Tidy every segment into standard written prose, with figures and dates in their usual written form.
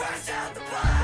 Fresh out the box.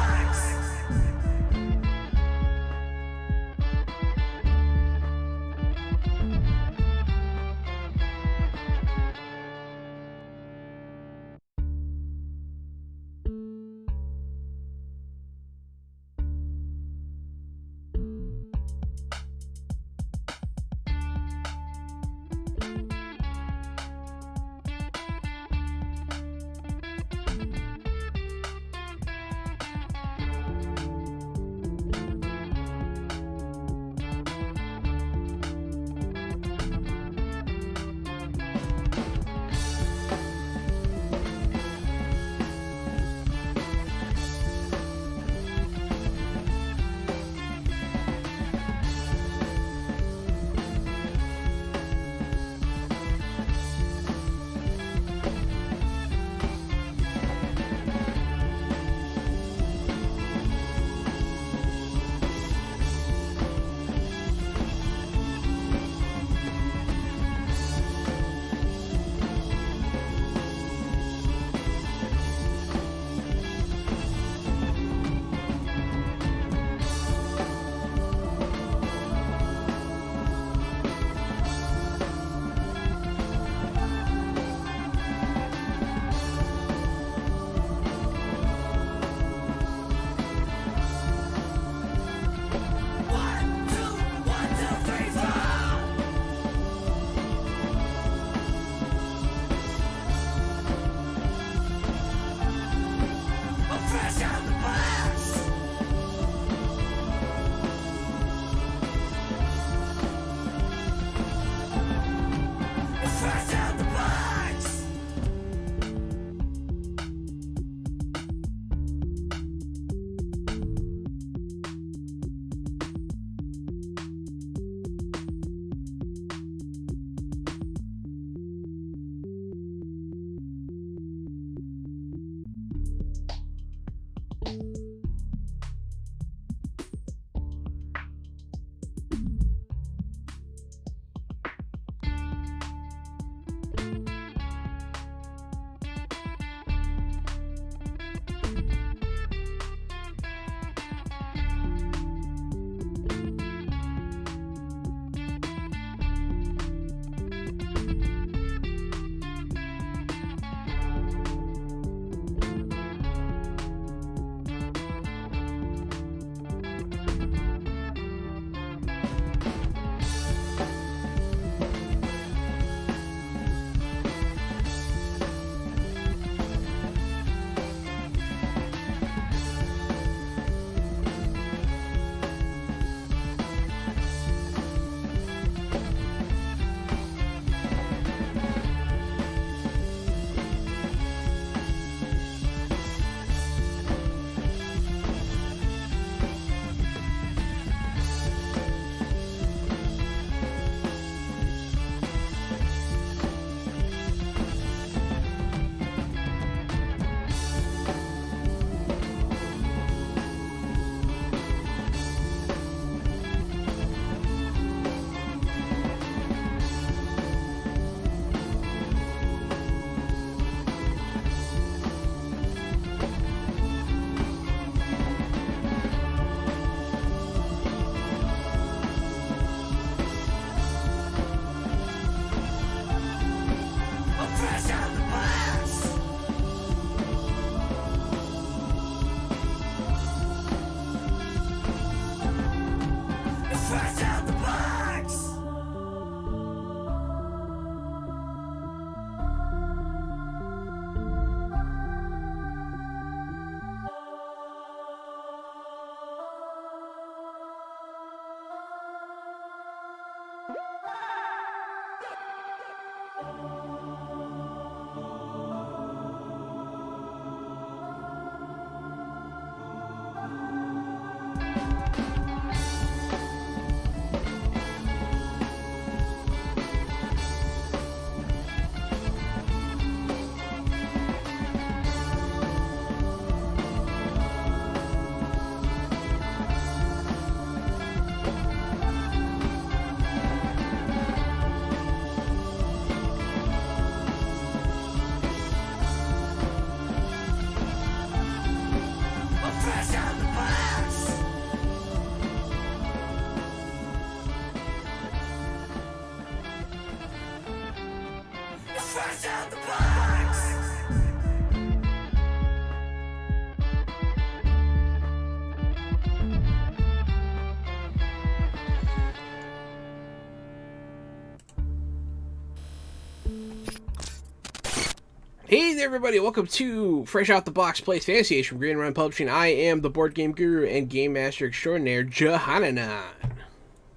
Hey there, everybody! Welcome to Fresh Out the Box Plays Fantasy Age from Green Run Publishing. I am the board game guru and game master extraordinaire, Johannanan.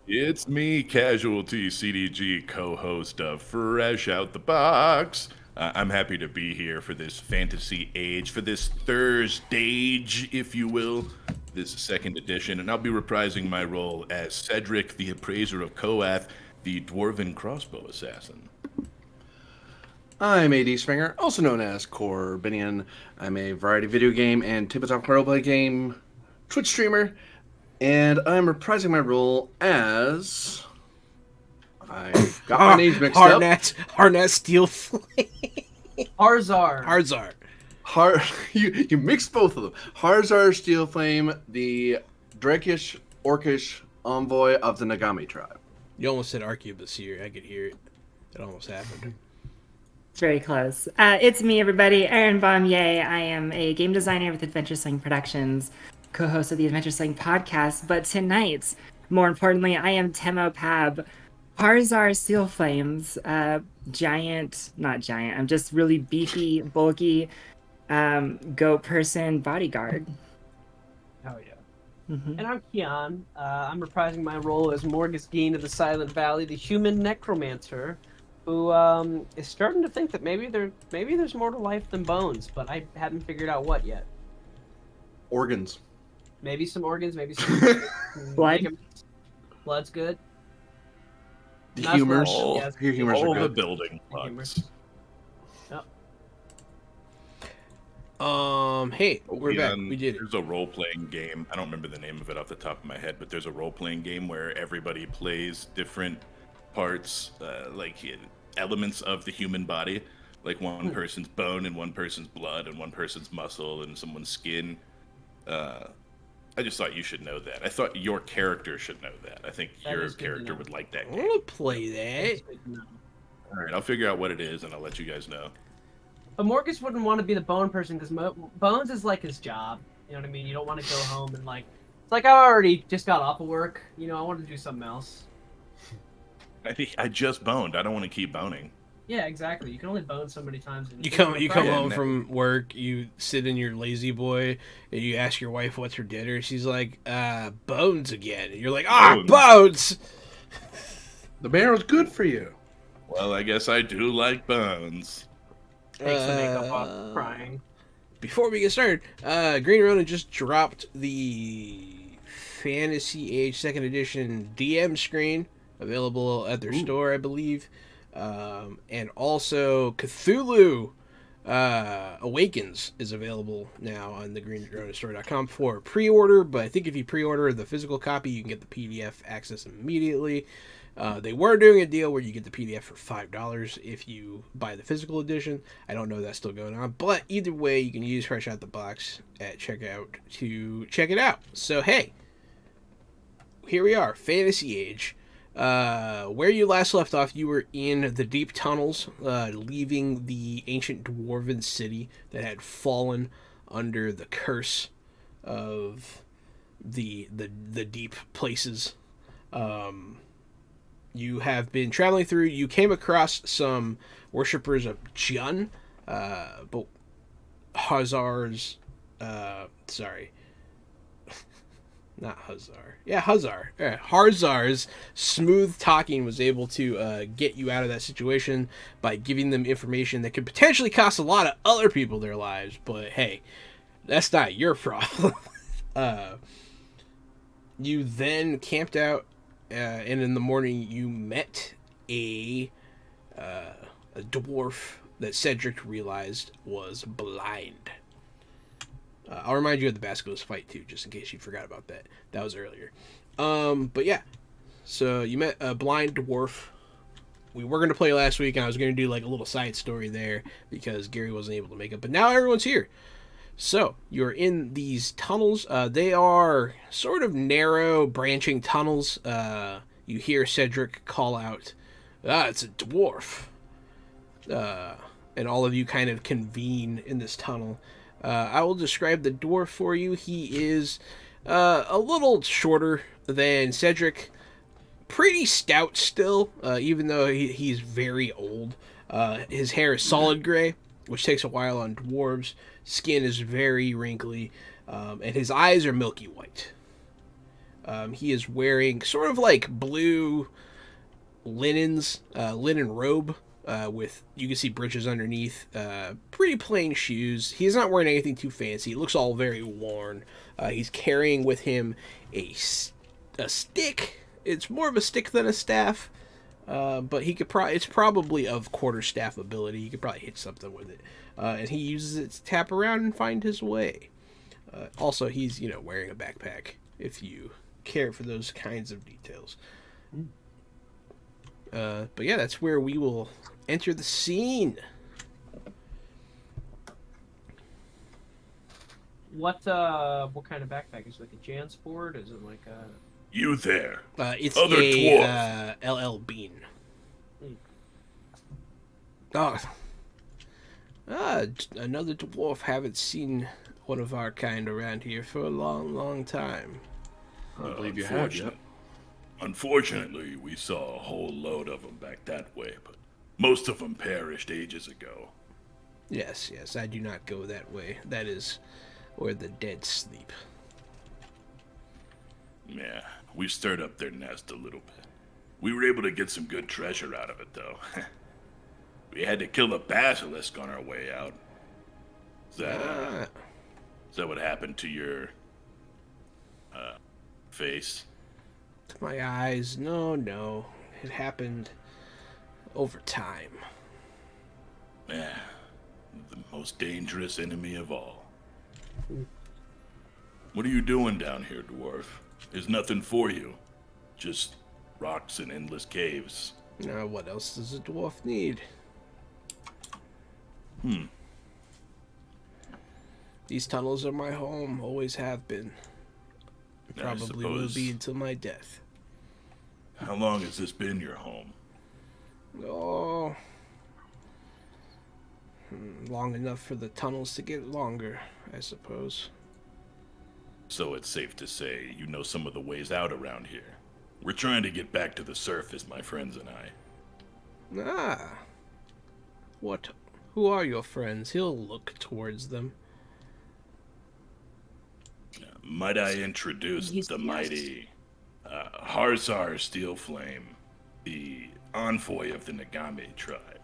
It's me, Casualty CDG, co-host of Fresh Out the Box. I'm happy to be here for this fantasy age, for this Thursday, if you will, this second edition, and I'll be reprising my role as Cedric, the Appraiser of Koath, the Dwarven Crossbow Assassin. I'm AD Springer, also known as Corbinian. I'm a variety video game and tabletop roleplay game Twitch streamer, and I'm reprising my role as... I got my names mixed up. Harnett Steelflame. Harzar. You mixed both of them. Harzar Steelflame, the Drakish Orcish envoy of the Nagami tribe. You almost said Arquebus here. I could hear it. It almost happened. Very close. It's me, everybody. Erin Bombier. I am a game designer with Adventure Sling Productions, co-host of the Adventure Sling podcast. But tonight, more importantly, I am Temo Pab, Harzar Steel Flames, not giant. I'm just really beefy, bulky, goat person bodyguard. Oh yeah. Mm-hmm. And I'm Kian. I'm reprising my role as Morgus Geen of the Silent Valley, the human necromancer, who is starting to think that maybe there's more to life than bones, but I haven't figured out what yet. Organs. Maybe some organs, maybe some blood. Blood's good. The humors. Yes. Humors all are good. the building blocks. Hey, we're back. We did it. There's a role-playing game. I don't remember the name of it off the top of my head, but there's a role-playing game where everybody plays different parts, elements of the human body. Like one person's bone and one person's blood and one person's muscle and someone's skin. I just thought you should know that. I thought your character should know that. I think your character would like that game. I want to play that. All right, I'll figure out what it is and I'll let you guys know. But Morgus wouldn't want to be the bone person because bones is like his job. You know what I mean? You don't want to go home and it's like I already just got off of work. You know, I want to do something else. I just boned. I don't want to keep boning. Yeah, exactly. You can only bone so many times. You come home from work, you sit in your lazy boy, and you ask your wife what's for dinner. She's like, bones again. And you're like, bones! The bear was good for you. Well, I guess I do like bones. Takes the makeup off, crying. Before we get started, Green Ronin just dropped the Fantasy Age 2nd Edition DM screen, available at their store, I believe. And also Cthulhu Awakens is available now on the greenronistore.com for pre-order, but I think if you pre-order the physical copy, you can get the PDF access immediately. They were doing a deal where you get the PDF for $5 if you buy the physical edition. I don't know if that's still going on, but either way, you can use Fresh Out the Box at checkout to check it out. So hey, here we are, Fantasy Age. Where you last left off, you were in the deep tunnels, leaving the ancient dwarven city that had fallen under the curse of the deep places. You have been traveling through. You came across some worshippers of Jun, but Hazar's, not Hazar. Yeah, Hazar. Harzar's smooth talking was able to get you out of that situation by giving them information that could potentially cost a lot of other people their lives, but hey, that's not your problem. You then camped out, and in the morning you met a dwarf that Cedric realized was blind. I'll remind you of the Basilisk fight too, just in case you forgot about that. That was earlier. But yeah, so you met a blind dwarf. We were going to play last week, and I was going to do like a little side story there because Gary wasn't able to make it. But now everyone's here. So you're in these tunnels. They are sort of narrow, branching tunnels. You hear Cedric call out, it's a dwarf. And all of you kind of convene in this tunnel. I will describe the dwarf for you. He is a little shorter than Cedric. Pretty stout still, even though he's very old. His hair is solid gray. which takes a while on dwarves. Skin is very wrinkly, and his eyes are milky white. He is wearing sort of like blue linen robe with, you can see breeches underneath, pretty plain shoes. He's not wearing anything too fancy. It looks all very worn. He's carrying with him a stick. It's more of a stick than a staff, but he could it's probably of quarterstaff ability. He could probably hit something with it, and he uses it to tap around and find his way. Also, he's wearing a backpack, if you care for those kinds of details. But yeah, that's where we will enter the scene. What kind of backpack? Is it like a Jansport? Is it like a... You there. It's Other a LL Bean. Oh. Another dwarf. Haven't seen one of our kind around here for a long, long time. I don't believe you have yet. Unfortunately, we saw a whole load of them back that way, but most of them perished ages ago. Yes, I do not go that way. That is where the dead sleep. Yeah, we stirred up their nest a little bit. We were able to get some good treasure out of it, though. We had to kill a basilisk on our way out. Is that what happened to your face? To my eyes, no. It happened over time. Yeah, the most dangerous enemy of all. What are you doing down here, dwarf? There's nothing for you. Just rocks and endless caves. Now, what else does a dwarf need? These tunnels are my home, always have been. Probably will be until my death. How long has this been your home? Oh, long enough for the tunnels to get longer, I suppose. So it's safe to say you know some of the ways out around here. We're trying to get back to the surface, my friends and I. Ah. What? Who are your friends? He'll look towards them. Might I introduce Yes, the yes. mighty Harzar Steelflame, the envoy of the Nagami tribe.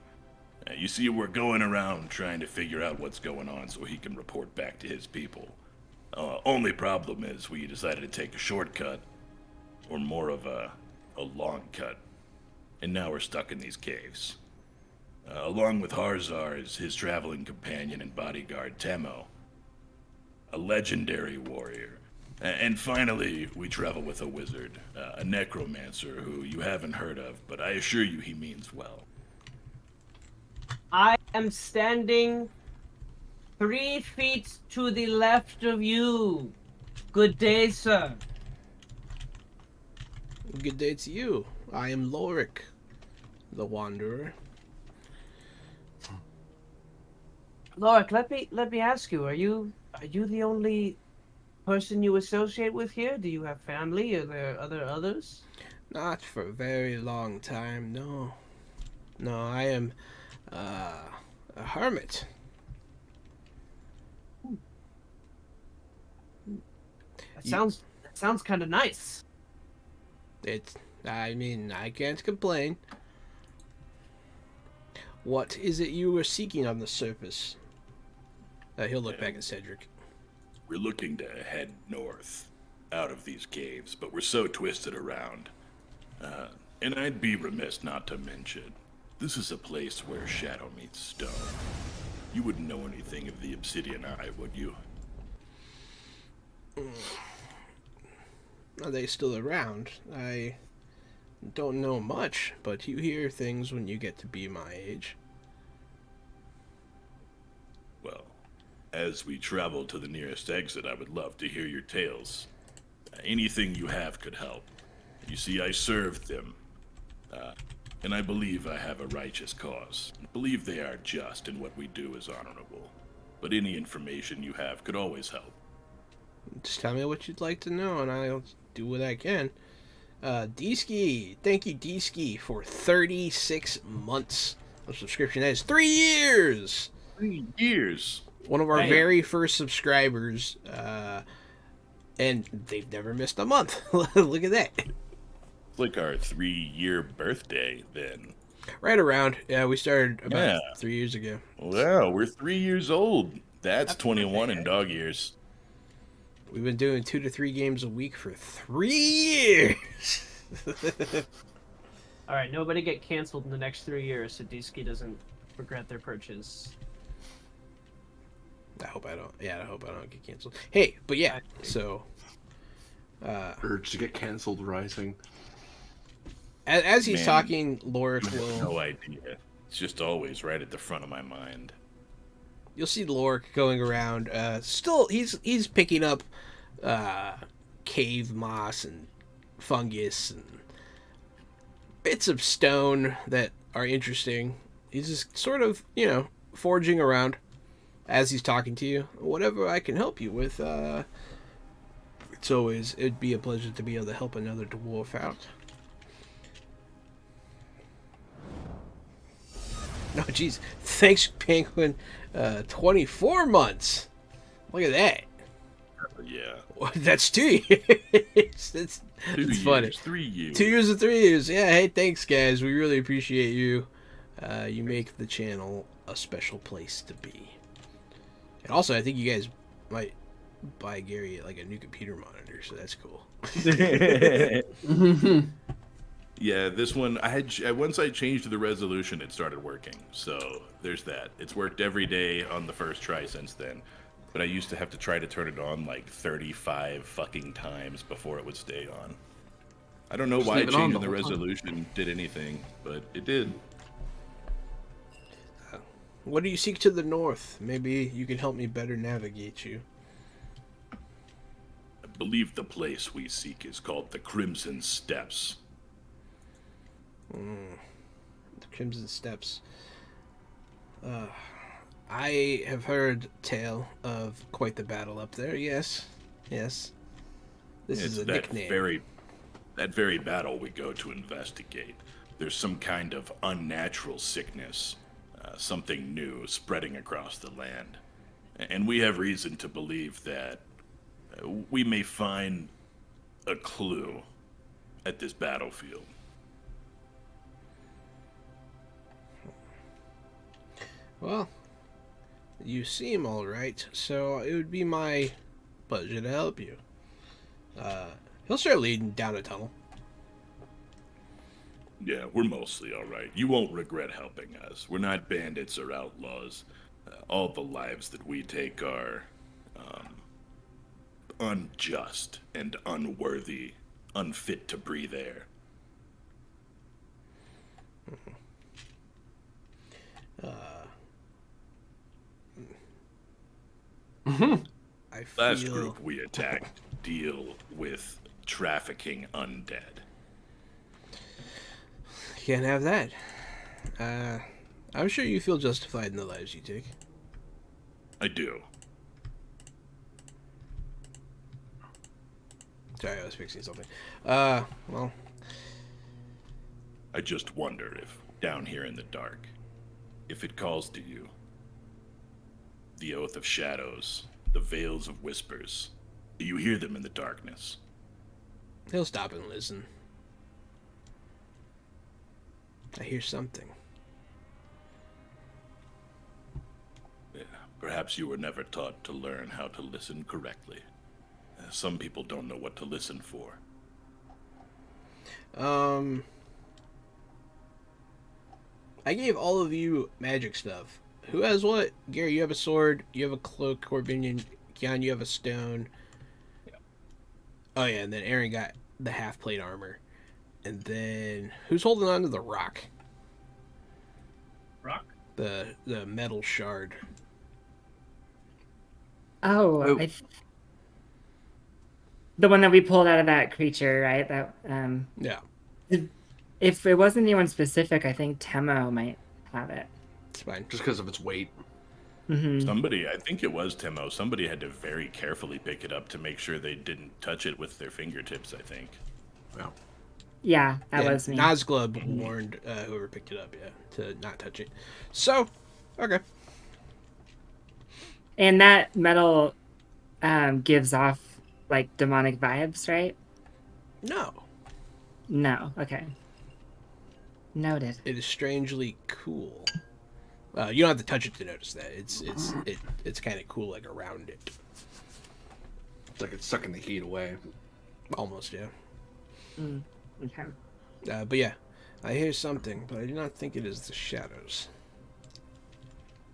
You see, we're going around trying to figure out what's going on so he can report back to his people. Only problem is we decided to take a shortcut, or more of a long cut, and now we're stuck in these caves. Along with Harzar is his traveling companion and bodyguard Temo, a legendary warrior. And finally, we travel with a wizard, a necromancer who you haven't heard of, but I assure you he means well. I am standing 3 feet to the left of you. Good day, sir. Good day to you. I am Lorik, the Wanderer. Lorik, let me ask you, are you the only person you associate with here? Do you have family? Are there others? Not for a very long time, no. No, I am a hermit. That sounds kind of nice. I can't complain. What is it you were seeking on the surface? He'll look back at Cedric. We're looking to head north, out of these caves, but we're so twisted around. And I'd be remiss not to mention, this is a place where shadow meets stone. You wouldn't know anything of the Obsidian Eye, would you? Are they still around? I don't know much, but you hear things when you get to be my age. Well, as we travel to the nearest exit, I would love to hear your tales. Anything you have could help. You see, I served them, and I believe I have a righteous cause. I believe they are just, and what we do is honorable. But any information you have could always help. Just tell me what you'd like to know, and I'll do what I can. D-Ski, thank you, D-Ski, for 36 months of subscription. That is 3 years! 3 years. One of our Damn. very first subscribers, and they've never missed a month. Look at that. It's like our 3-year birthday then. Right around. Yeah, we started about Yeah. 3 years ago. Wow, we're 3 years old. That's Happy 21 birthday. in dog years. We've been doing 2 to 3 games a week for 3 years. All right, nobody get canceled in the next 3 years, so Disky doesn't regret their purchase. I hope I don't. Yeah, I hope I don't get canceled. Hey, but yeah. So, Urge to get canceled rising. as he's Man. talking, Lorik I have will. no idea. It's just always right at the front of my mind. You'll see Lorik going around. Still, he's picking up cave moss and fungus and bits of stone that are interesting. He's just sort of, foraging around as he's talking to you. Whatever I can help you with, it'd be a pleasure to be able to help another dwarf out. Oh, jeez. Thanks, Penguin. 24 months. Look at that. Yeah. That's 2 years. That's 2 years, funny. 3 years. 2 years and 3 years. Yeah, hey, thanks, guys. We really appreciate you. You make the channel a special place to be. And also, I think you guys might buy Gary like a new computer monitor, so that's cool. Yeah, this one once I changed the resolution, it started working. So there's that. It's worked every day on the first try since then. But I used to have to try to turn it on like 35 fucking times before it would stay on. I don't know Just why leave it on changing the the whole time. resolution did anything, but it did. What do you seek to the north? Maybe you can help me better navigate you. I believe the place we seek is called the Crimson Steps. The Crimson Steps. I have heard tale of quite the battle up there. Yes. This is a nickname. That very battle we go to investigate. There's some kind of unnatural sickness, something new spreading across the land. And we have reason to believe that we may find a clue at this battlefield. Well, you seem all right, so it would be my pleasure to help you. He'll start leading down a tunnel. Yeah, we're mostly all right. You won't regret helping us. We're not bandits or outlaws. All the lives that we take are unjust and unworthy, unfit to breathe air. I Last feel group we attacked deal with trafficking undead. can't have that. I'm sure you feel justified in the lives you take. I do. Sorry, I was fixing something. Well, I just wonder if, down here in the dark, if it calls to you. The oath of shadows, the veils of whispers. Do you hear them in the darkness? he'll stop and listen. I hear something. Yeah, perhaps you were never taught to learn how to listen correctly. Some people don't know what to listen for. I gave all of you magic stuff. Who has what? Gary, you have a sword. You have a cloak. Corbinian, Kian, you have a stone. Yeah. Oh yeah, and then Aaron got the half plate armor. And then who's holding on to the rock? Rock? The metal shard. Oh, the one that we pulled out of that creature, right? That Yeah, if it wasn't anyone specific, I think Temo might have it. it's fine. Just because of its weight. Somebody, I think it was Timo, somebody had to very carefully pick it up to make sure they didn't touch it with their fingertips, I think. Wow. Yeah, that was me. Nazglub warned whoever picked it up, to not touch it. So, okay. And that metal gives off like demonic vibes, right? No. No. Okay. Noted. It is strangely cool. You don't have to touch it to notice that. It's kind of cool, like around it. It's like it's sucking the heat away. Almost, yeah. Okay. But yeah, I hear something, but I do not think it is the shadows.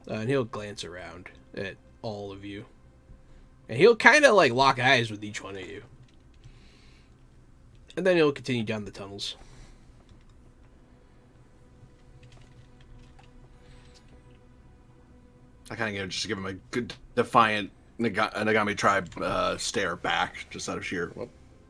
And he'll glance around at all of you. And he'll kind of like lock eyes with each one of you. And then he'll continue down the tunnels. I kind of just give him a good defiant Nagami tribe stare back, just out of sheer, well,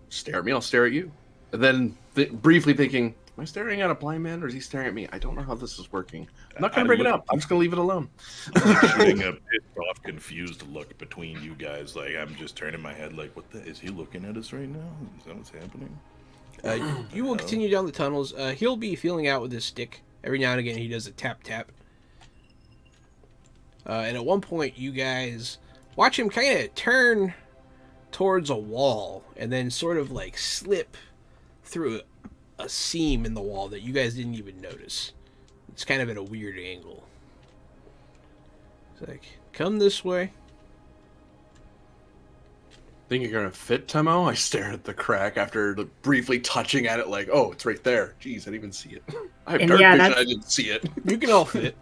stare at me, I'll stare at you. And then briefly thinking, am I staring at a blind man or is he staring at me? I don't know how this is working. I'm not going to bring it up. I'm just going to leave it alone. Shooting a pissed off, confused look between you guys. Like, I'm just turning my head like, what the, is he looking at us right now? Is that what's happening? You will continue down the tunnels. He'll be feeling out with his stick. Every now and again he does a tap-tap. And at one point, you guys watch him kind of turn towards a wall and then sort of like slip through a seam in the wall that you guys didn't even notice. It's kind of at a weird angle. It's like, come this way. Think you're gonna fit, Temo? I stare at the crack after briefly touching at it like, oh, it's right there. Jeez, I didn't even see it. I have And dark yeah, vision, that's- I didn't see it. You can all fit.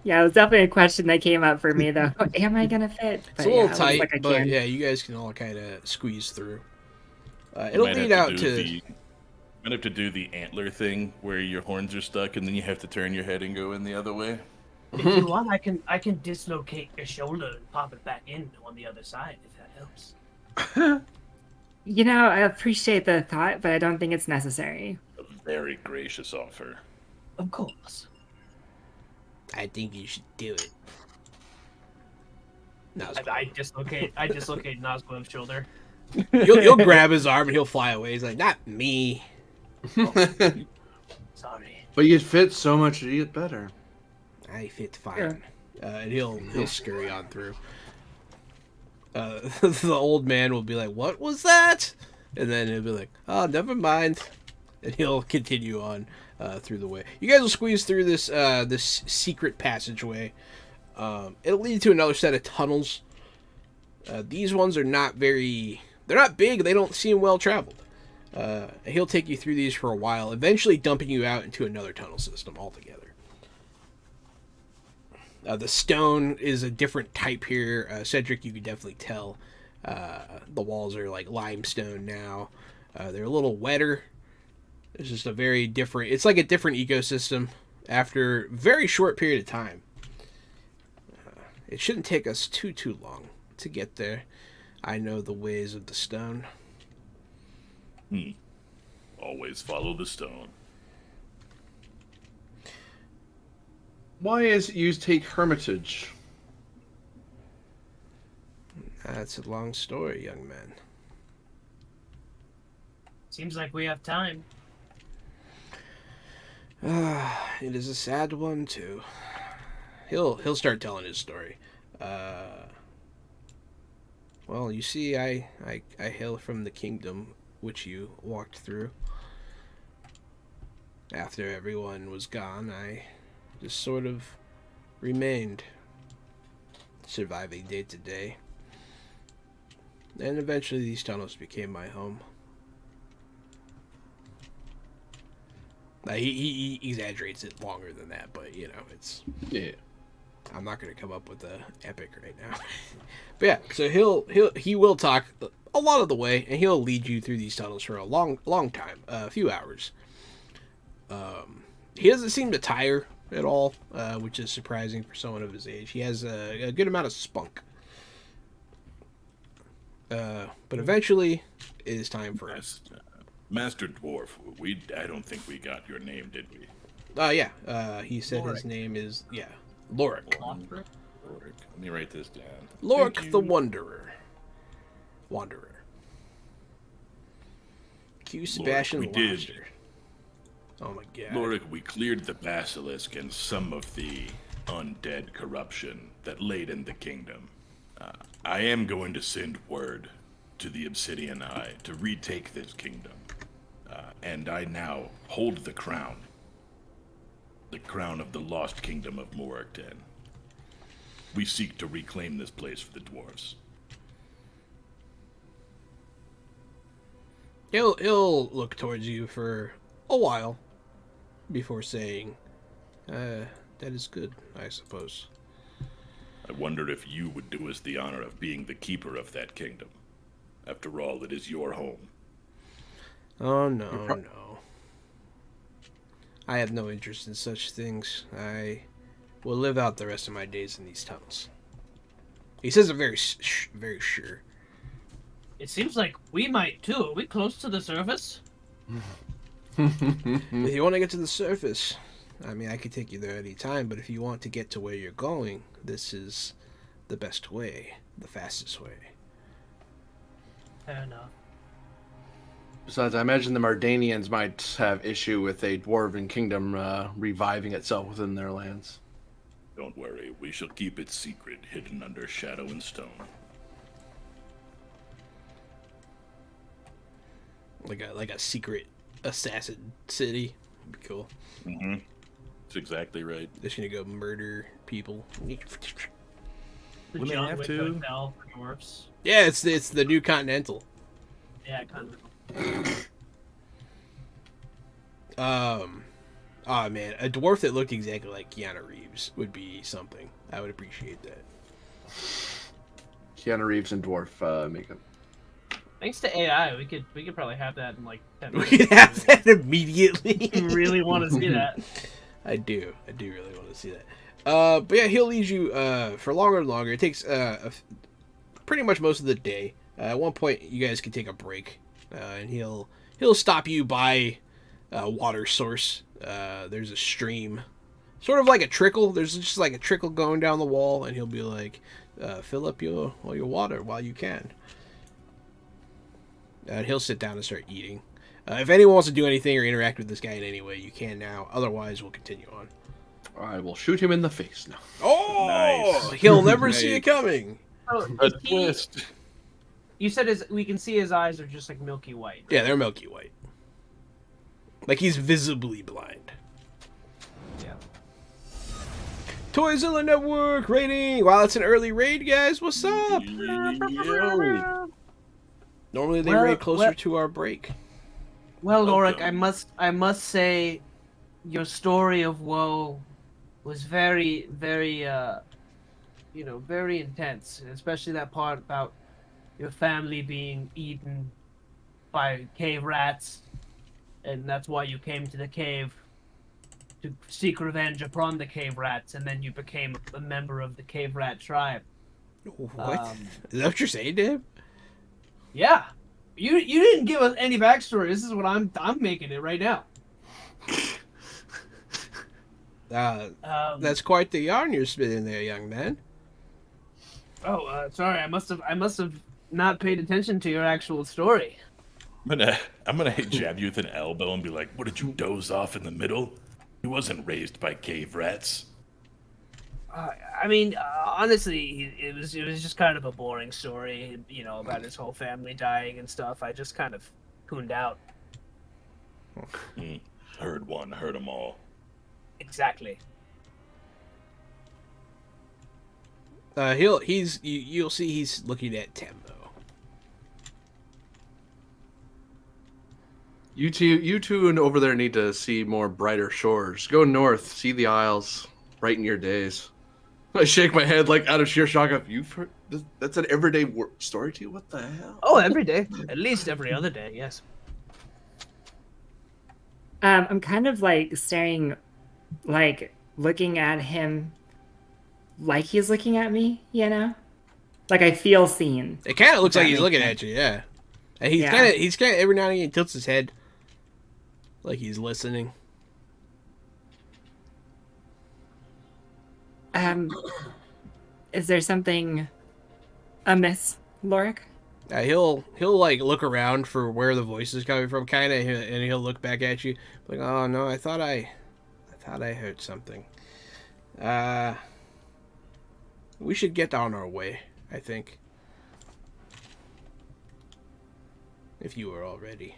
Yeah, it was definitely a question that came up for me though. Am I gonna fit? It's a little yeah, it looks tight, like I but can. yeah, you guys can all kind of squeeze through. It'll Might lead have out do to... the- might have to do the antler thing where your horns are stuck and then you have to turn your head and go in the other way. If you want, I can dislocate your shoulder and pop it back in on the other side if that helps. You know, I appreciate the thought, but I don't think it's necessary. A very gracious offer. Of course. I think you should do it. No, I dislocate Nazgul's shoulder. you'll grab his arm and he'll fly away. He's like, not me. Sorry. But you fit so much better. I fit fine. Yeah. And he'll scurry on through. The old man will be like, what was that? And then he'll be like, oh, never mind. And he'll continue on through the way. You guys will squeeze through this this secret passageway. It'll lead to another set of tunnels. These ones are not very... They're not big. They don't seem well traveled. He'll take you through these for a while, eventually dumping you out into another tunnel system altogether. The stone is a different type here. Cedric, you can definitely tell. The walls are like limestone now. They're a little wetter. It's just a very different... It's like a different ecosystem after a very short period of time. It shouldn't take us too long to get there. I know the ways of the stone. Always follow the stone. Why is it you take hermitage? That's a long story, young man. Seems like we have time. It is a sad one too. He'll start telling his story. Well, you see, I hail from the kingdom which you walked through. After everyone was gone, I just sort of remained, surviving day to day. And eventually these tunnels became my home. He exaggerates it longer than that, but you know, it's... Yeah. I'm not going to come up with a epic right now. But yeah, so he will talk a lot of the way, and he'll lead you through these tunnels for a long time, a few hours. He doesn't seem to tire at all, which is surprising for someone of his age. He has a good amount of spunk. But eventually, it is time for us. Master Dwarf, I don't think we got your name, did we? Yeah. He said his name is Lorik. Lorik. Let me write this down. Lorik the Wanderer. Q Sebastian we did. Lobster. Oh my god. Lorik, we cleared the basilisk and some of the undead corruption that laid in the kingdom. I am going to send word to the Obsidian Eye to retake this kingdom. And I now hold the crown. The crown of the lost kingdom of Moragten. We seek to reclaim this place for the dwarves. He'll look towards you for a while before saying, that is good, I suppose. I wonder if you would do us the honor of being the keeper of that kingdom. After all, it is your home. Oh, no. I have no interest in such things. I will live out the rest of my days in these tunnels. He says it very sure. It seems like we might too. Are we close to the surface? If you want to get to the surface, I mean, I could take you there any time, but if you want to get to where you're going, this is the best way, the fastest way. Fair enough. Besides, I imagine the Mardanians might have issue with a dwarven kingdom reviving itself within their lands. Don't worry, we shall keep it secret, hidden under shadow and stone. Like a secret assassin city. Would be cool. Mm-hmm. That's exactly right. Just gonna go murder people. The We may John have Wick to. Hotel for dwarfs. Yeah, it's the new Continental. Yeah, kind of. Oh man, a dwarf that looked exactly like Keanu Reeves would be something. I would appreciate that. Keanu Reeves and dwarf makeup. Thanks to AI, we could probably have that in like 10 We minutes. could have that immediately. I really want to see that. I do really want to see that. But yeah, he'll lead you for longer and longer. It takes pretty much most of the day. At one point, you guys can take a break, and he'll stop you by a water source. There's a stream, sort of like a trickle. There's just like a trickle going down the wall, and he'll be like, "Fill up your water while you can." And he'll sit down and start eating. If anyone wants to do anything or interact with this guy in any way, you can now. Otherwise, we'll continue on. I will shoot him in the face now. Oh, Nice. he'll never see it coming. Oh, A is he- twist. You said we can see his eyes are just like milky white. Yeah, they're milky white. Like he's visibly blind. Yeah. Toyzilla Network rating. Wow, that's an early raid, guys. What's up? Yo. Normally they Well, raid closer well- to our break. Well, Lorik, Welcome. I must say, your story of woe was very, very, very intense. Especially that part about your family being eaten by cave rats, and that's why you came to the cave to seek revenge upon the cave rats, and then you became a member of the cave rat tribe. What? Um, Is that what you're saying, Dave? Yeah, you didn't give us any backstory. This is what I'm making it right now. That's quite the yarn you're spitting there, young man. Sorry, I must have not paid attention to your actual story. I'm gonna jab you with an elbow and be like, "What did you doze off in the middle? He wasn't raised by cave rats." I mean, honestly, it was just kind of a boring story, about his whole family dying and stuff. I just kind of tuned out. Heard one, heard them all. Exactly. You'll see he's looking at Tembo. You two and over there need to see more brighter shores. Go north, see the Isles, brighten your days. I shake my head like out of sheer shock of you've heard that's an everyday story to you. What the hell? Oh, every day. At least every other day, yes. I'm kind of like staring, like looking at him like he's looking at me, Like I feel seen. It kind of looks That like he's makes looking sense. at you, yeah. And he's Yeah. kind of every now and again he tilts his head, like he's listening. Is there something amiss, Lorik? He'll like look around for where the voice is coming from, kind of, and he'll look back at you, like, "Oh no, I thought I heard something." We should get on our way, I think. If you are all ready.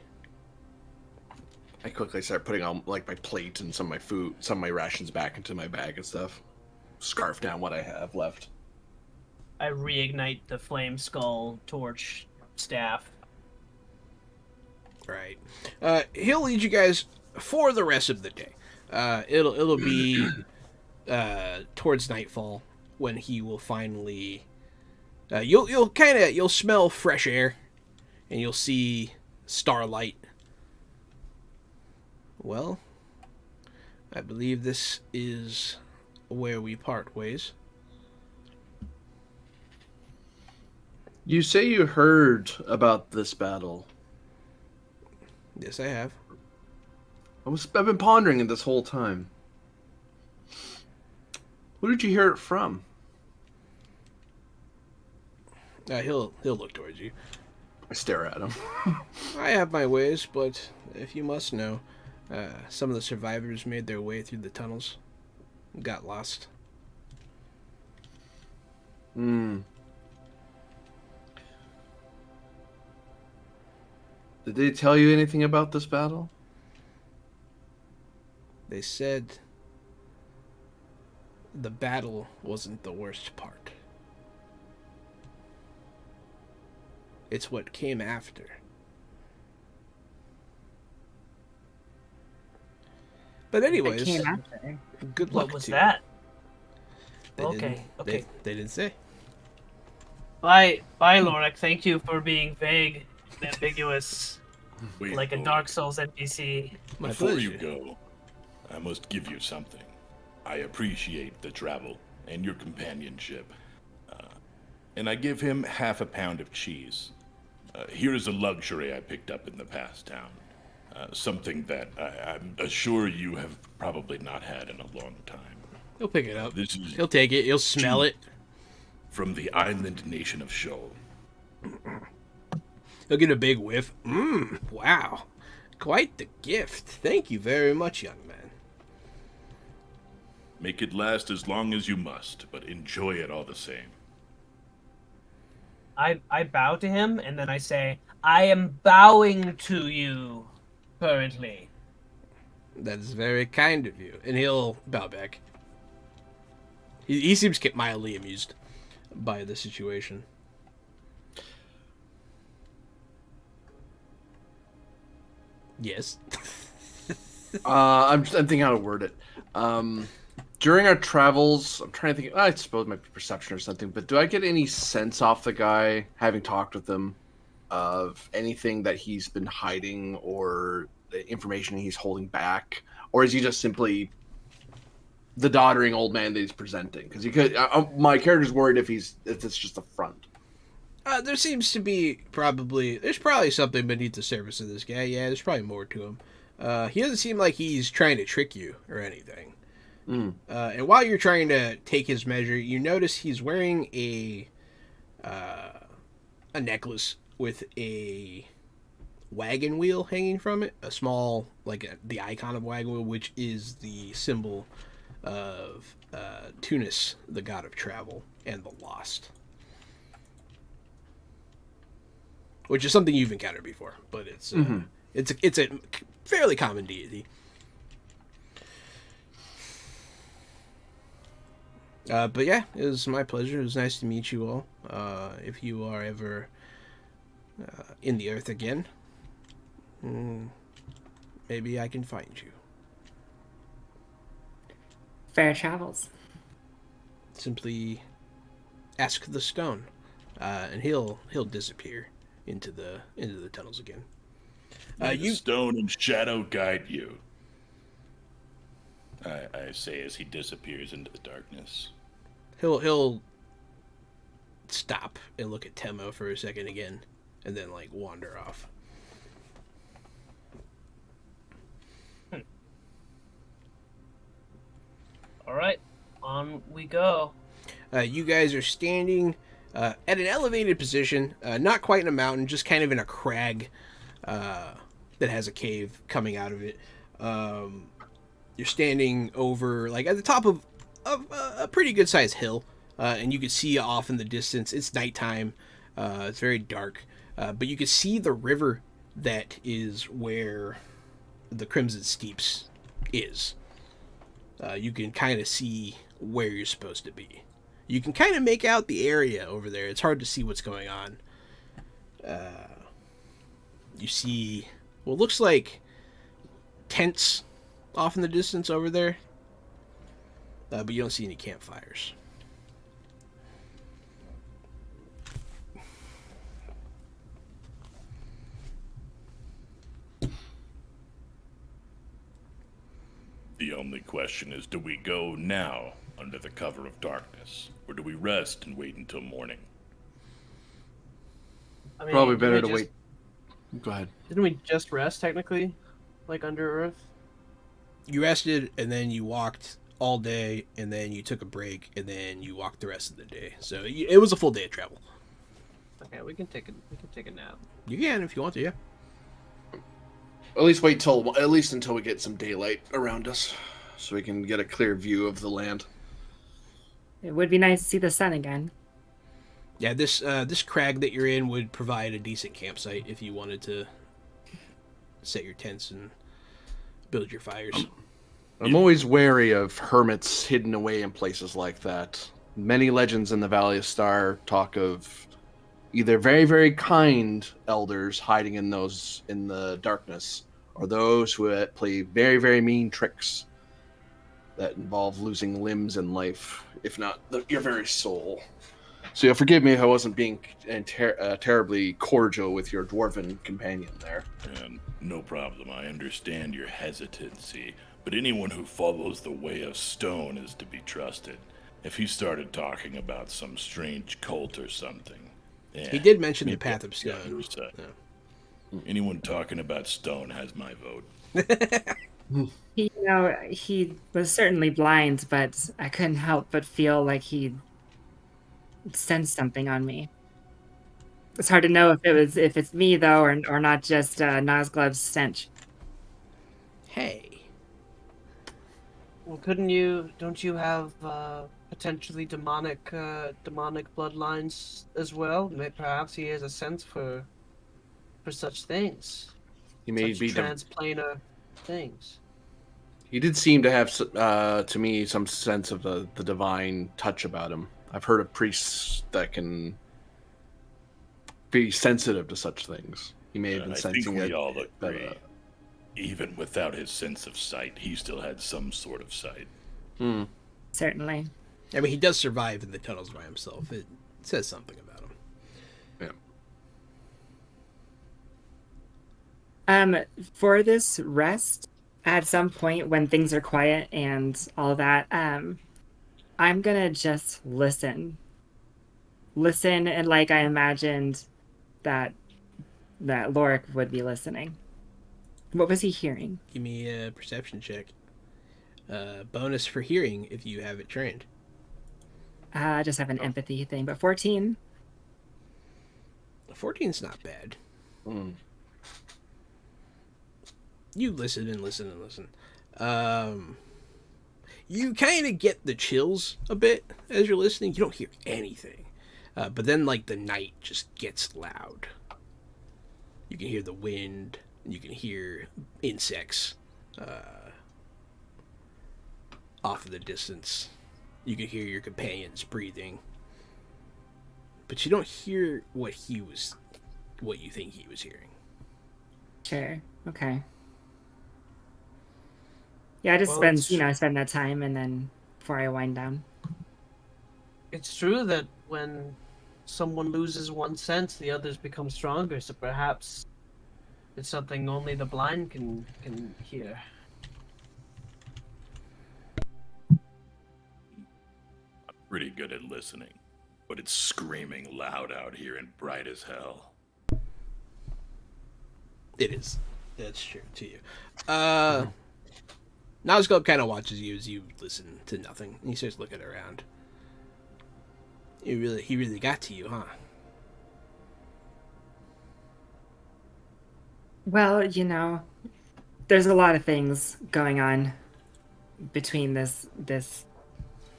I quickly start putting on like my plate and some of my food, some of my rations back into my bag and stuff. Scarf down what I have left. I reignite the flame skull torch staff. Right. He'll lead you guys for the rest of the day. It'll be towards nightfall when he will finally. You'll smell fresh air, and you'll see starlight. Well, I believe this is where we part ways. You say you heard about this battle. Yes, I have. I've been pondering it this whole time. Who did you hear it from? He'll look towards you. I stare at him. I have my ways, but if you must know, some of the survivors made their way through the tunnels, got lost. Hmm. Did they tell you anything about this battle? They said the battle wasn't the worst part. It's what came after. But anyways, Came after. good luck What was to that? you. Okay, okay. They didn't say. Bye, Lorik. Thank you for being vague and ambiguous, Wait, like a Lord, Dark Souls NPC. My Before pleasure. you go, I must give you something. I appreciate the travel and your companionship. And I give him half a pound of cheese. Here is a luxury I picked up in the past town. Something that I'm sure you have probably not had in a long time. He'll pick it up. This is He'll take it. He'll smell it. from the island nation of Shoal. He'll get a big whiff. Wow. Quite the gift. Thank you very much, young man. Make it last as long as you must, but enjoy it all the same. I bow to him and then I say, I am bowing to you currently. That is very kind of you. And he'll bow back. He seems mildly amused by the situation. Yes. I'm thinking how to word it. During our travels, I'm trying to think. I suppose it might be perception or something. But do I get any sense off the guy, having talked with him, of anything that he's been hiding or the information he's holding back, or is he just simply the doddering old man that he's presenting? Because he could. My character's worried if it's just a front. There seems to be there's probably something beneath the surface of this guy. Yeah, there's probably more to him. He doesn't seem like he's trying to trick you or anything. And while you're trying to take his measure, you notice he's wearing a necklace with a wagon wheel hanging from it. A small, the icon of wagon wheel, which is the symbol of Tunis, the god of travel and the lost. Which is something you've encountered before, but it's a fairly common deity. But yeah, it was my pleasure. It was nice to meet you all. If you are ever in the earth again, maybe I can find you. Fair travels. Simply ask the stone, and he'll disappear into the tunnels again. May the stone and shadow guide you. I say as he disappears into the darkness. He'll stop and look at Temo for a second again, and then wander off. All right, on we go. You guys are standing at an elevated position, not quite in a mountain, just kind of in a crag that has a cave coming out of it. You're standing over, at the top of a pretty good sized hill, and you can see off in the distance. It's nighttime. It's very dark, but you can see the river that is where the Crimson Steeps is. You can kind of see where you're supposed to be. You can kind of make out the area over there. It's hard to see what's going on. You see what looks like tents off in the distance over there, but you don't see any campfires. The only question is, do we go now under the cover of darkness, or do we rest and wait until morning? I mean, Probably didn't better we to just- wait. Go ahead. Didn't we just rest technically, like under Earth? You rested, and then you walked all day, and then you took a break, and then you walked the rest of the day. So it was a full day of travel. Okay, we can take a nap. You can if you want to, yeah. At least wait until we get some daylight around us, so we can get a clear view of the land. It would be nice to see the sun again. Yeah, this crag that you're in would provide a decent campsite if you wanted to set your tents and build your fires. I'm always wary of hermits hidden away in places like that. Many legends in the Valley of Star talk of either very, very kind elders hiding in the darkness, or those who play very, very mean tricks that involve losing limbs and life, if not your very soul. So you'll forgive me if I wasn't being terribly cordial with your dwarven companion there. No problem. I understand your hesitancy, but anyone who follows the way of stone is to be trusted. If he started talking about some strange cult or something, He did mention the maybe Path of I'd be on Stone. your side. Yeah. Anyone talking about stone has my vote. He was certainly blind, but I couldn't help but feel like he sensed something on me. It's hard to know if it's me though, or not just Nosglov's stench. Hey. Well, don't you have potentially demonic bloodlines as well? Perhaps he has a sense for such things. He may Such be transplanar things. He did seem to have, to me, some sense of the divine touch about him. I've heard of priests that can be sensitive to such things. He may have been I sensing think we it. all but, agree. Even without his sense of sight, he still had some sort of sight. Certainly. I mean, he does survive in the tunnels by himself. It says something about him. For this rest, at some point when things are quiet and all that, I'm gonna just listen. Listen, and like I imagined that Lorik would be listening. What was he hearing? Give me a perception check. Bonus for hearing if you have it trained. I just have an empathy thing, but 14. 14's not bad. You listen and listen and listen. You kind of get the chills a bit as you're listening. You don't hear anything. But then, like, the night just gets loud. You can hear the wind. And you can hear insects off in the distance. You can hear your companions breathing. But you don't hear what you think he was hearing. Sure. Okay. Yeah, I just Well, spend that time and then before I wind down. It's true that when someone loses one sense, the others become stronger. So perhaps it's something only the blind can hear. Pretty good at listening, but it's screaming loud out here and bright as hell. It is. That's true to you. Nosgob kind of watches you as you listen to nothing. And he starts looking around. He really got to you, huh? Well, there's a lot of things going on between this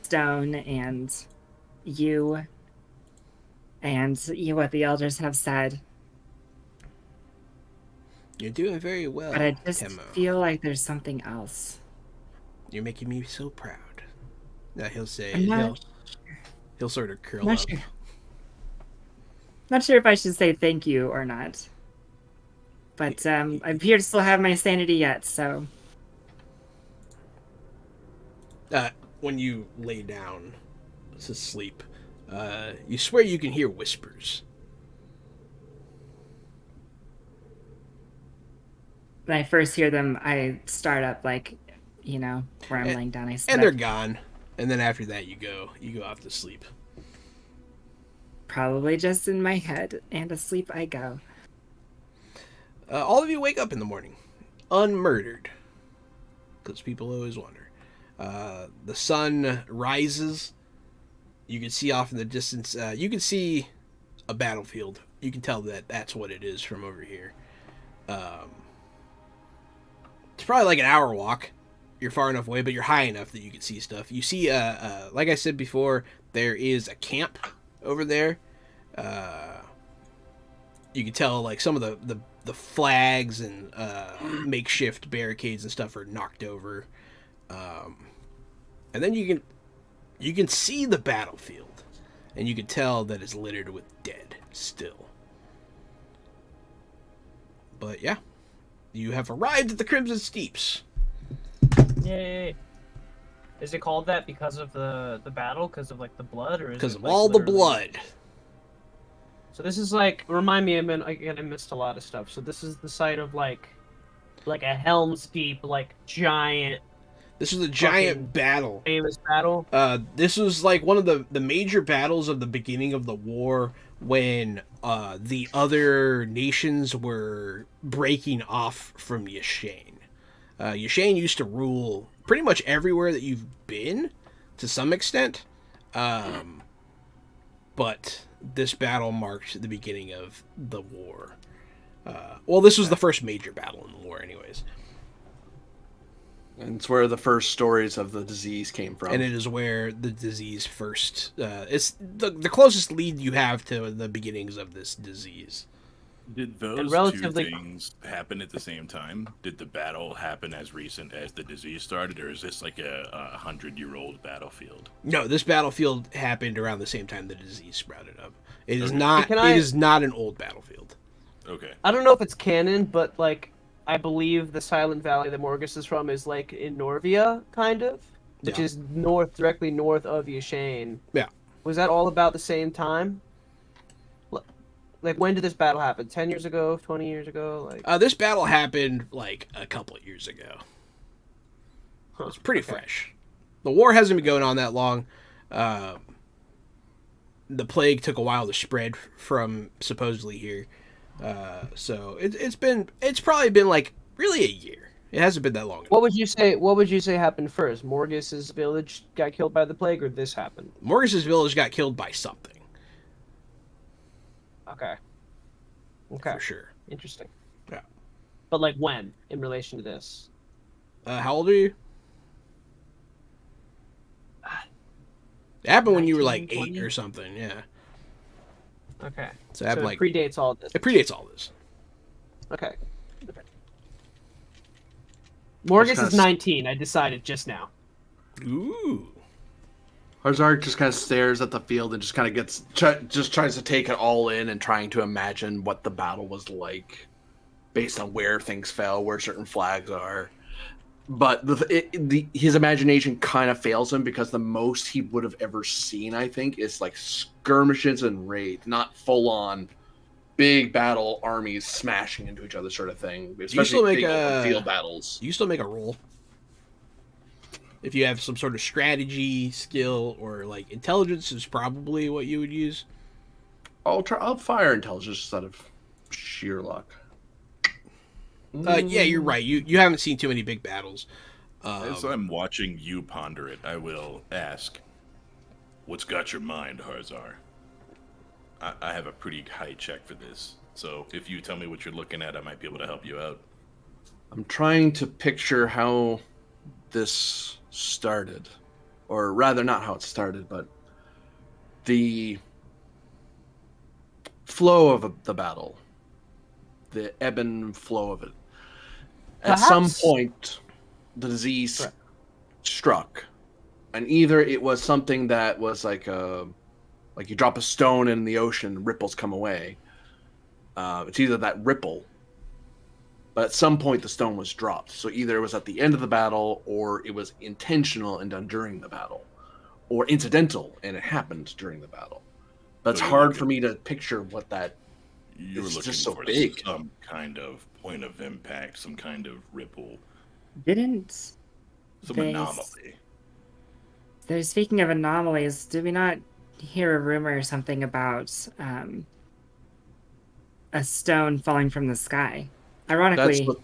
stone and you what the elders have said. You're doing very well, But I just Temo. feel like there's something else. You're making me so proud. Now he'll say, I'm not, he'll sort of curl not up. sure. Not sure if I should say thank you or not. But I appear to still have my sanity yet, so. When you lay down to sleep, you swear you can hear whispers. When I first hear them, I start up where I'm laying down. I sit And they're up. gone. And then after that, you go off to sleep. Probably just in my head, and asleep I go. All of you wake up in the morning, unmurdered, because people always wonder. The sun rises. You can see off in the distance. You can see a battlefield. You can tell that that's what it is from over here. It's probably like an hour walk. You're far enough away, but you're high enough that you can see stuff. You see, like I said before, there is a camp over there. You can tell like some of the flags and makeshift barricades and stuff are knocked over. And then you can see the battlefield, and you can tell that it's littered with dead still. But yeah, you have arrived at the Crimson Steeps. Yay! Is it called that because of the battle? Because of like the blood, or Because it, of like, all the literally- blood. So this is like remind me. I missed a lot of stuff. So this is the site of like a Helm's Deep, like giant This was a giant fucking battle. famous battle. This was like one of the major battles of the beginning of the war when the other nations were breaking off from Yashane. Yashane used to rule pretty much everywhere that you've been, to some extent. But this battle marked the beginning of the war. Well, this was the first major battle in the war, anyways. And it's where the first stories of the disease came from. And it is where the disease first... it's the closest lead you have to the beginnings of this disease. Did those And relatively- two things happen at the same time? Did the battle happen as recent as the disease started, or is this like a 100-year-old battlefield? No, this battlefield happened around the same time the disease sprouted up. It is Okay. not. Can I- It is not an old battlefield. Okay. I don't know if it's canon, but like I believe the Silent Valley that Morgus is from is like in Norvia, kind of, which Yeah. is directly north of Yashane. Yeah. Was that all about the same time? Like when did this battle happen? 10 years ago? 20 years ago? Like This battle happened like a couple of years ago. It's pretty okay. fresh. The war hasn't been going on that long. The plague took a while to spread from supposedly here. So it's probably been like really a year. It hasn't been that long. What would you say happened first? Morgus's village got killed by the plague, or this happened? Morgus's village got killed by something, Okay. Okay. for sure. Interesting. Yeah. But like when in relation to this? How old are you? It happened when you were like 19, 8 20? or something, yeah. Okay. So it happened it like predates all this. it predates all this. Okay. Morgus kinda is 19. I decided just now. Ooh. Harzark just kind of stares at the field and just kind of just tries to take it all in and trying to imagine what the battle was like based on where things fell, where certain flags are. But his imagination kind of fails him because the most he would have ever seen, I think, is like skirmishes and raids, not full on big battle armies smashing into each other sort of thing. Especially still make big open a- field battles. You still make a roll. If you have some sort of strategy, skill, or like intelligence is probably what you would use. I'll fire intelligence out of sheer luck. Yeah, you're right. You haven't seen too many big battles. As I'm watching you ponder it, I will ask, what's got your mind, Harzar? I have a pretty high check for this, so if you tell me what you're looking at, I might be able to help you out. I'm trying to picture how this started. or rather, not how it started, but the flow of the battle, the ebb and flow of it. At some Perhaps- point, the disease Correct. struck, and either it was something that was like you drop a stone in the ocean, ripples come away. It's either that ripple, but at some point the stone was dropped. So either it was at the end of the battle, or it was intentional and done during the battle, or incidental and it happened during the battle. But it's So you're hard looking- for me to picture what that. You're It's looking just so for big. some kind of point of impact, some kind of ripple, Didn't some They- anomaly. Speaking of anomalies, did we not hear a rumor or something about a stone falling from the sky? Ironically, That's what,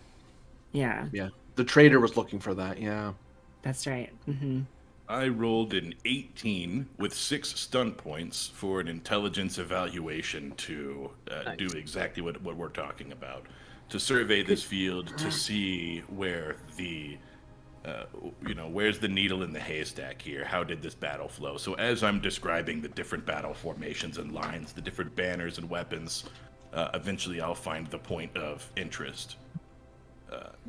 yeah, yeah. The trader was looking for that. Yeah. that's right. Hmm. I rolled an 18 with 6 stun points for an intelligence evaluation to Nice. do exactly what we're talking about. To survey this field, to see where the, where's the needle in the haystack here? How did this battle flow? So as I'm describing the different battle formations and lines, the different banners and weapons, eventually I'll find the point of interest.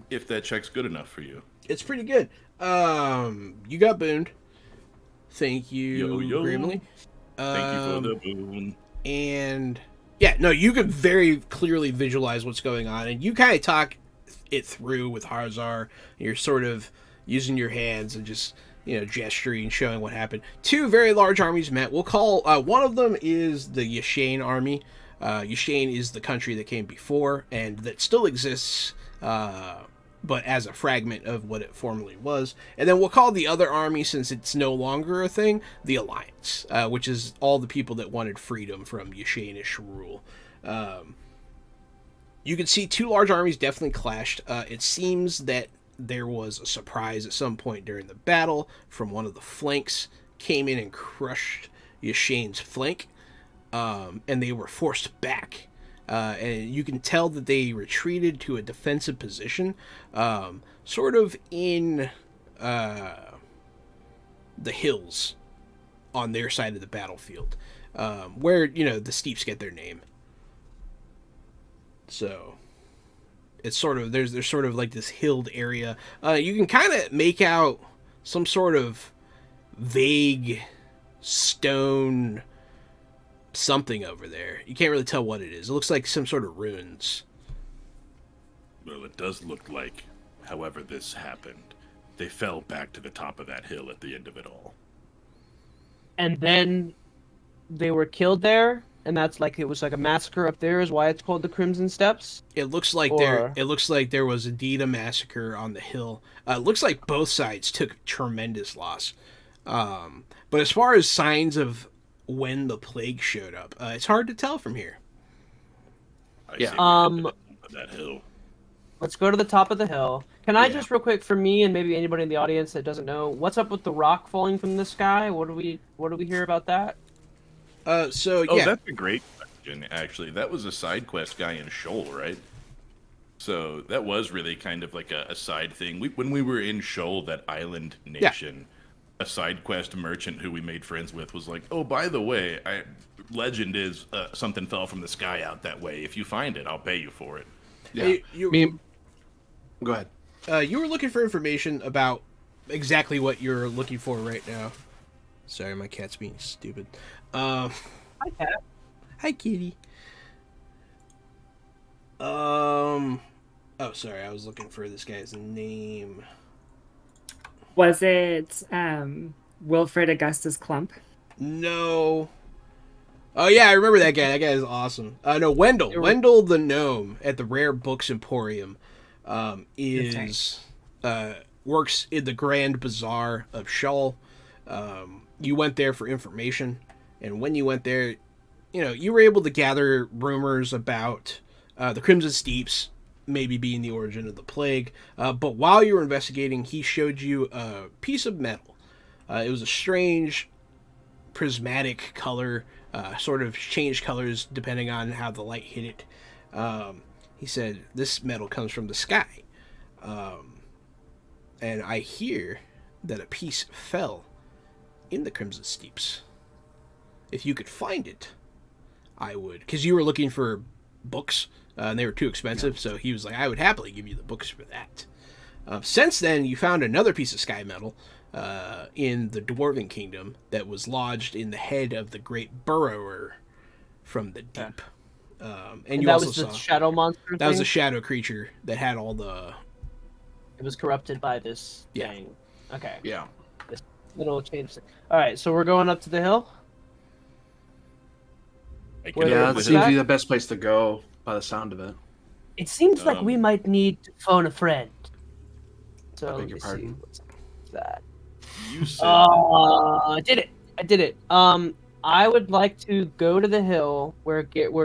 If that check's good enough for you. It's pretty good. You got booned. Thank you, Yo. Grimly. Thank you for the boon. And yeah, no, you can very clearly visualize what's going on, and you kind of talk it through with Harzar. You're sort of using your hands and just gesturing, showing what happened. 2 very large armies met. We'll call one of them is the Yashane army. Yashane is the country that came before and that still exists, but as a fragment of what it formerly was. And then we'll call the other army, since it's no longer a thing, the Alliance, which is all the people that wanted freedom from Yashanish rule. You can see 2 large armies definitely clashed. It seems that there was a surprise at some point during the battle from one of the flanks, came in and crushed Yashane's flank, and they were forced back. And you can tell that they retreated to a defensive position, sort of in the hills on their side of the battlefield, where the steeps get their name. So it's sort of there's sort of like this hilled area. You can kind of make out some sort of vague stone something over there. You can't really tell what it is. It looks like some sort of ruins. Well, it does look like, however this happened, they fell back to the top of that hill at the end of it all. And then they were killed there, and that's like it was like a massacre up there, is why it's called the Crimson Steps. It looks like there was indeed a massacre on the hill. It looks like both sides took tremendous loss. But as far as signs of when the plague showed up, it's hard to tell from here. I Yeah. say we head to the top of that hill. Let's go to the top of the hill. Can I Yeah. just real quick, for me and maybe anybody in the audience that doesn't know, what's up with the rock falling from the sky? What do we hear about that? So Oh, yeah, that's a great question, actually. That was a side quest guy in Shoal, right? So that was really kind of like a side thing. When we were in Shoal, that island nation, a side quest merchant who we made friends with was like, oh, by the way, legend is something fell from the sky out that way. If you find it, I'll pay you for it. Yeah. Hey, you- I mean, go ahead. you were looking for information about exactly what you're looking for right now. Sorry, my cat's being stupid. Hi, Kat. Hi, kitty. Oh, sorry, I was looking for this guy's name. Was it Wilfred Augustus Clump? No. Oh yeah, I remember that guy. That guy is awesome. No, Wendell. You're- Wendell the gnome at the Rare Books Emporium works in the Grand Bazaar of Shawl. You went there for information, and when you went there, you were able to gather rumors about the Crimson Steeps maybe being the origin of the plague. But while you were investigating, he showed you a piece of metal. It was a strange prismatic color, sort of changed colors depending on how the light hit it. He said, this metal comes from the sky. And I hear that a piece fell in the Crimson Steeps. If you could find it, I would. Because you were looking for books, and they were too expensive, so he was like, I would happily give you the books for that. Since then, you found another piece of sky metal in the Dwarven Kingdom that was lodged in the head of the Great Burrower from the deep. And you that also was the saw shadow monster. that was a shadow creature that had all the. It was corrupted by this Yeah. thing. Okay. Yeah. This little change thing. All right, so we're going up to the hill. I Where can the- Yeah, over that what's the seems hill. to be the best place to go by the sound of it. It seems like we Um, might need to phone a friend. So I beg let your me see. pardon? What's that? You said I did it. I did it. I would like to go to the hill where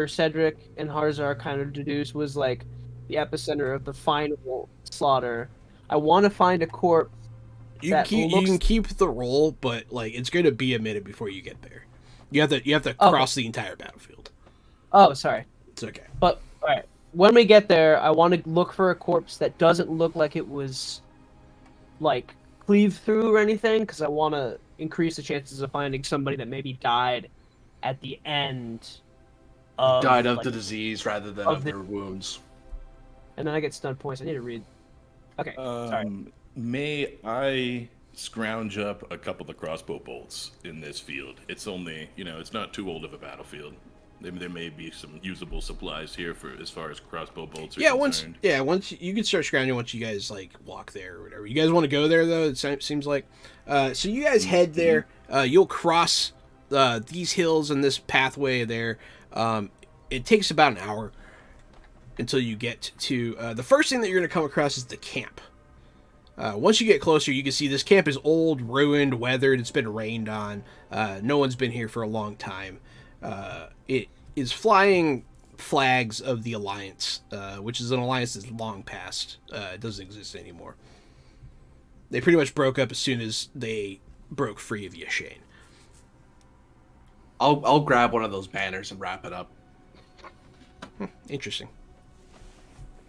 Cedric and Harzar kind of deduced was like the epicenter of the final slaughter. I want to find a corpse. You That you looks- can keep the roll, but like it's going to be a minute before you get there. You have to Okay. cross the entire battlefield. Oh, sorry. It's okay. But all right, when we get there, I want to look for a corpse that doesn't look like it was like cleaved through or anything, because I want to increase the chances of finding somebody that maybe died at the end of Died of like- the disease rather than of of the- their wounds. and then I get stun points. I need to read. Okay, sorry. May I scrounge up a couple of crossbow bolts in this field? It's only, it's not too old of a battlefield. There may be some usable supplies here for as far as crossbow bolts are Yeah, concerned. once you can start scrounging once you guys like walk there or whatever. You guys want to go there though? It seems like. So you guys head there. You'll cross these hills and this pathway there. It takes about an hour until you get to the first thing that you're going to come across is the camp. Once you get closer, you can see this camp is old, ruined, weathered. It's been rained on. No one's been here for a long time. It is flying flags of the Alliance, which is an alliance that's long past. It doesn't exist anymore. They pretty much broke up as soon as they broke free of Yashane. I'll grab one of those banners and wrap it up, Interesting.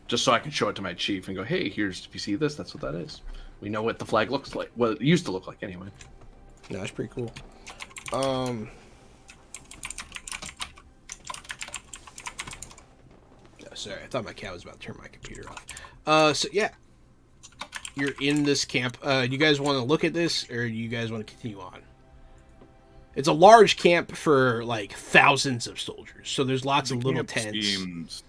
just so I can show it to my chief and go, "Hey, here's if you see this, that's what that is. We know what the flag looks like. Well, it used to look like anyway." No, that's pretty cool. Sorry, I thought my cat was about to turn my computer off. So yeah, you're in this camp. You guys want to look at this, or you guys want to continue on? It's a large camp for like thousands of soldiers, so there's lots of little Camp tents.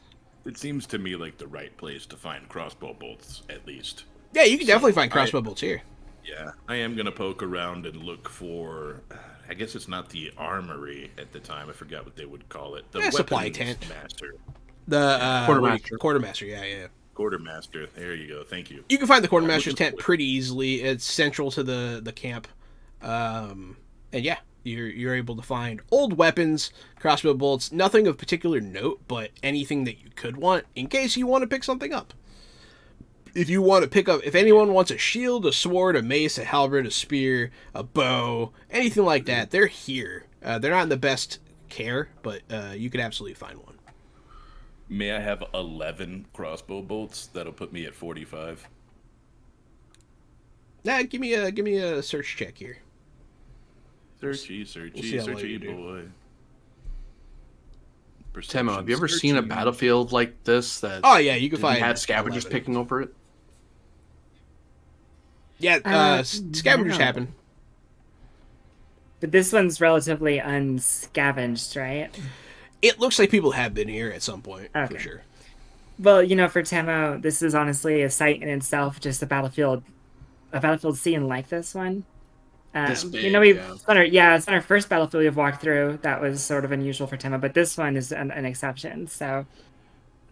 It seems to me like the right place to find crossbow bolts, at least. Yeah, you can definitely So, find crossbow bolts here. Yeah, I am gonna poke around and look for. I guess it's not the armory at the time. I forgot what they would call it. The Yeah, supply weapons tent. master, The Quartermaster. Quartermaster, yeah. quartermaster. There you go. Thank you. You can find the quartermaster's looking tent for it. pretty easily. It's central to the camp, and yeah, you're able to find old weapons, crossbow bolts, nothing of particular note, but anything that you could want in case you want to pick something up. If you want to pick up, if anyone wants a shield, a sword, a mace, a halberd, a spear, a bow, anything like that, they're here. They're not in the best care, but you could absolutely find one. May I have 11 crossbow bolts? That'll put me at 45. Nah, give me a search check here. Searchy, We'll see how well you searchy, do. boy. Temo, have you ever seen a Searching. battlefield like this that Oh yeah, you can didn't find have scavengers 11. picking over it? Yeah, scavengers no. happen. But this one's relatively unscavenged, right? It looks like people have been here at some point, Okay. for sure. Well, for Temo, this is honestly a sight in itself, just a battlefield scene like this one. This big, it's not our first battlefield we've walked through. That was sort of unusual for Temo, but this one is an exception. So,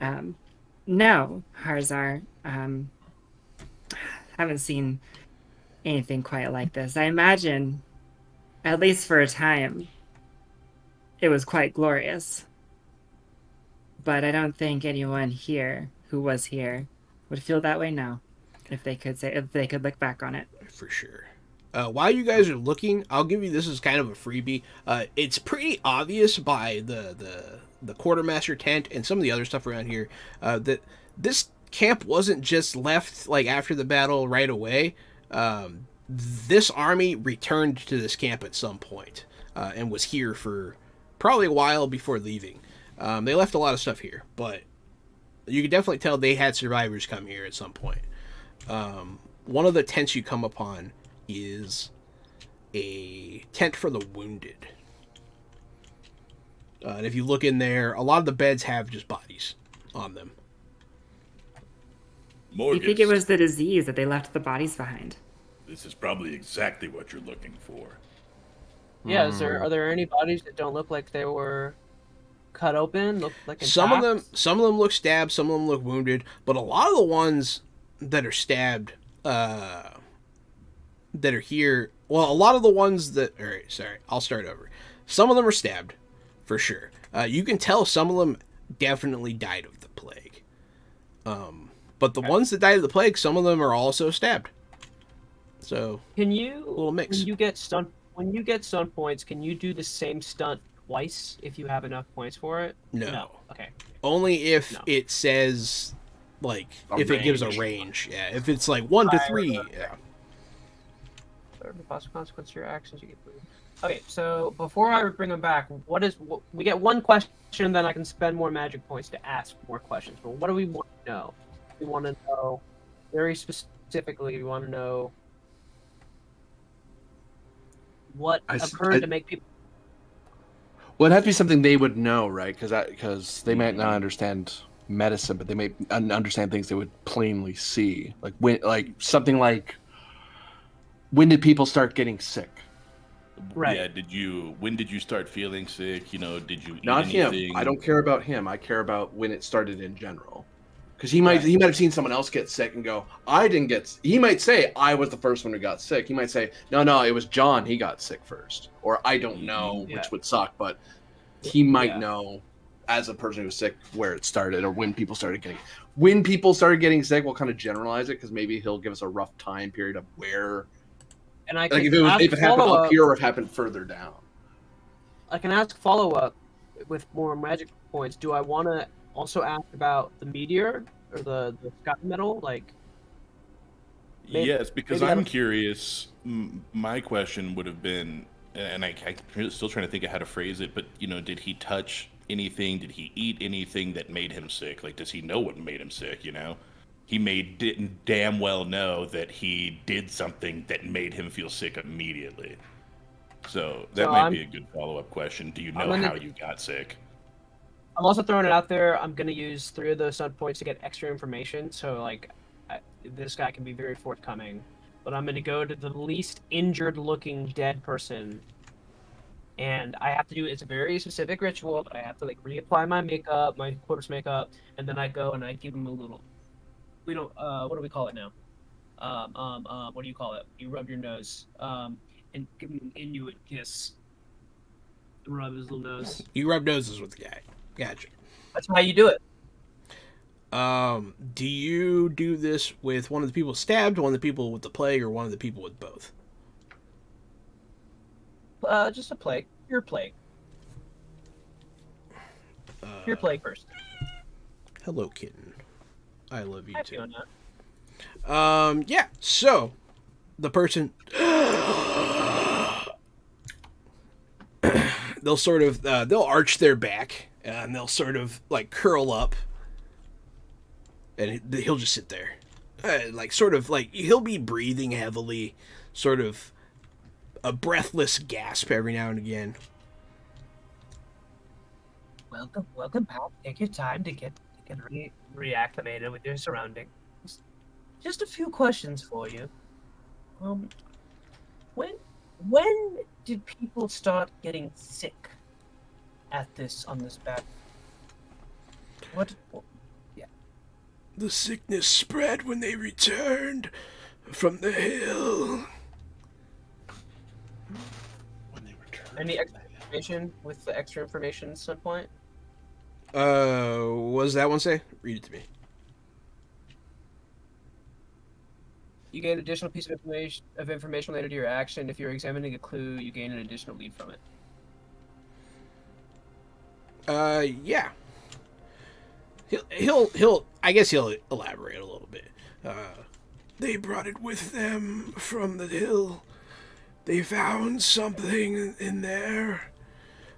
no, Harzar, haven't seen anything quite like this. I imagine, at least for a time, it was quite glorious. But I don't think anyone here who was here would feel that way now, if they could look back on it. For sure. While you guys are looking, I'll give you this as kind of a freebie. It's pretty obvious by the quartermaster tent and some of the other stuff around here that this camp wasn't just left like after the battle right away. this army returned to this camp at some point, and was here for probably a while before leaving. They left a lot of stuff here, but you can definitely tell they had survivors come here at some point. One of the tents you come upon is a tent for the wounded. And if you look in there, a lot of the beds have just bodies on them. You think it was the disease that they left the bodies behind? This is probably exactly what you're looking for. Yeah, are there any bodies that don't look like they were cut open? Look like some of them look stabbed, some of them look wounded, but a lot of the ones that are stabbed, that are here. Well, a lot of the ones that. All right, sorry, I'll start over. Some of them are stabbed, for sure. You can tell some of them definitely died of the plague. But the ones that died of the plague, some of them are also stabbed. So a little mix. When you get stun points, can you do the same stunt twice if you have enough points for it? No. Okay. Only if it says, like, if it gives a range. Yeah, if it's like 1 to 3. Yeah. Whatever possible consequence to your actions you get. Okay, so before I bring them back, we get one question, then I can spend more magic points to ask more questions. But what do we want to know? We want to know very specifically. We want to know what occurred to make people. Well, it'd have to be something they would know, right? Because they might not understand medicine, but they may understand things they would plainly see. Like when did people start getting sick? Right. Yeah. When did you start feeling sick? Did you eat Not anything? him. I don't care about him. I care about when it started in general. Because he might have seen someone else get sick and go, I didn't get. He might say I was the first one who got sick. He might say no, it was John. He got sick first, or I don't know, which would suck. But he might know as a person who's sick where it started or when people started getting. When people started getting sick, we'll kind of generalize it because maybe he'll give us a rough time period of where. And I can if it happened up here or if it happened further down. I can ask follow up with more magic points. Do I want to also ask about the meteor or the sky metal? Like, yes, because I'm curious. My question would have been, and I'm still trying to think of how to phrase it, but did he touch anything? Did he eat anything that made him sick? Like, does he know what made him sick? He didn't damn well know that he did something that made him feel sick immediately. So that might be a good follow-up question. Do you know how you got sick? I'm also throwing it out there. I'm going to use 3 of those stun points to get extra information. So, this guy can be very forthcoming. But I'm going to go to the least injured-looking dead person. And I have to do it's a very specific ritual. I have to, reapply my makeup, my quarters makeup. And then I go and I give him a little... We don't. What do we call it now? What do you call it? You rub your nose, and give him an Inuit kiss. Rub his little nose. You rub noses with the guy. Gotcha. That's how you do it. Do you do this with one of the people stabbed, one of the people with the plague, or one of the people with both? Just a plague. Pure plague. Pure plague first. Hello, kitten. I love you too. Yeah. So the person they'll sort of they'll arch their back and they'll sort of curl up, and he'll just sit there, he'll be breathing heavily, sort of a breathless gasp every now and again. Welcome back. Take your time to get reacclimated with your surroundings. Just a few questions for you. When did people start getting sick on this battle? Yeah. The sickness spread when they returned from the hill. When they returned. Any extra information with the extra information at some point? What does that one say? Read it to me. You gain an additional piece of information related to your action. If you're examining a clue, you gain an additional lead from it. Yeah. He'll I guess he'll elaborate a little bit. They brought it with them from the hill. They found something in there.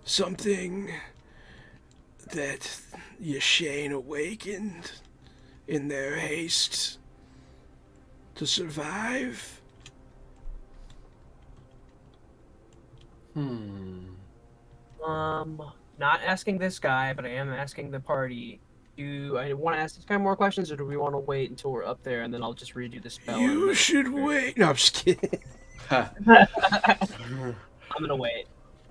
Something that Yashane awakened in their haste to survive. Not asking this guy, but I am asking the party. Do I want to ask this guy more questions, or do we want to wait until we're up there and then I'll just redo the spell? You should wait. No, I'm just kidding. I'm gonna wait.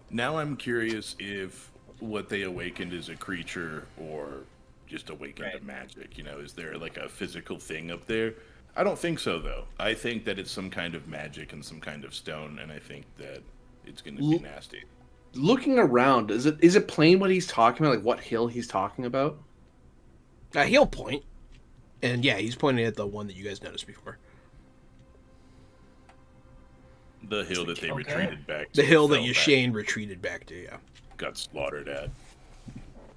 Now I'm curious if what they awakened is a creature or just awakened to magic. You know, is there like a physical thing up there? I don't think so, though. I think that it's some kind of magic and some kind of stone, and I think that it's going to be nasty. Looking around, is it plain what he's talking about? Like what hill he's talking about? He'll point. And yeah, he's pointing at the one that you guys noticed before. The hill that they retreated back to. The hill that fell back, Yashane retreated back to, yeah. got slaughtered at.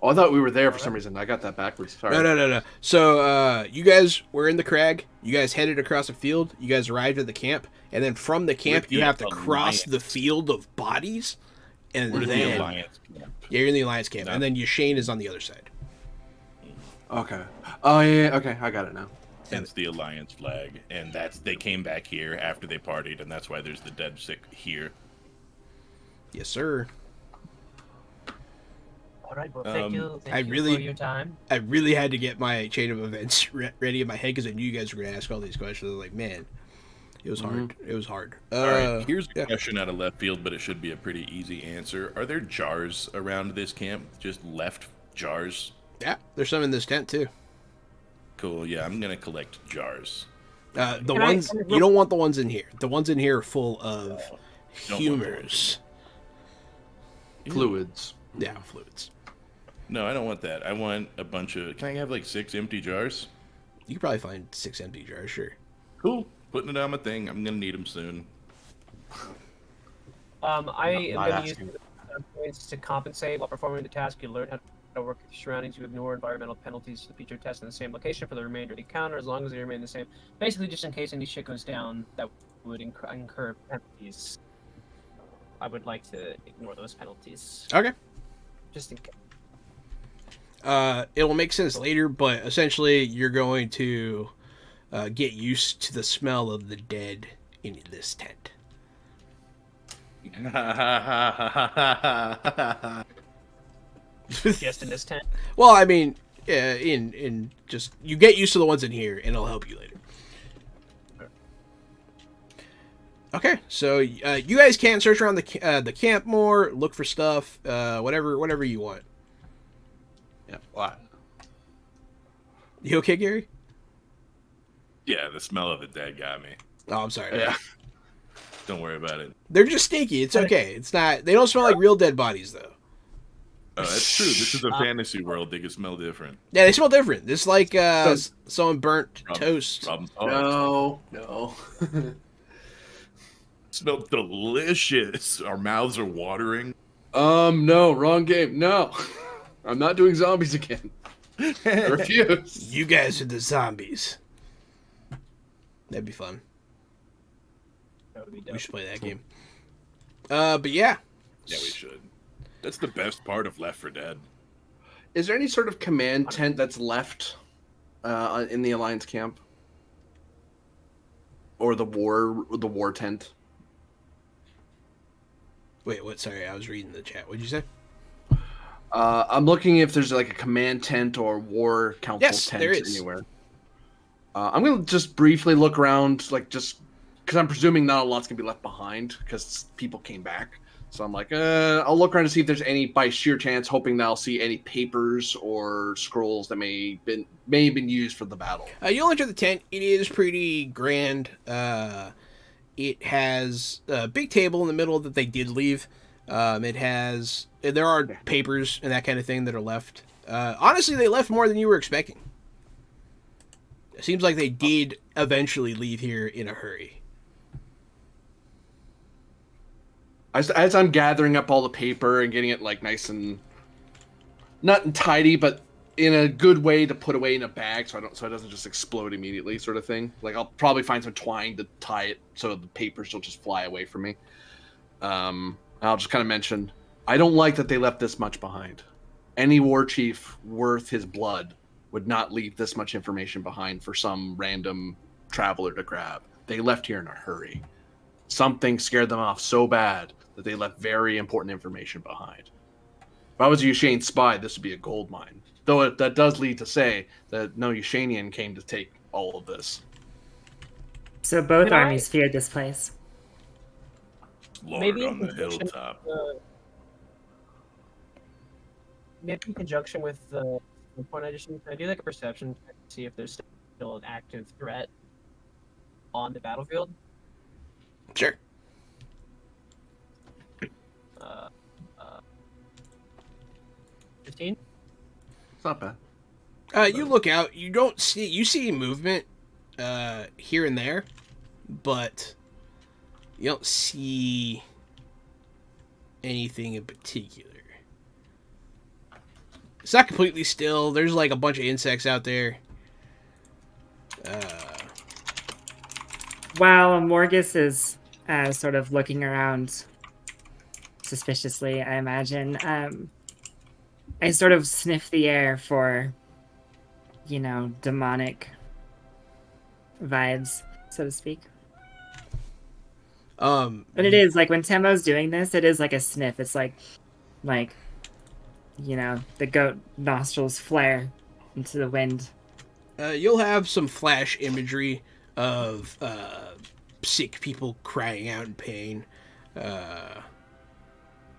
Oh, I thought we were there for some reason. I got that backwards. Sorry. No. So, you guys were in the crag. You guys headed across a field. You guys arrived at the camp. And then from the camp, you have to cross the field of bodies. And We're in then... the Alliance camp. Yeah, you're in the Alliance camp. And then Yashane is on the other side. Okay. Oh, yeah. Okay, I got it now. It's the Alliance flag. And they came back here after they partied, and that's why there's the dead sick here. Yes, sir. All right, well, thank you. Thank you really- for your time. I really had to get my chain of events ready in my head because I knew you guys were going to ask all these questions. I was like, man, it was hard. It was hard. All right, here's a question out of left field, but it should be a pretty easy answer. Are there jars around this camp? Just left jars? Yeah, there's some in this tent, too. Cool, yeah, I'm going to collect jars. You don't want the ones in here. The ones in here are full of humors. Fluids. Yeah, fluids. No, I don't want that. I want a bunch of... Can I have like 6 empty jars? You could probably find 6 empty jars, sure. Cool. Putting it on my thing. I'm going to need them soon. I am not going to use asking. points to compensate while performing the task. You learn how to work with your surroundings. You ignore environmental penalties to repeat your test in the same location for the remainder of the encounter, as long as they remain the same. Basically, just in case any shit goes down that would incur penalties. I would like to ignore those penalties. Okay. Just in case. It will make sense later, but essentially you're going to get used to the smell of the dead in this tent. Just in this tent. Well, I mean, in just you get used to the ones in here, and it'll help you later. Okay, so you guys can search around the camp more, look for stuff, whatever you want. Yeah. What? You okay, Gary? Yeah, the smell of the dead got me. Oh, I'm sorry. Yeah. Don't worry about it. They're just stinky. It's okay. It's not. They don't smell like real dead bodies, though. Oh, that's true. This is a fantasy world. They can smell different. Yeah, they smell different. It's like someone burnt toast. Problem solved. No. Smells delicious. Our mouths are watering. No, wrong game. No. I'm not doing zombies again. I refuse. You guys are the zombies. That'd be fun. That would be dope. We should play that game. But yeah. Yeah, we should. That's the best part of Left 4 Dead. Is there any sort of command tent that's left in the Alliance camp? Or the war tent? Wait, what? Sorry, I was reading the chat. What'd you say? I'm looking if there's like a command tent or war council Yes, tent there is. anywhere. I'm gonna just briefly look around, like just because I'm presuming not a lot's gonna be left behind because people came back. So I'm like, I'll look around to see if there's any, by sheer chance, hoping that I'll see any papers or scrolls that may have been used for the battle. You'll enter the tent. It is pretty grand. It has a big table in the middle that they did leave. There are papers and that kind of thing that are left. Honestly, they left more than you were expecting. It seems like they did eventually leave here in a hurry. As I'm gathering up all the paper and getting it like nice and not tidy, but in a good way to put away in a bag so it doesn't just explode immediately, sort of thing. Like I'll probably find some twine to tie it so the papers don't just fly away from me. I'll just kind of mention, I don't like that they left this much behind. Any war chief worth his blood would not leave this much information behind for some random traveler to grab. They left here in a hurry. Something scared them off so bad that they left very important information behind. If I was a Yushane spy, this would be a gold mine. Though that does lead to say that no Yushanian came to take all of this. So both Can armies feared this place. Lord on the hilltop. Maybe in conjunction with the point I just can I do like a perception check to see if there's still an active threat on the battlefield. Sure. 15. It's not bad. You look out. You see movement here and there, but you don't see anything in particular. It's not completely still. There's like a bunch of insects out there. While Morgus is sort of looking around suspiciously, I imagine, I sort of sniff the air for, demonic vibes, so to speak. But it is, like, when Temo's doing this, it is like a sniff. It's like, the goat nostrils flare into the wind. You'll have some flash imagery of sick people crying out in pain.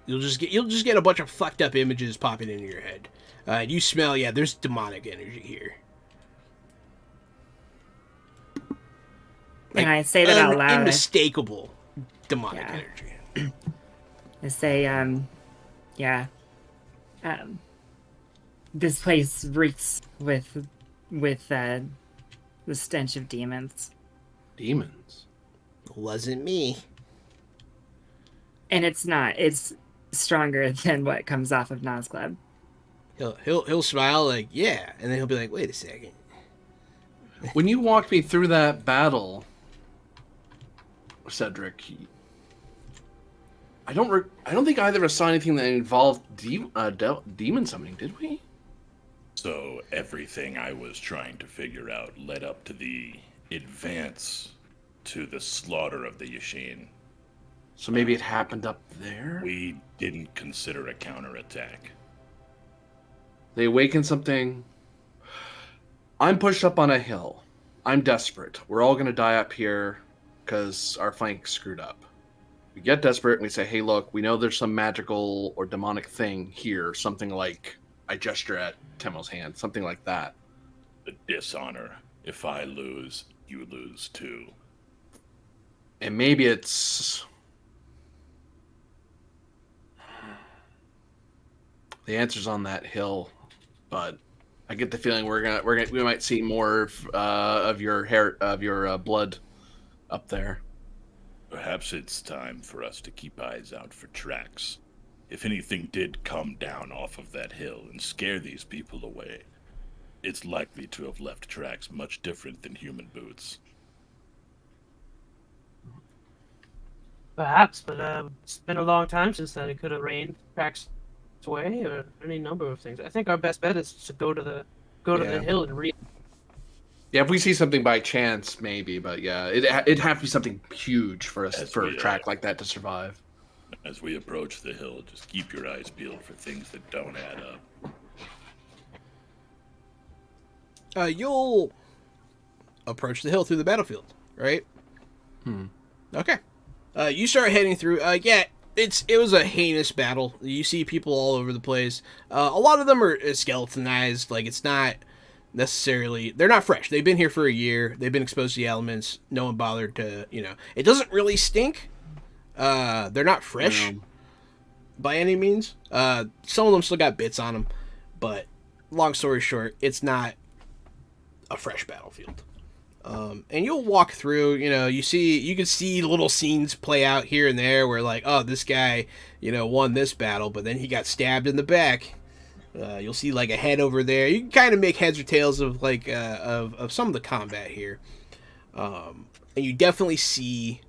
You'll just get a bunch of fucked up images popping into your head. You smell, there's demonic energy here. And I say that out loud. Unmistakable demonic energy. I say, this place reeks with the stench of demons. Demons? Wasn't me. And it's not. It's stronger than what comes off of Nas Club. He'll smile like, yeah, and then he'll be like, wait a second. When you walked me through that battle, Cedric, I don't think either of us saw anything that involved demon summoning, did we? So everything I was trying to figure out led up to the advance to the slaughter of the Yashin. So maybe it happened up there? We didn't consider a counterattack. They awakened something. I'm pushed up on a hill. I'm desperate. We're all going to die up here because our flank screwed up. We get desperate and we say, hey, look, we know there's some magical or demonic thing here. Something like, I gesture at Temo's hand, something like that. The dishonor. If I lose, you lose too. And maybe it's... The answer's on that hill, but I get the feeling we might see more of your blood up there. Perhaps it's time for us to keep eyes out for tracks. If anything did come down off of that hill and scare these people away, it's likely to have left tracks much different than human boots. Perhaps, but it's been a long time since then. It could have rained tracks away, or any number of things. I think our best bet is to go to the hill and read. Yeah, if we see something by chance, maybe, but yeah, it'd have to be something huge for us for a track like that to survive. As we approach the hill, just keep your eyes peeled for things that don't add up. You'll approach the hill through the battlefield, right? Okay. You start heading through. It was a heinous battle. You see people all over the place. A lot of them are skeletonized. Like, it's not necessarily... They're not fresh. They've been here for a year. They've been exposed to the elements. No one bothered to, It doesn't really stink. They're not fresh by any means. Some of them still got bits on them. But, long story short, it's not a fresh battlefield. And you'll walk through, you can see little scenes play out here and there where, like, oh, this guy, won this battle, but then he got stabbed in the back. You'll see like a head over there. You can kind of make heads or tails of like of some of the combat here, and you definitely see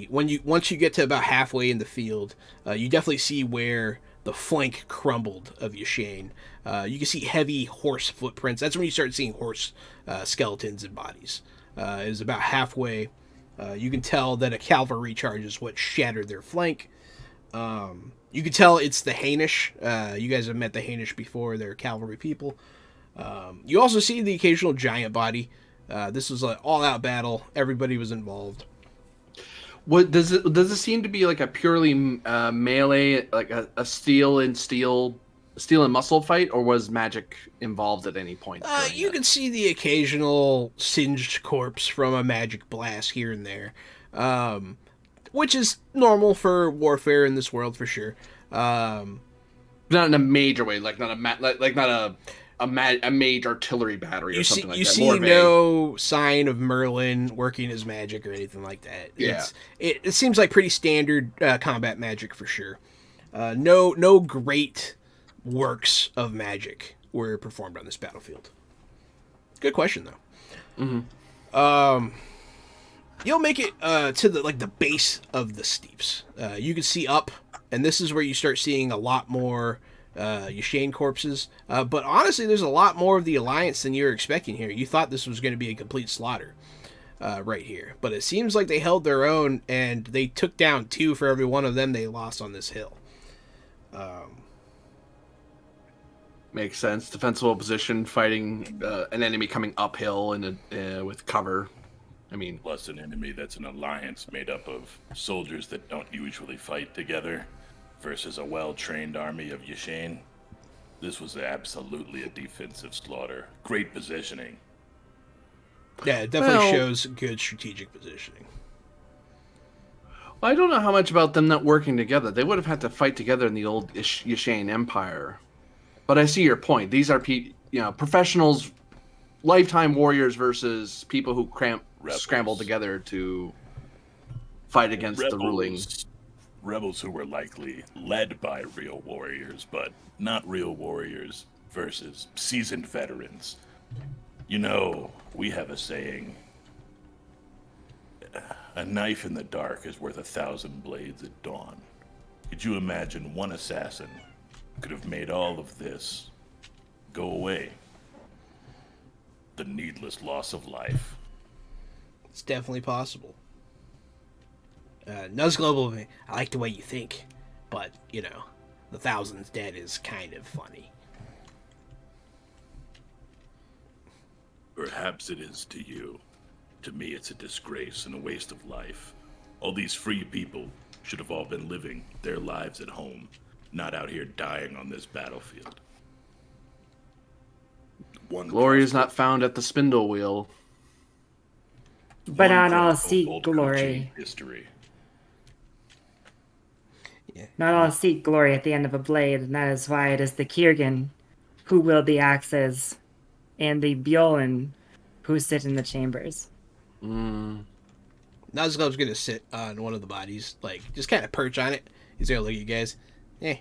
once you get to about halfway in the field, you definitely see where the flank crumbled of Yashane. You can see heavy horse footprints. That's when you start seeing horse skeletons and bodies. It was about halfway. You can tell that a cavalry charge is what shattered their flank. You can tell it's the Hainish. You guys have met the Hainish before. They're cavalry people. You also see the occasional giant body. This was an all-out battle. Everybody was involved. What does it seem to be like a purely melee, like a steel and muscle fight, or was magic involved at any point? You can see the occasional singed corpse from a magic blast here and there, which is normal for warfare in this world for sure. Not in a major way, like not a mage artillery battery or something like that. You see no sign of Merlin working his magic or anything like that. Yeah. It seems like pretty standard combat magic for sure. No great works of magic were performed on this battlefield. Good question though. Mm-hmm. You'll make it to the base of the steeps. You can see up, and this is where you start seeing a lot more Yashane corpses. But honestly, there's a lot more of the Alliance than you were expecting here. You thought this was going to be a complete slaughter right here. But it seems like they held their own, and they took down 2 for every one of them they lost on this hill. Makes sense. Defensible position, fighting an enemy coming uphill and with cover. I mean, plus an enemy that's an alliance made up of soldiers that don't usually fight together versus a well-trained army of Yashane. This was absolutely a defensive slaughter. Great positioning. Yeah, it definitely shows good strategic positioning. Well, I don't know how much about them not working together. They would have had to fight together in the old Yashane Empire. But I see your point. These are professionals, lifetime warriors versus people who scramble together to fight against the ruling. Rebels who were likely led by real warriors, but not real warriors versus seasoned veterans. You know, we have a saying, a knife in the dark is worth 1,000 blades at dawn. Could you imagine one assassin could have made all of this go away? The needless loss of life. It's definitely possible. Nuz Global, I like the way you think, but, the 1,000's dead is kind of funny. Perhaps it is to you. To me, it's a disgrace and a waste of life. All these free people should have all been living their lives at home, not out here dying on this battlefield. Glory is not found at the spindle wheel. But not all seek glory. History. Yeah. Not all seek glory at the end of a blade, and that is why it is the Kiergan who wield the axes and the Bjorn who sit in the chambers. Nuzglub's gonna sit on one of the bodies, just kind of perch on it. He's gonna look at you guys.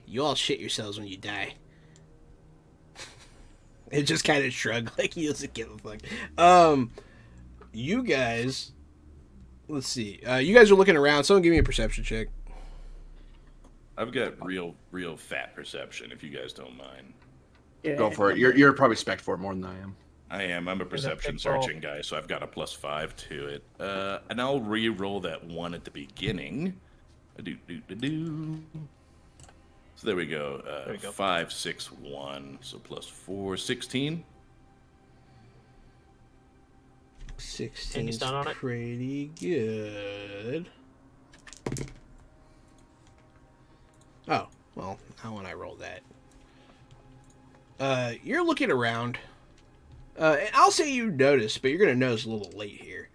You all shit yourselves when you die. It just kind of shrug, like he doesn't give a fuck. You guys, let's see. You guys are looking around. Someone give me a perception check. I've got real fat perception, if you guys don't mind. Yeah. Go for it. You're probably spec'd for it more than I am. I am. I'm a perception searching guy, so I've got a +5 to it. And I'll re-roll that 1 at the beginning. So there we go. 5, 6, 1. So +4, 16. 16 is stun on it? pretty good. Oh, well, not when I roll that. You're looking around. And I'll say you notice, but you're going to notice a little late here.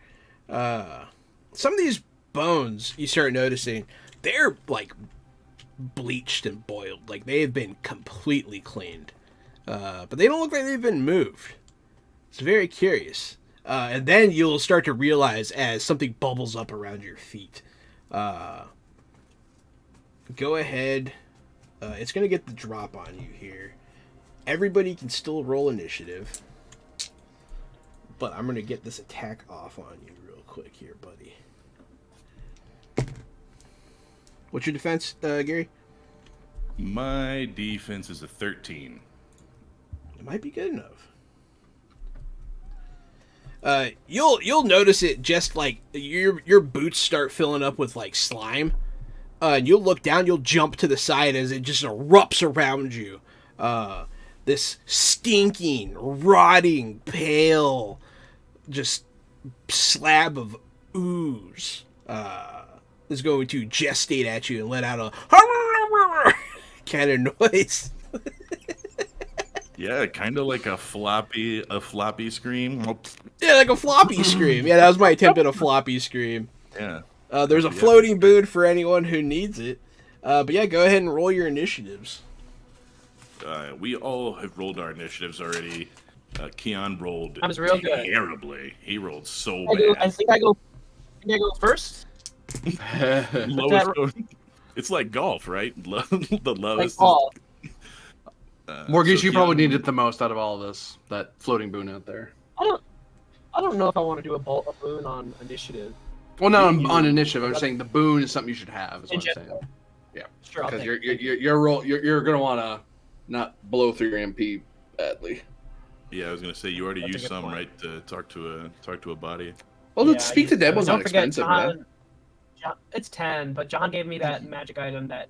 Some of these bones you start noticing, they're bleached and boiled. They have been completely cleaned. But they don't look like they've been moved. It's very curious. And then you'll start to realize as something bubbles up around your feet. Go ahead. It's going to get the drop on you here. everybody can still roll initiative. But I'm going to get this attack off on you real quick here, buddy. What's your defense, Gary? My defense is a 13. It might be good enough. You'll notice it just like your boots start filling up with like slime. And you'll look down, you'll jump to the side as it just erupts around you. This stinking, rotting, pale, just slab of ooze is going to gestate at you and let out a kind of noise. Yeah, kind of like a floppy scream. Yeah, like a floppy scream. Yeah, that was my attempt at a floppy scream. Yeah. There's a floating boon for anyone who needs it. But yeah, go ahead and roll your initiatives. We all have rolled our initiatives already. Keon rolled I was real good. terribly. He rolled so I think I go first. bad. Lowest. It's like golf, right? The lowest. Like all. Morgus, so you probably Keon- needed the most out of all of this. That floating boon out there. I don't know if I want to do a boon on initiative. Well, not on initiative. I'm saying the boon is something you should have. Is what I'm saying. General. Yeah, Sure, I'll because take it. you're gonna want to not blow through your MP badly. Yeah, I was gonna say you already That's a used good some, point. right, to talk to a body. Well, Yeah, let's speak to Deb was don't not forget expensive, John, man. It's 10, but John gave me that magic item that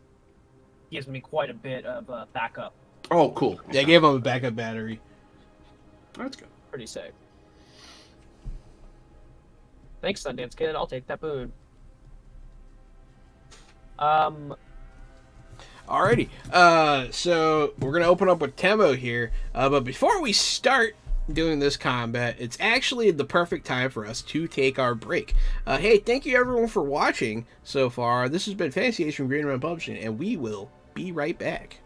gives me quite a bit of backup. Oh, cool. Yeah, I gave him a backup battery. That's good. Pretty sick. Thanks, Sundance Kid. I'll take that boon. Alrighty. So we're gonna open up with Temo here. But before we start doing this combat, it's actually the perfect time for us to take our break. Hey, thank you everyone for watching so far. This has been Fantasy Age from Green Run Publishing, and we will be right back.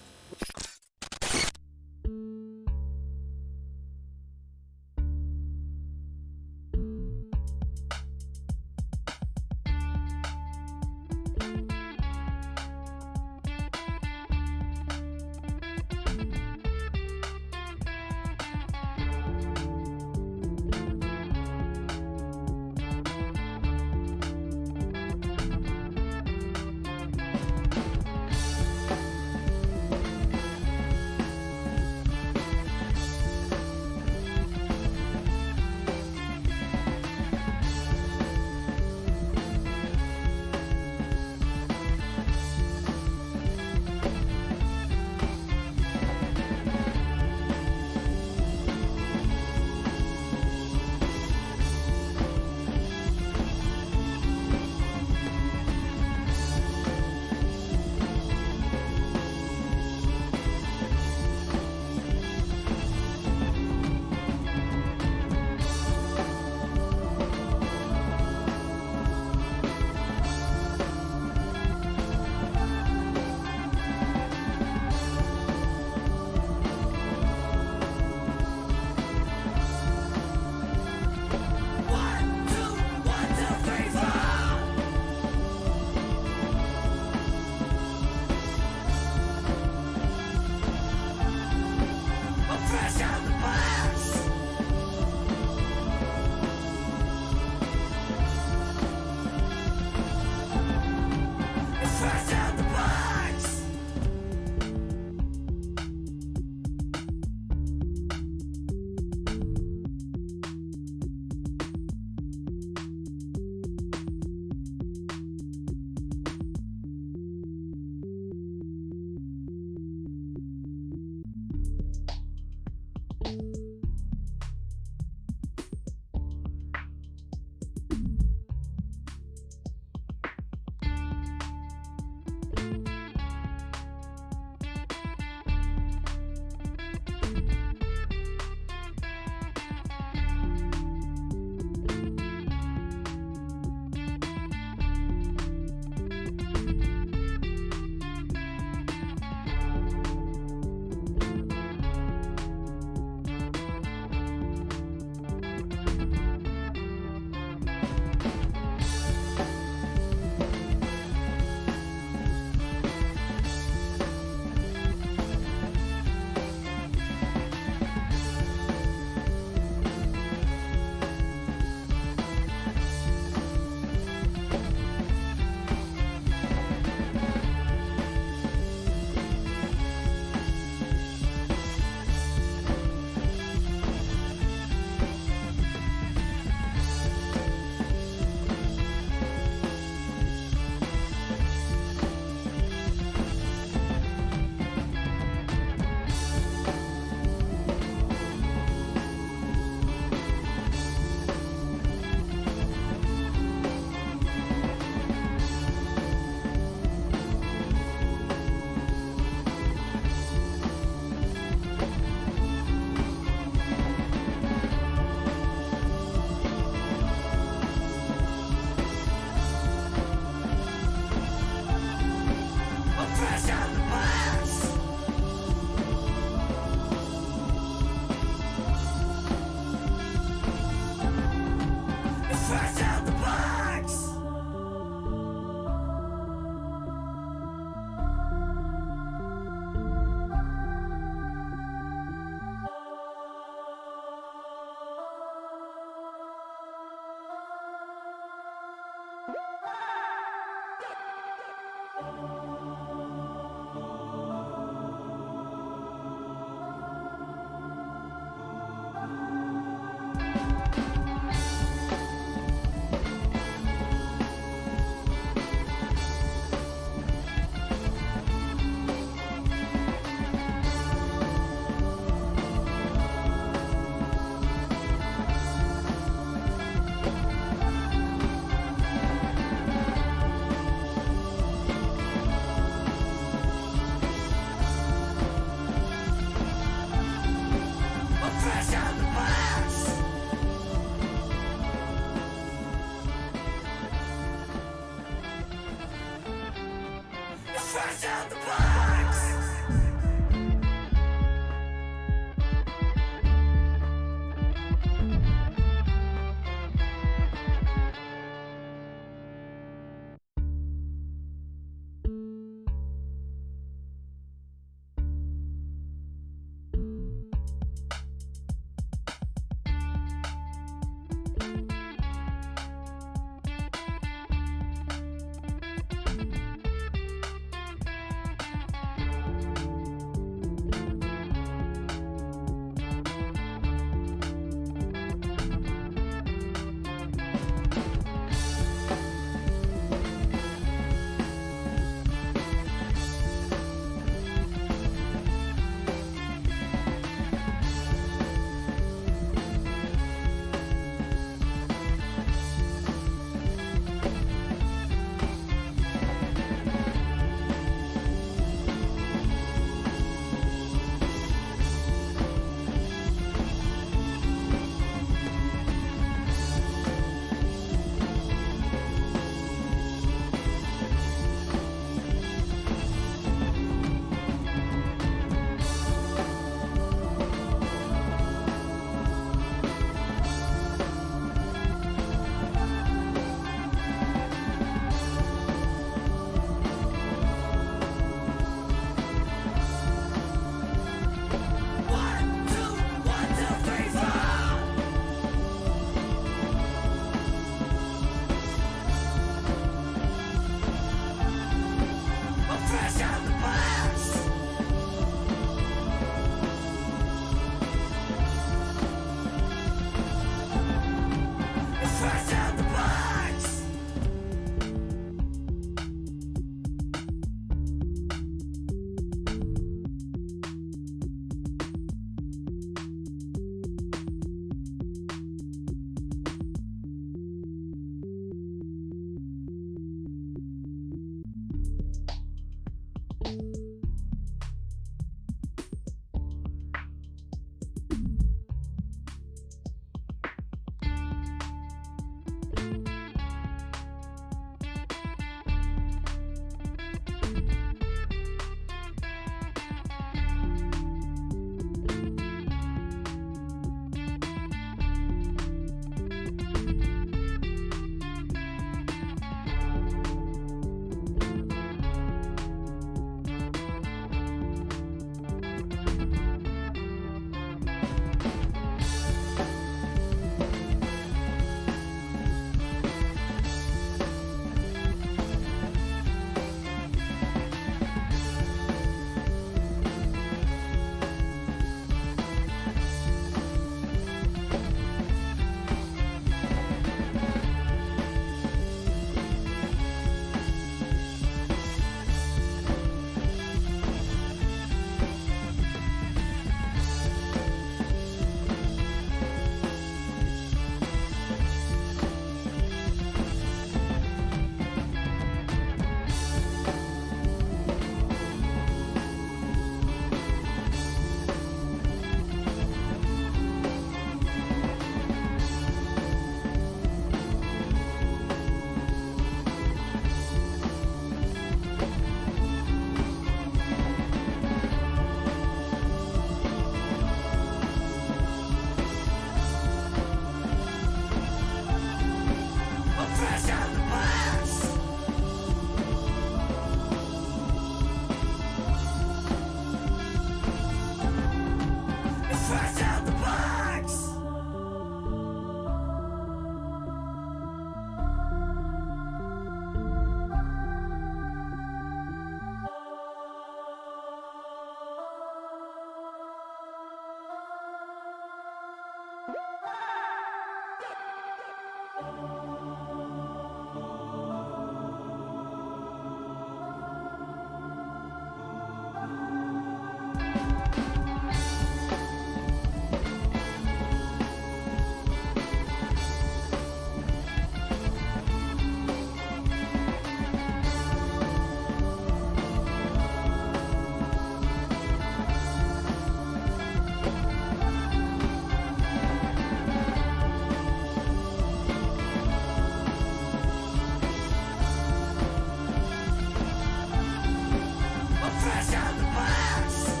I'm fresh out the box.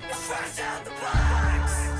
I'm fresh out the box.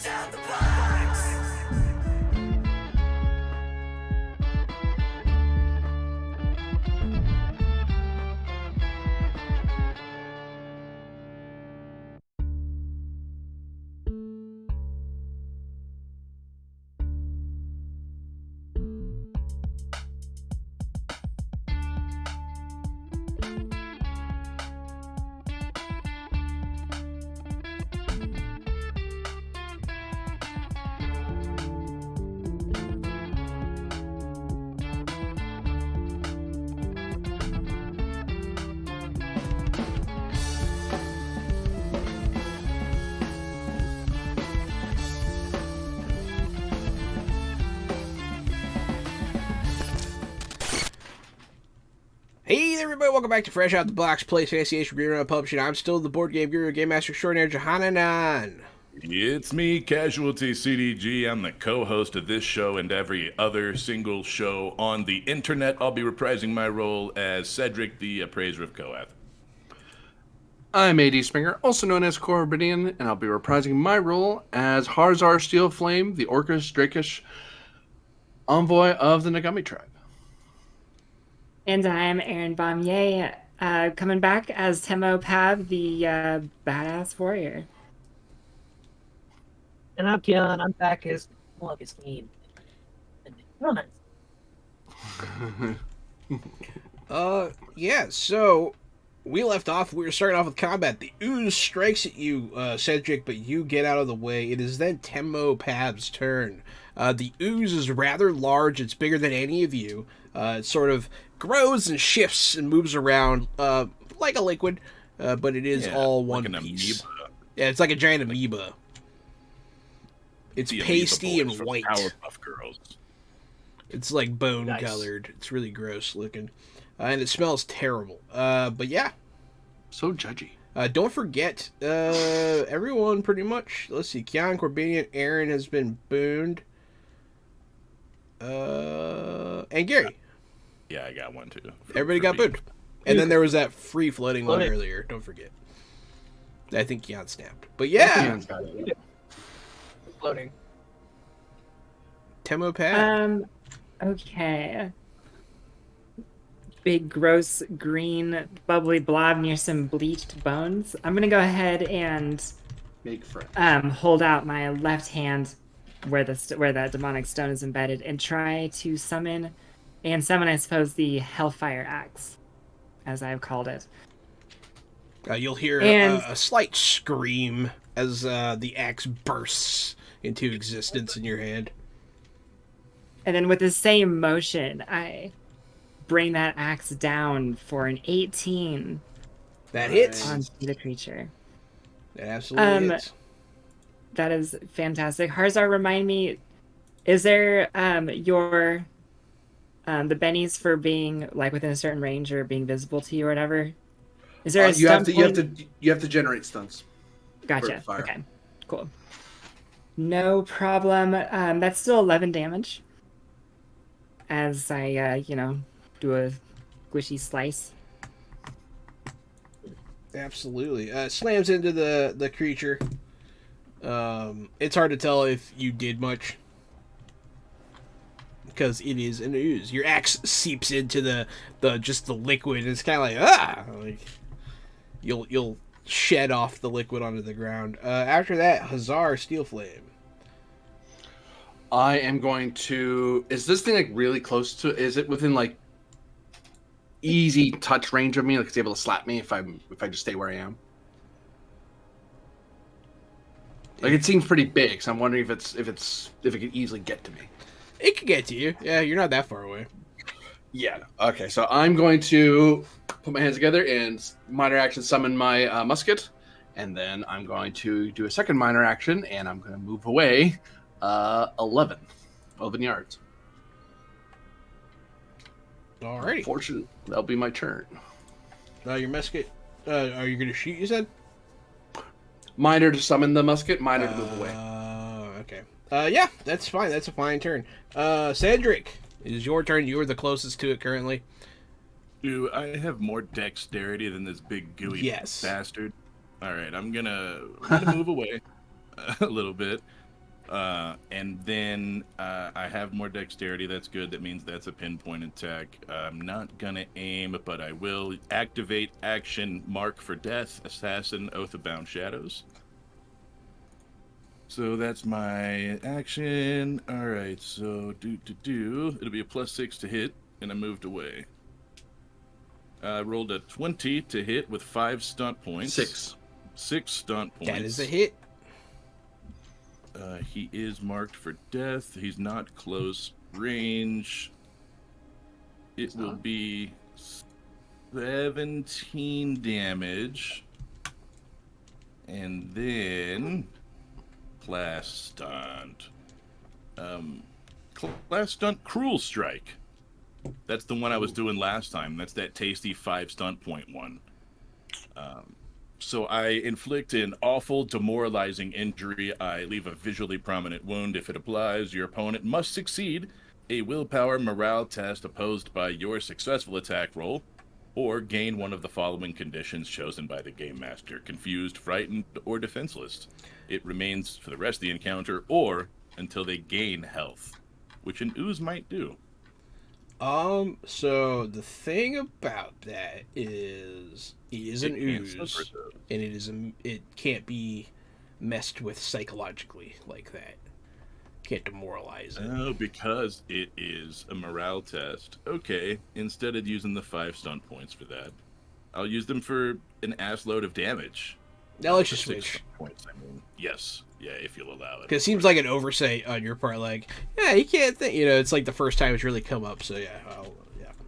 fresh out the box. Hey there, everybody, welcome back to Fresh Out the Box, Play Fantasy Age Green Run Publishing. I'm still the board game guru, Game Master Extraordinaire, Johananan. It's me, Casualty CDG. I'm the co-host of this show and every other single show on the internet. I'll be reprising my role as Cedric, the appraiser of Koath. I'm AD Springer, also known as Corbidian, and I'll be reprising my role as Harzar Steelflame, the Orcish Drakish envoy of the Nagami tribe. And I'm Aaron Bombier, coming back as Temo Pab, the badass warrior. And I'm Keon. I'm back as Augustine. Oh, nice. Yeah, so we left off, we were starting off with combat. The ooze strikes at you, Cedric, but you get out of the way. It is then Temo Pab's turn. The ooze is rather large, it's bigger than any of you. It sort of grows and shifts and moves around like a liquid, but it is all one like an piece. amoeba. Yeah, it's like a giant amoeba. It's The pasty amoeba and boys from white. Powerpuff Girls. It's like bone Nice. colored. It's really gross looking. And it smells terrible. But yeah, So judgy. don't forget, everyone pretty much. Let's see, Keon, Corbinian, Aaron has been booned. And Gary. Yeah, I got one too. Everybody got being- booned. And then there was that free floating one Floating. earlier. Don't forget. I think Keon snapped. But yeah, Keon's got it. Floating. Temo Pad. Okay. Big, gross, green, bubbly blob near some bleached bones. I'm gonna go ahead and Make friends. hold out my left hand where where that demonic stone is embedded and try to summon, I suppose, the Hellfire Axe, as I've called it. You'll hear And- a slight scream as the axe bursts into existence in your hand. And then with the same motion, I bring that axe down for an 18 That hits. onto the creature. That absolutely hits. That is fantastic. Harzar, remind me, is there your the bennies for being like within a certain range or being visible to you or whatever? Is there a you have stun to point? you have to generate stunts. Gotcha. for fire. Okay. Cool. No problem. That's still 11 damage. As I do a squishy slice. Absolutely. Slams into the creature. It's hard to tell if you did much, because it is an ooze. Your axe seeps into the liquid, and it's kind of like you'll shed off the liquid onto the ground. After that, Hazar Steelflame. I am going to. Is this thing like really close to? Is it within like easy touch range of me? Like it's able to slap me if I just stay where I am. Like it seems pretty big, so I'm wondering if it could easily get to me. It could get to you. Yeah, you're not that far away. Yeah. Okay. So I'm going to put my hands together and minor action summon my musket, and then I'm going to do a second minor action, and I'm going to move away 11 yards. Alrighty. Fortunate. That'll be my turn. Your musket. Are you gonna shoot? You said. Minor to summon the musket, minor to move away. Okay. Yeah, that's fine. That's a fine turn. Cedric, it is your turn. You are the closest to it currently. Do I have more dexterity than this big gooey Yes. bastard? All right, I'm gonna move away a little bit, And then I have more dexterity. That's good. That means that's a pinpoint attack. I'm not gonna aim, but I will activate action Mark for Death, Assassin, Oath of Bound Shadows. So that's my action. All right. So it'll be a +6 to hit, and I moved away. I rolled a 20 to hit with 5 stunt points. 6 stunt points. That is a hit. He is marked for death. He's not close range. It will be 17 damage. And then class stunt. Class stunt Cruel Strike. That's the one I was doing last time. That's that tasty 5 stunt point one. So I inflict an awful, demoralizing injury. I leave a visually prominent wound. If it applies, your opponent must succeed a willpower morale test opposed by your successful attack roll, or gain one of the following conditions chosen by the game master: confused, frightened, or defenseless. It remains for the rest of the encounter, or until they gain health, which an ooze might do. So the thing about that is he is an ooze, and it can't be messed with psychologically like that. Can't demoralize it. Oh, because it is a morale test. Okay, instead of using the 5 stunt points for that, I'll use them for an ass load of damage. Now let's just 6 switch. stunt points, I mean. Yes. Yeah, if you'll allow it. Because it seems like an oversight on your part. Like, yeah, you can't think. You know, it's like the first time it's really come up. So yeah,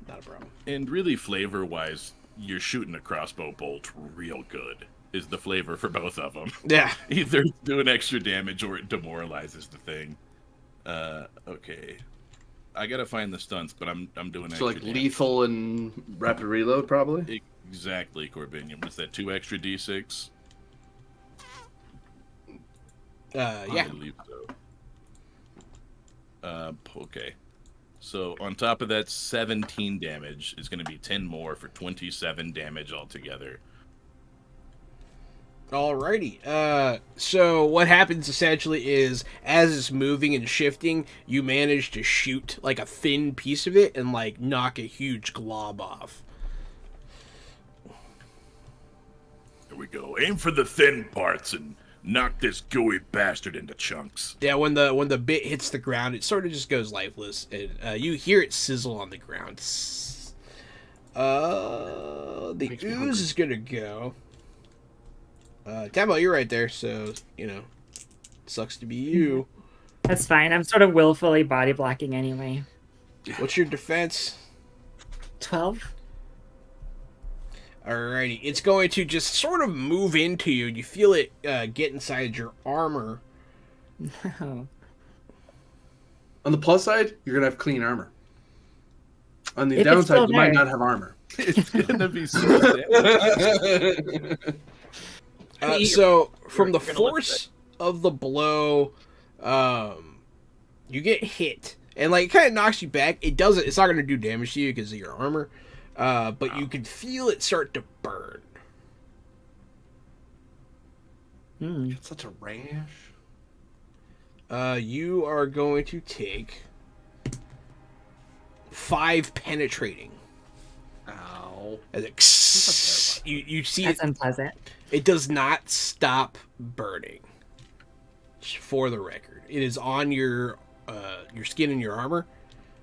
not a problem. And really, flavor-wise, you're shooting a crossbow bolt real good. Is the flavor for both of them. Yeah. Either doing extra damage or it demoralizes the thing. Okay. I gotta find the stunts, but I'm doing extra So like damage. lethal and rapid reload, probably. Exactly, Corbinian. Was that 2 extra d6? Yeah. I believe so. Okay. So on top of that 17 damage is going to be 10 more for 27 damage altogether. Alrighty. So what happens essentially is, as it's moving and shifting, you manage to shoot like a thin piece of it and like knock a huge glob off. Here we go. Aim for the thin parts and knock this gooey bastard into chunks. Yeah, when the bit hits the ground, it sort of just goes lifeless, and you hear it sizzle on the ground. The ooze is gonna go. Tamo, you're right there, so you know, sucks to be you. That's fine. I'm sort of willfully body blocking anyway. What's your defense? 12. Alrighty, it's going to just sort of move into you. You feel it get inside your armor. Oh. On the plus side, you're gonna have clean armor. On the If it's downside, still you might there. not have armor. It's gonna be so sad. So from the You're gonna live force of the blow, you get hit, and like it kind of knocks you back. It's not going to do damage to you because of your armor, but you can feel it start to burn. It's such a rash. You are going to take 5 penetrating. Ow. As it, you see That's it, unpleasant. it does not stop burning. Just for the record, it is on your skin and your armor.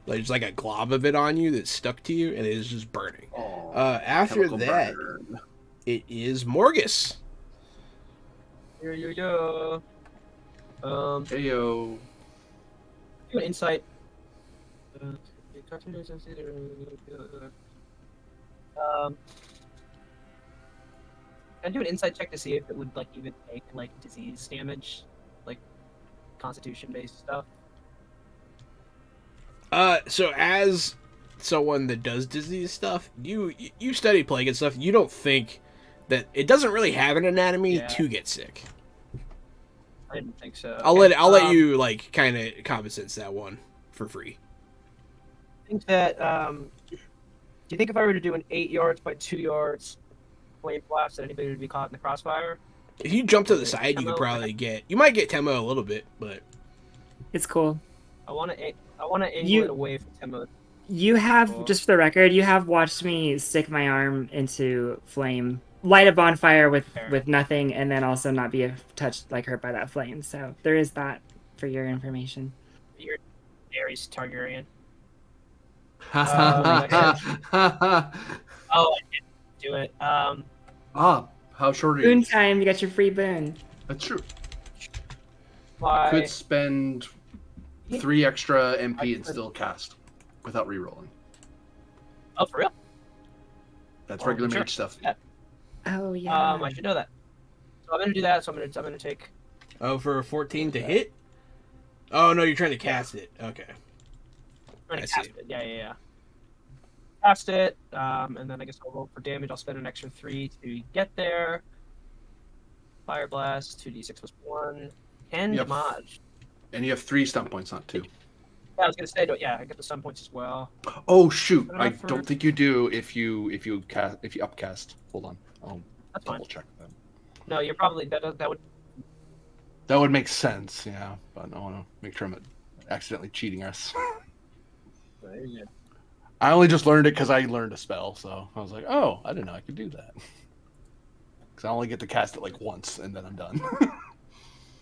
There's like a glob of it on you that's stuck to you, and it is just burning. Oh, After chemical that, burn. it is Morgus. Yo. Heyo. Do an insight. I do an insight check to see if it would like even take like disease damage, like constitution based stuff. So as someone that does disease stuff, you study plague and stuff. You don't think that it doesn't really have an anatomy Yeah. to get sick. I didn't think so. I'll let you like kind of common sense that one for free. I think that do you think if I were to do an 8 yards by 2 yards flame blast, that anybody would be caught in the crossfire? If you jump to the side, you could Temo? probably get. You might get Temo a little bit, but It's cool. I want to angle You- it away from Timo. You have, Cool. just for the record, you have watched me stick my arm into flame, light a bonfire with nothing, and then also not be touched, like hurt by that flame. So there is that for your information. You're Aries Targaryen. Ha ha ha ha. Oh, I didn't do it. How short are Boon you? time, you got your free boon. That's true. Why? Could spend 3 extra MP and still cast without rerolling. Oh, for real? That's Oh, regular sure. mage stuff. Yeah. Oh yeah. I should know that. So I'm gonna do that. So I'm gonna take. Oh, for a 14 to hit? Oh, no, you're trying to cast it. Okay. I'm gonna I cast see. it. Yeah. Cast it, and then I guess I'll roll for damage. I'll spend an extra 3 to get there. Fire blast, 2d6 plus 1, 10 Yep. damage. And you have 3 stun points, not 2. Yeah, I was gonna say, yeah, I get the stun points as well. Oh shoot! Put it I up for- don't think you do if you upcast. Hold on, I'll That's fine. double check that. No, you're probably that would. That would make sense, yeah. But I want to make sure I'm not accidentally cheating us. I only just learned it because I learned a spell, so I was like, oh, I didn't know I could do that. Because I only get to cast it like once, and then I'm done.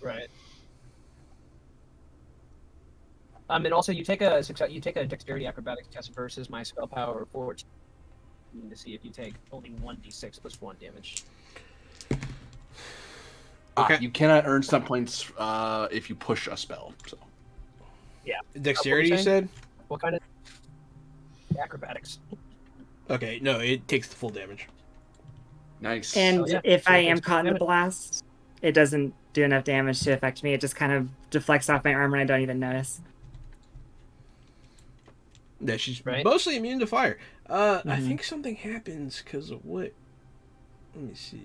Right. And also you take a dexterity acrobatics test versus my spell power 14 to see if you take only 1d6 plus 1 damage. Okay. You cannot earn stun points if you push a spell. So Yeah. Dexterity, you saying? said? What kind of acrobatics? Okay, no, it takes the full damage. nice. And Oh, yeah. if So I it am takes caught in the damage. blast, it doesn't do enough damage to affect me. It just kind of deflects off my armor and I don't even notice. Yeah, she's Right. mostly immune to fire. I Mhm. think something happens because of what? Let me see.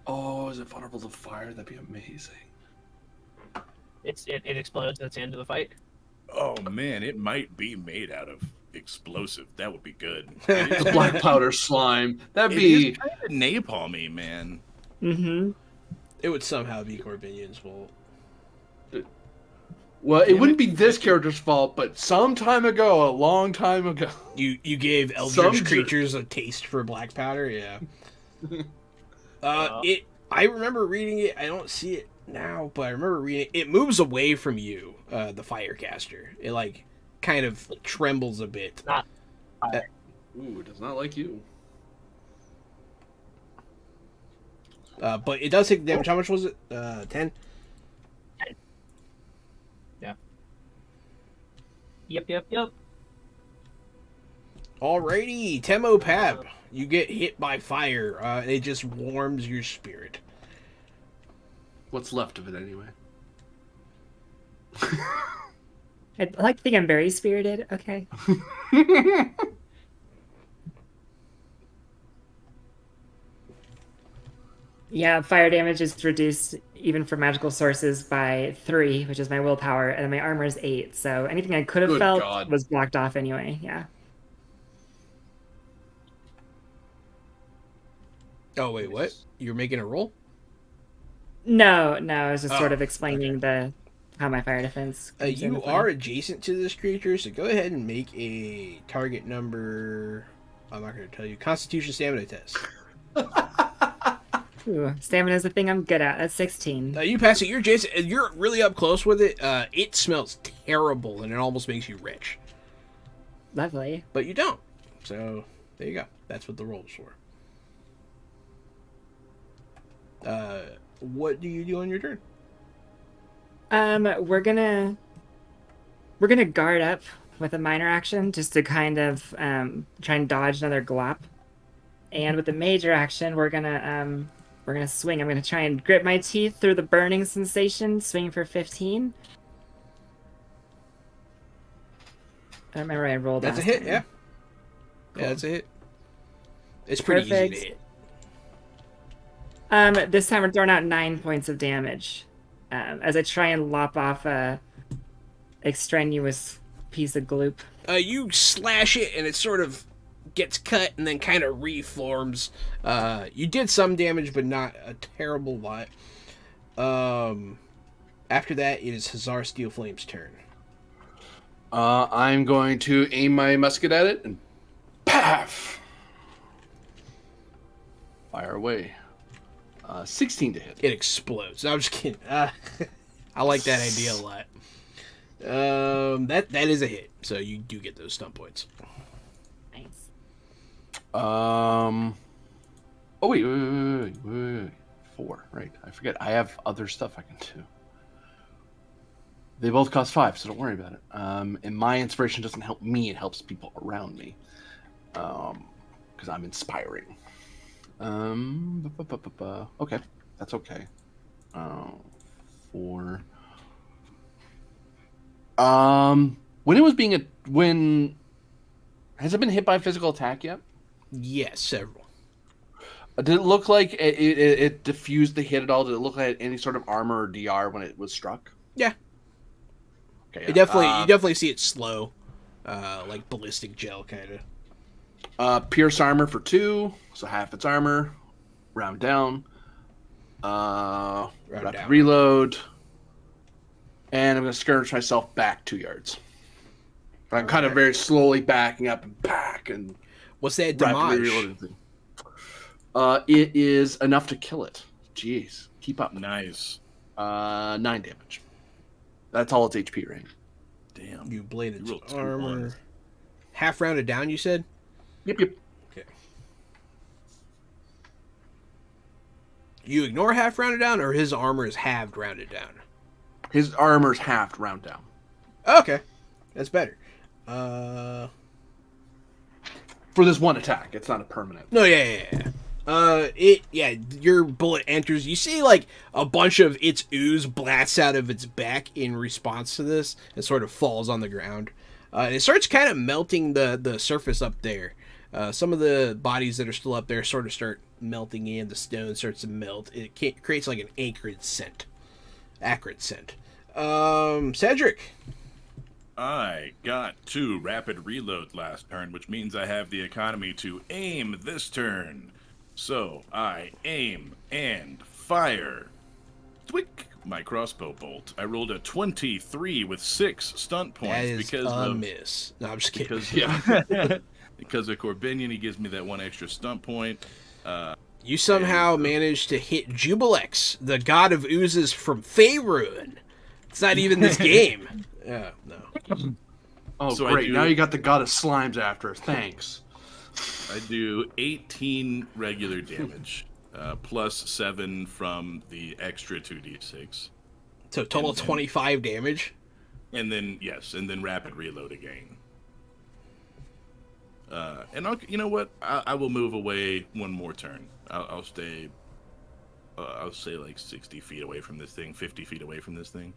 Oh, is it vulnerable to fire? That'd be amazing. It explodes. That's the end of the fight. Oh man, it might be made out of explosive. That would be good. The black powder slime. That'd It be. is kind of napalmy, man. Mm-hmm. It would somehow be Corbinion's fault. Well, it Damn wouldn't it. be this character's fault, but some time ago, a long time ago. You gave Some eldritch jer- creatures a taste for black powder, yeah. I remember reading it. I don't see it now, but I remember reading it. It moves away from you, the firecaster. It like kind of trembles a bit. Ooh, it does not like you. But it does take damage. How much was it? 10? Yep. Alrighty, Temo Pap. You get hit by fire. It just warms your spirit. What's left of it anyway? I like to think I'm very spirited. Okay. Yeah, fire damage is reduced even for magical sources by 3, which is my willpower, and then my armor is 8. So anything I could have Good felt God. was blocked off anyway. Yeah. Oh wait, what? You're making a roll? No, I was just sort Oh, of explaining how my fire defense. comes into You play. are adjacent to this creature, so go ahead and make a target number. I'm not going to tell you. Constitution stamina test. Ooh, stamina is the thing I'm good at. That's 16. You pass it. You're adjacent. And you're really up close with it. It smells terrible, and it almost makes you rich. Lovely. But you don't. So there you go. That's what the roll is for. What do you do on your turn? We're gonna guard up with a minor action just to kind of try and dodge another glop. And with the major action, we're gonna swing. I'm gonna try and grit my teeth through the burning sensation, swing for 15. I remember I rolled. That's a last hit, time. yeah. Cool. Yeah, that's a hit. It's pretty easy Perfect. to hit. This time we're throwing out 9 points of damage as I try and lop off a extraneous piece of gloop. You slash it, and it sort of gets cut and then kind of reforms. You did some damage, but not a terrible lot. After that, it is Hazar Steelflame's turn. I'm going to aim my musket at it and paf! Fire away. 16 to hit. It explodes. No, I'm just kidding. I like that idea a lot. That is a hit, so you do get those stun points. Nice. Oh, wait. 4, right. I forget. I have other stuff I can do. They both cost 5, so don't worry about it. And my inspiration doesn't help me, it helps people around me. Because I'm inspiring. Okay. That's okay. 4. When it was when has it been hit by a physical attack yet? Yes, several. Did it look like it diffused the hit at all? Did it look like any sort of armor or DR when it was struck? Yeah. Okay. You definitely see it slow, like ballistic gel kind of. Pierce armor for 2, so half its armor. Round down. Rapid down. reload. And I'm going to skirmish myself back 2 yards. I'm kind of very slowly backing up and back and What's that rapidly damage? reloading thing. It is enough to kill it. Jeez, keep up. Nice. 9 damage. That's all its HP range. Damn. You bladed You rolled 2 armor. ones. Half rounded down, you said? Yep. Okay. You ignore half rounded down, or his armor is halved rounded down? His armor's halved round down. Okay. That's better. For this one attack, it's not a permanent. No, yeah. Your bullet enters. You see, like, a bunch of its ooze blasts out of its back in response to this and sort of falls on the ground. And it starts kind of melting the surface up there. Some of the bodies that are still up there sort of start melting in. The stone starts to melt. It creates, like, an acrid scent. Cedric. I got 2 rapid reload last turn, which means I have the economy to aim this turn. So I aim and fire. Twick! My crossbow bolt. I rolled a 23 with 6 stunt points That is because a of miss. No, I'm just kidding. because of Corbinian. He gives me that 1 extra stunt point. You somehow managed to hit Jubilex, the god of oozes from Faerun. It's not even this game. Yeah, no. Oh, So I great. do- Now you got the god of slimes after. Thanks. I do 18 regular damage, plus 7 from the extra 2d6. So total And then- 25 damage. And then rapid reload again. And you know what? I will move away 1 more turn. I'll stay. I'll say like 60 feet away from this thing, 50 feet away from this thing.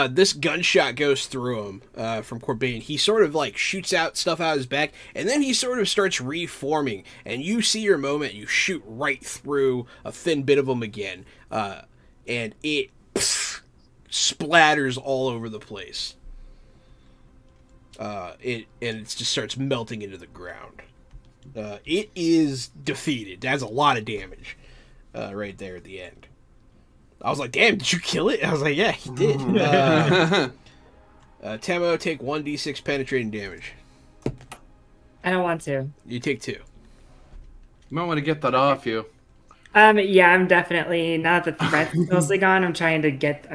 This gunshot goes through him from Corbin. He sort of like shoots out stuff out of his back, and then he sort of starts reforming. And you see your moment. You shoot right through a thin bit of him again, and it splatters all over the place. It just starts melting into the ground. It is defeated. That's a lot of damage right there at the end. I was like, damn, did you kill it? I was like, yeah, he did. Temo, take 1d6 penetrating damage. I don't want to. You take 2. You might want to get that off you. Yeah, I'm definitely not the threat's mostly gone. I'm trying to get.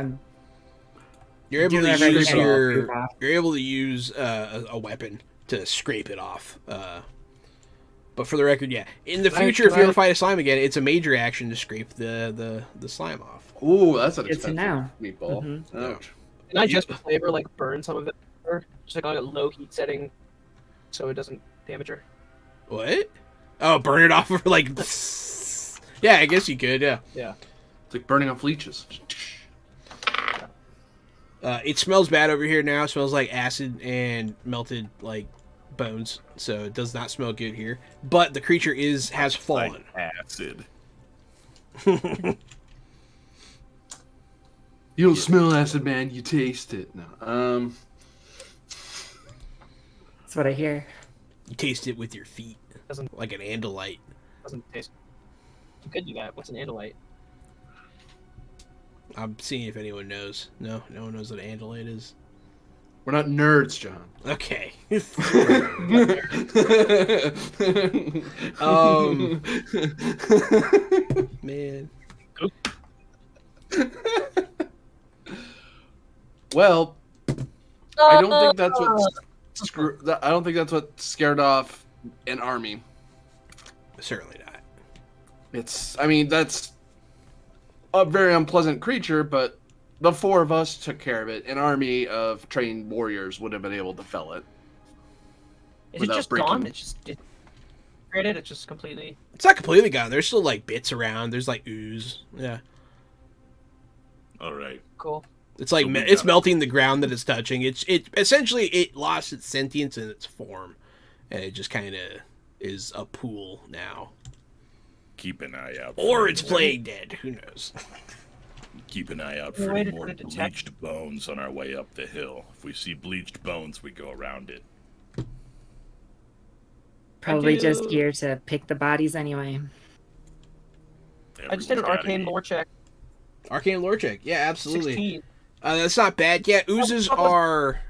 You're able Do to everything use I your. can. You're able to use a weapon to scrape it off. But for the record, yeah. In the future, if you ever fight a slime again, it's a major action to scrape the slime off. Ooh, that's an Good to expensive know. meatball. Mhm. Ouch. Can I just flavor like burn some of it, or just like on a low heat setting, so it doesn't damage her? What? Oh, burn it off for like. Yeah, I guess you could. Yeah. Yeah. It's like burning off leeches. It smells bad over here now. It smells like acid and melted like bones. So it does not smell good here. But the creature has fallen. Like acid. You don't smell acid, man. You taste it. No. That's what I hear. You taste it with your feet, Doesn't like an andalite. taste. You could do that. What's an andalite? I'm seeing if anyone knows. No one knows what andalite is. We're not nerds, John. Okay. Man. Well, I don't think that's what I don't think that's what scared off an army. Certainly not. I mean, that's a very unpleasant creature, but the four of us took care of it. An army of trained warriors would have been able to fell it. Is it Without just breaking. gone? It's just completely. It's not completely gone. There's still like bits around. There's like ooze. Yeah. All right. Cool. It's like So we it's got- melting the ground that it's touching. It essentially it lost its sentience in its form, and it just kind of is a pool now. Keep an eye out. Or for it's more- playing dead. Who knows? Keep an eye out No for way to more try to detect- bleached bones on our way up the hill. If we see bleached bones, we go around it. Probably do- just here to pick the bodies anyway. I just did an Everyone's gotta arcane eat. lore check. Arcane lore check. Yeah, absolutely. 16. That's not bad. Yeah, oozes are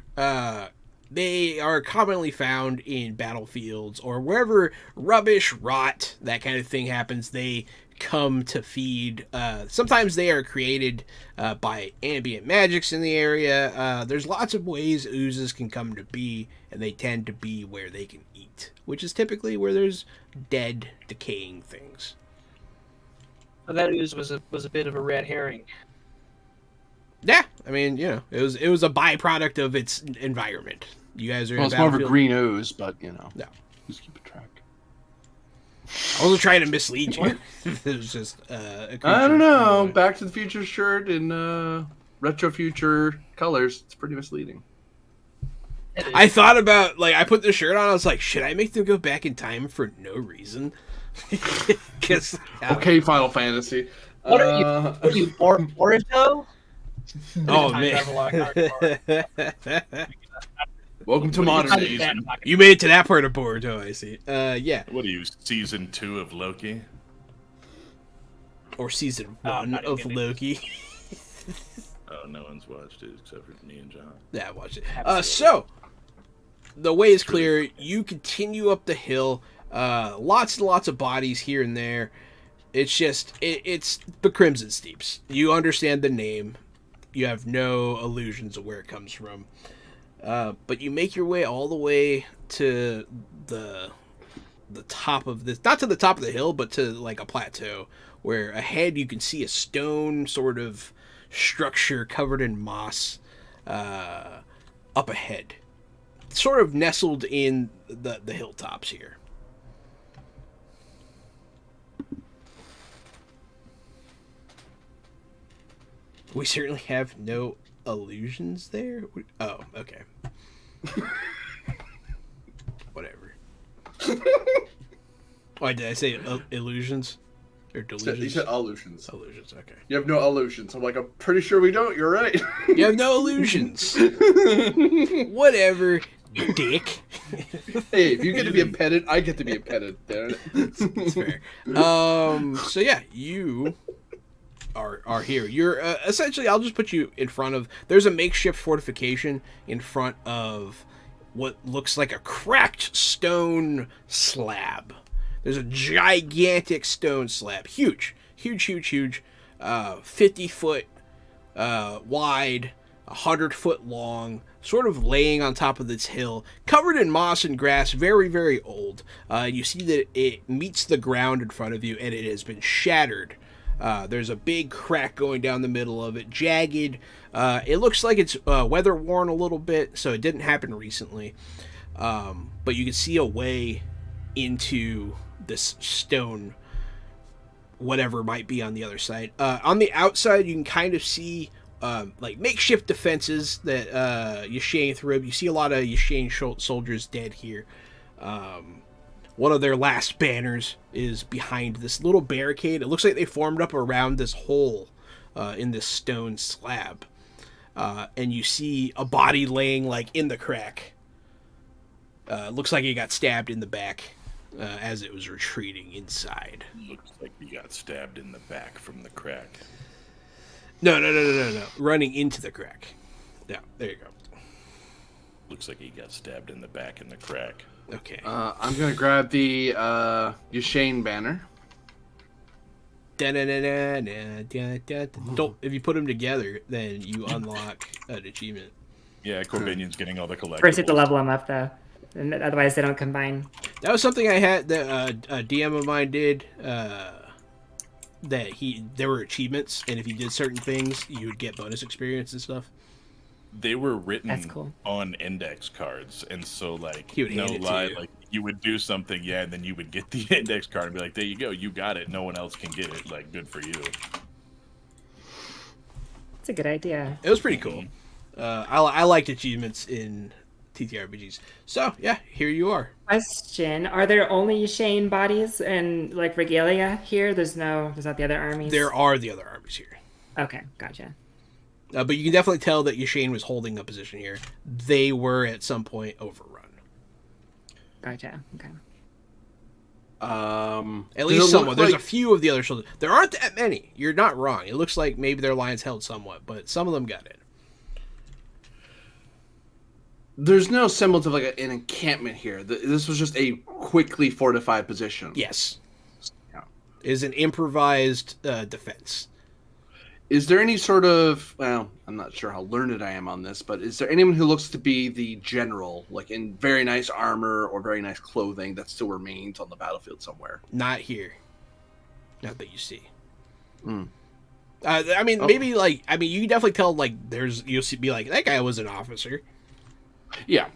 they are commonly found in battlefields or wherever rubbish, rot, that kind of thing happens. They come to feed. Sometimes they are created by ambient magics in the area. There's lots of ways oozes can come to be, and they tend to be where they can eat, which is typically where there's dead, decaying things. So that ooze was a bit of a red herring. Yeah, I mean, you know, it was a byproduct of its environment. You guys are Well, in it's more of a Battlefield. green ooze, but Yeah. who's keeping track? I wasn't trying to mislead you. It was just a creature. I don't know. Back to the Future shirt in retro future colors. It's pretty misleading. It is. I thought about I put the shirt on. I was like, should I make them go back in time for no reason? Because Okay, Final Fantasy. What are you, Boruto? oh Time man, travel arc. Welcome to What modern do you days. season? you made it to that part of Boruto. I see. Yeah, What are you, season 2 of Loki? or season Oh, 1 not of even. Loki. Oh, no one's watched it except for me and John. Yeah, watch it. Absolutely. So the way is clear. You continue up the hill. Lots and lots of bodies here and there. It's just it's the Crimson Steeps. You understand the name. You have no illusions of where it comes from. But you make your way all the way to the top of this, not to the top of the hill, but to like a plateau where ahead you can see a stone sort of structure covered in moss up ahead, sort of nestled in the hilltops here. We certainly have no illusions there. Oh, okay. Whatever. Why did I say illusions or You delusions? said illusions. Illusions. Okay. You have no illusions. I'm like, I'm pretty sure we don't. You're right. You have no illusions. Whatever, dick. Hey, if you get to be a pedant, I get to be a pedant. There. That's fair. So yeah, you are here. You're essentially. I'll just put you in front of. There's a makeshift fortification in front of what looks like a cracked stone slab. There's a gigantic stone slab, huge, 50-foot wide, 100-foot long, sort of laying on top of this hill, covered in moss and grass, very, very old. You see that it meets the ground in front of you, and it has been shattered. There's a big crack going down the middle of it, jagged. It looks like it's weather worn a little bit, so it didn't happen recently. But you can see a way into this stone, whatever might be on the other side. On the outside, you can kind of see like makeshift defenses that Yashane threw up. You see a lot of Yashane soldiers dead here. One of their last banners is behind this little barricade. It looks like they formed up around this hole in this stone slab. And you see a body laying like in the crack. Looks like he got stabbed in the back. as it was retreating inside. Looks like he got stabbed in the back from the crack. No. Running into the crack. Yeah, there you go. Looks like he got stabbed in the back in the crack. Okay. I'm gonna grab the Ushane banner. Don't. If you put them together, then you unlock an achievement. Yeah, Corbinian's getting all the collectibles. First, you have to level them up though, and otherwise they don't combine. That was something I had that a DM of mine did. There were achievements, and if you did certain things, you would get bonus experience and stuff. They were written That's cool. on index cards, and so like He would no hand it to lie, you. like you would do something, yeah, and then you would get the index card and be like, "There you go, you got it. No one else can get it. Like, good for you." It's a good idea. It was pretty cool. I liked achievements in TTRPGs. So yeah, here you are. Question: are there only Shane bodies and like regalia here? There's not the other armies. There are the other armies here. Okay, gotcha. But you can definitely tell that Yashane was holding a position here. They were at some point overrun. Gotcha. Okay. At least somewhat. There's a few of the other soldiers. There aren't that many. You're not wrong. It looks like maybe their lines held somewhat, but some of them got in. There's no semblance of like an encampment here. This was just a quickly fortified position. Yes. Yeah. It is an improvised defense. Is there any sort of, well, I'm not sure how learned I am on this, but is there anyone who looks to be the general, like in very nice armor or very nice clothing that still remains on the battlefield somewhere? Not here. Not that you see. Hmm. I mean, maybe like, I mean, you can definitely tell like you'll be like, that guy was an officer. Yeah.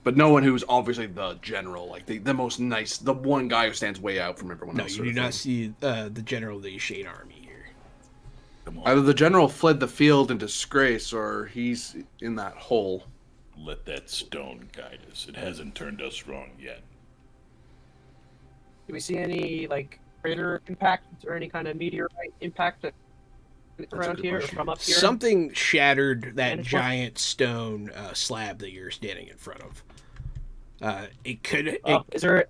But no one who's obviously the general, like the most nice, the one guy who stands way out from everyone No, else. you do not see the general of the Yashane army here. Come on, Either the general fled the field in disgrace or he's in that hole. let that stone guide us. It hasn't turned us wrong yet. Do we see any like crater impact or any kind of meteorite impact around good here or question. from up here? Something shattered that Vantage point? giant stone slab that you're standing in front of. It could Is there?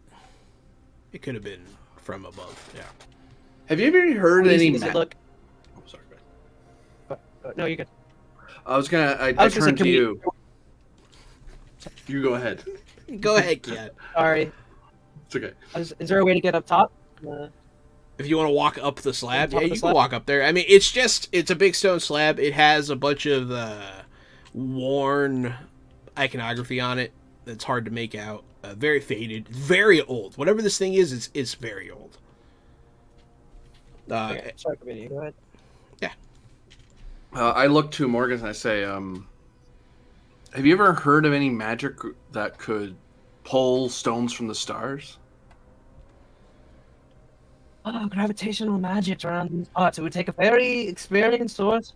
it could have been from above. Yeah. Have you ever heard How any? easy does it look? Oh, sorry. Go ahead. No, you could. I was gonna. I was gonna say, turned to can we- you. You go ahead. Go ahead, Kian. Sorry. It's okay. Is there a way to get up top? If you want to walk up the slab, Top yeah, of the you can slab? walk up there. I mean, it's a big stone slab. It has a bunch of worn iconography on it that's hard to make out. Very faded, very old. Whatever this thing is, it's very old. Okay, sorry, Corbinian, go ahead. I look to Morgan and I say, "Have you ever heard of any magic that could pull stones from the stars?" Oh, gravitational magic around these parts. It would take a very experienced sorcerer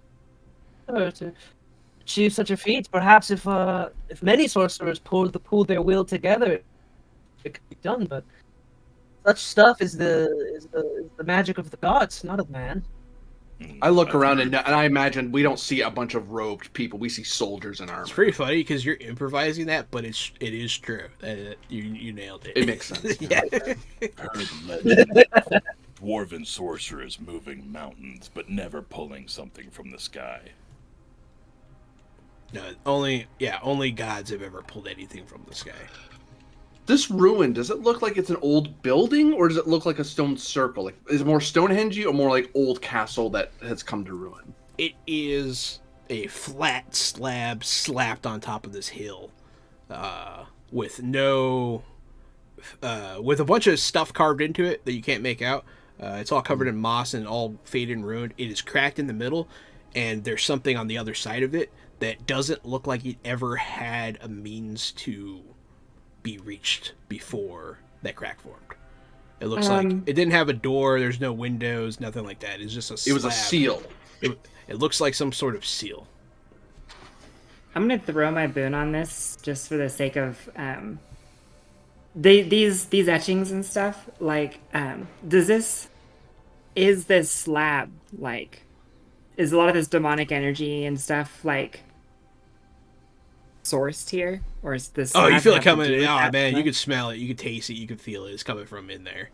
to achieve such a feat. Perhaps if many sorcerers pulled their will together, it could be done. But such stuff is the magic of the gods, not of man. I look around and I imagine we don't see a bunch of robed people. We see soldiers in armor. It's pretty funny because you're improvising that, but it is true. You nailed it. It makes sense. Yeah. Heard legend. Dwarven sorcerers moving mountains, but never pulling something from the sky. No, only gods have ever pulled anything from the sky. This ruin, does it look like it's an old building or does it look like a stone circle? Like, is it more Stonehenge or more like old castle that has come to ruin? It is a flat slab slapped on top of this hill, with with a bunch of stuff carved into it that you can't make out. It's all covered in moss and all faded and ruined. It is cracked in the middle, and there's something on the other side of it that doesn't look like it ever had a means to be reached before that crack formed. It looks like it didn't have a door. There's no windows, nothing like that. It's just a slab. It was a seal. It looks like some sort of seal. I'm gonna throw my boon on this just for the sake of these etchings and stuff. Like, is this slab like, is a lot of this demonic energy and stuff like sourced here, or is this? Oh, you feel it have to coming. do with Oh, that man, you smell? can smell it. You can taste it. You can feel it. It's coming from in there.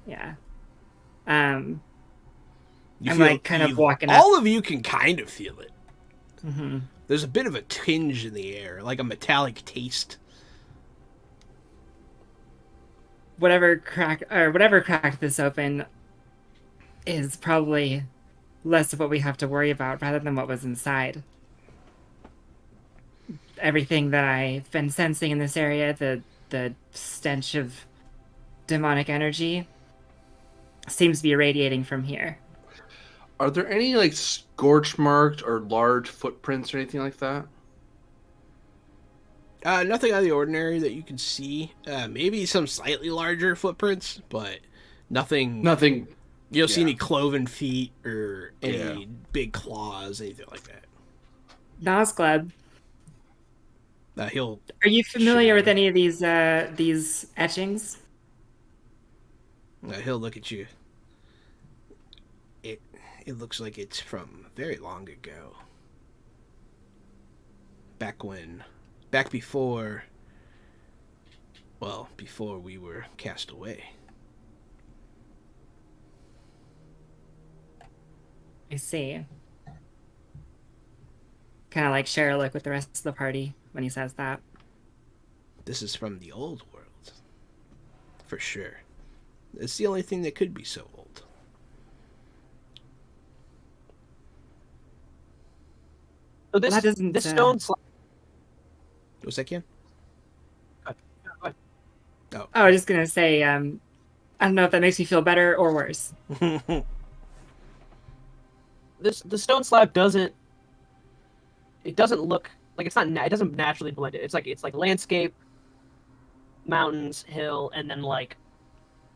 Yeah. You I'm, feel like, kind of evil. walking up. All of you can kind of feel it. Hmm. There's a bit of a tinge in the air, like a metallic taste. Whatever cracked this open is probably less of what we have to worry about rather than what was inside. Everything that I've been sensing in this area, the stench of demonic energy, seems to be radiating from here. Are there any like scorch marked or large footprints or anything like that? Nothing out of the ordinary that you can see. Maybe some slightly larger footprints, but nothing. Nothing. You don't see yeah. any cloven feet or any Yeah. big claws, anything like that. Nosgleb, He'll. are you familiar with Sure. any of these etchings? He'll look at you. It looks like it's from very long ago. Back before we were cast away. I see. Kind of like share a look with the rest of the party when he says that. This is from the old world. For sure. It's the only thing that could be so old. So this That doesn't, this stone slab. What's that, Ken? Oh, I was just gonna say, I don't know if that makes me feel better or worse. The stone slab doesn't. It doesn't look like it's not. It doesn't naturally blend it. It's like landscape, mountains, hill, and then like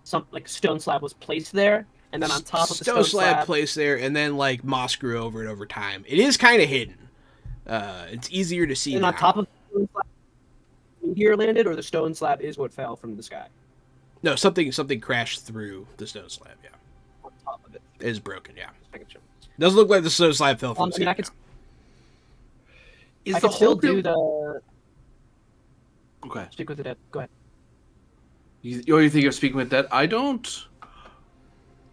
some like stone slab was placed there, and then on top of the stone slab placed there, and then like moss grew over it over time. It is kind of hidden. It's easier to see. and now. on top of the stone slab, meteor landed, or the stone slab is what fell from the sky. No, something crashed through the stone slab. Yeah, On top of it. it is broken. Yeah, Just making sure. doesn't look like the stone slab fell from the I mean, sky. I could. Is I the could still whole do the. Okay. Stick with the dead. Go ahead. You think of speaking with that? I don't.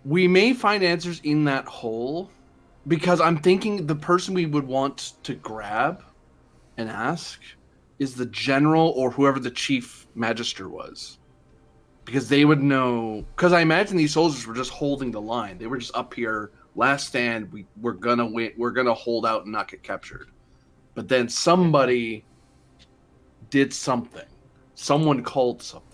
We may find answers in that hole, because I'm thinking the person we would want to grab and ask is the general or whoever the chief magister was, because they would know. Because I imagine these soldiers were just holding the line. They were just up here, last stand. We're gonna win. We're gonna hold out and not get captured. But then somebody did something. Someone called something.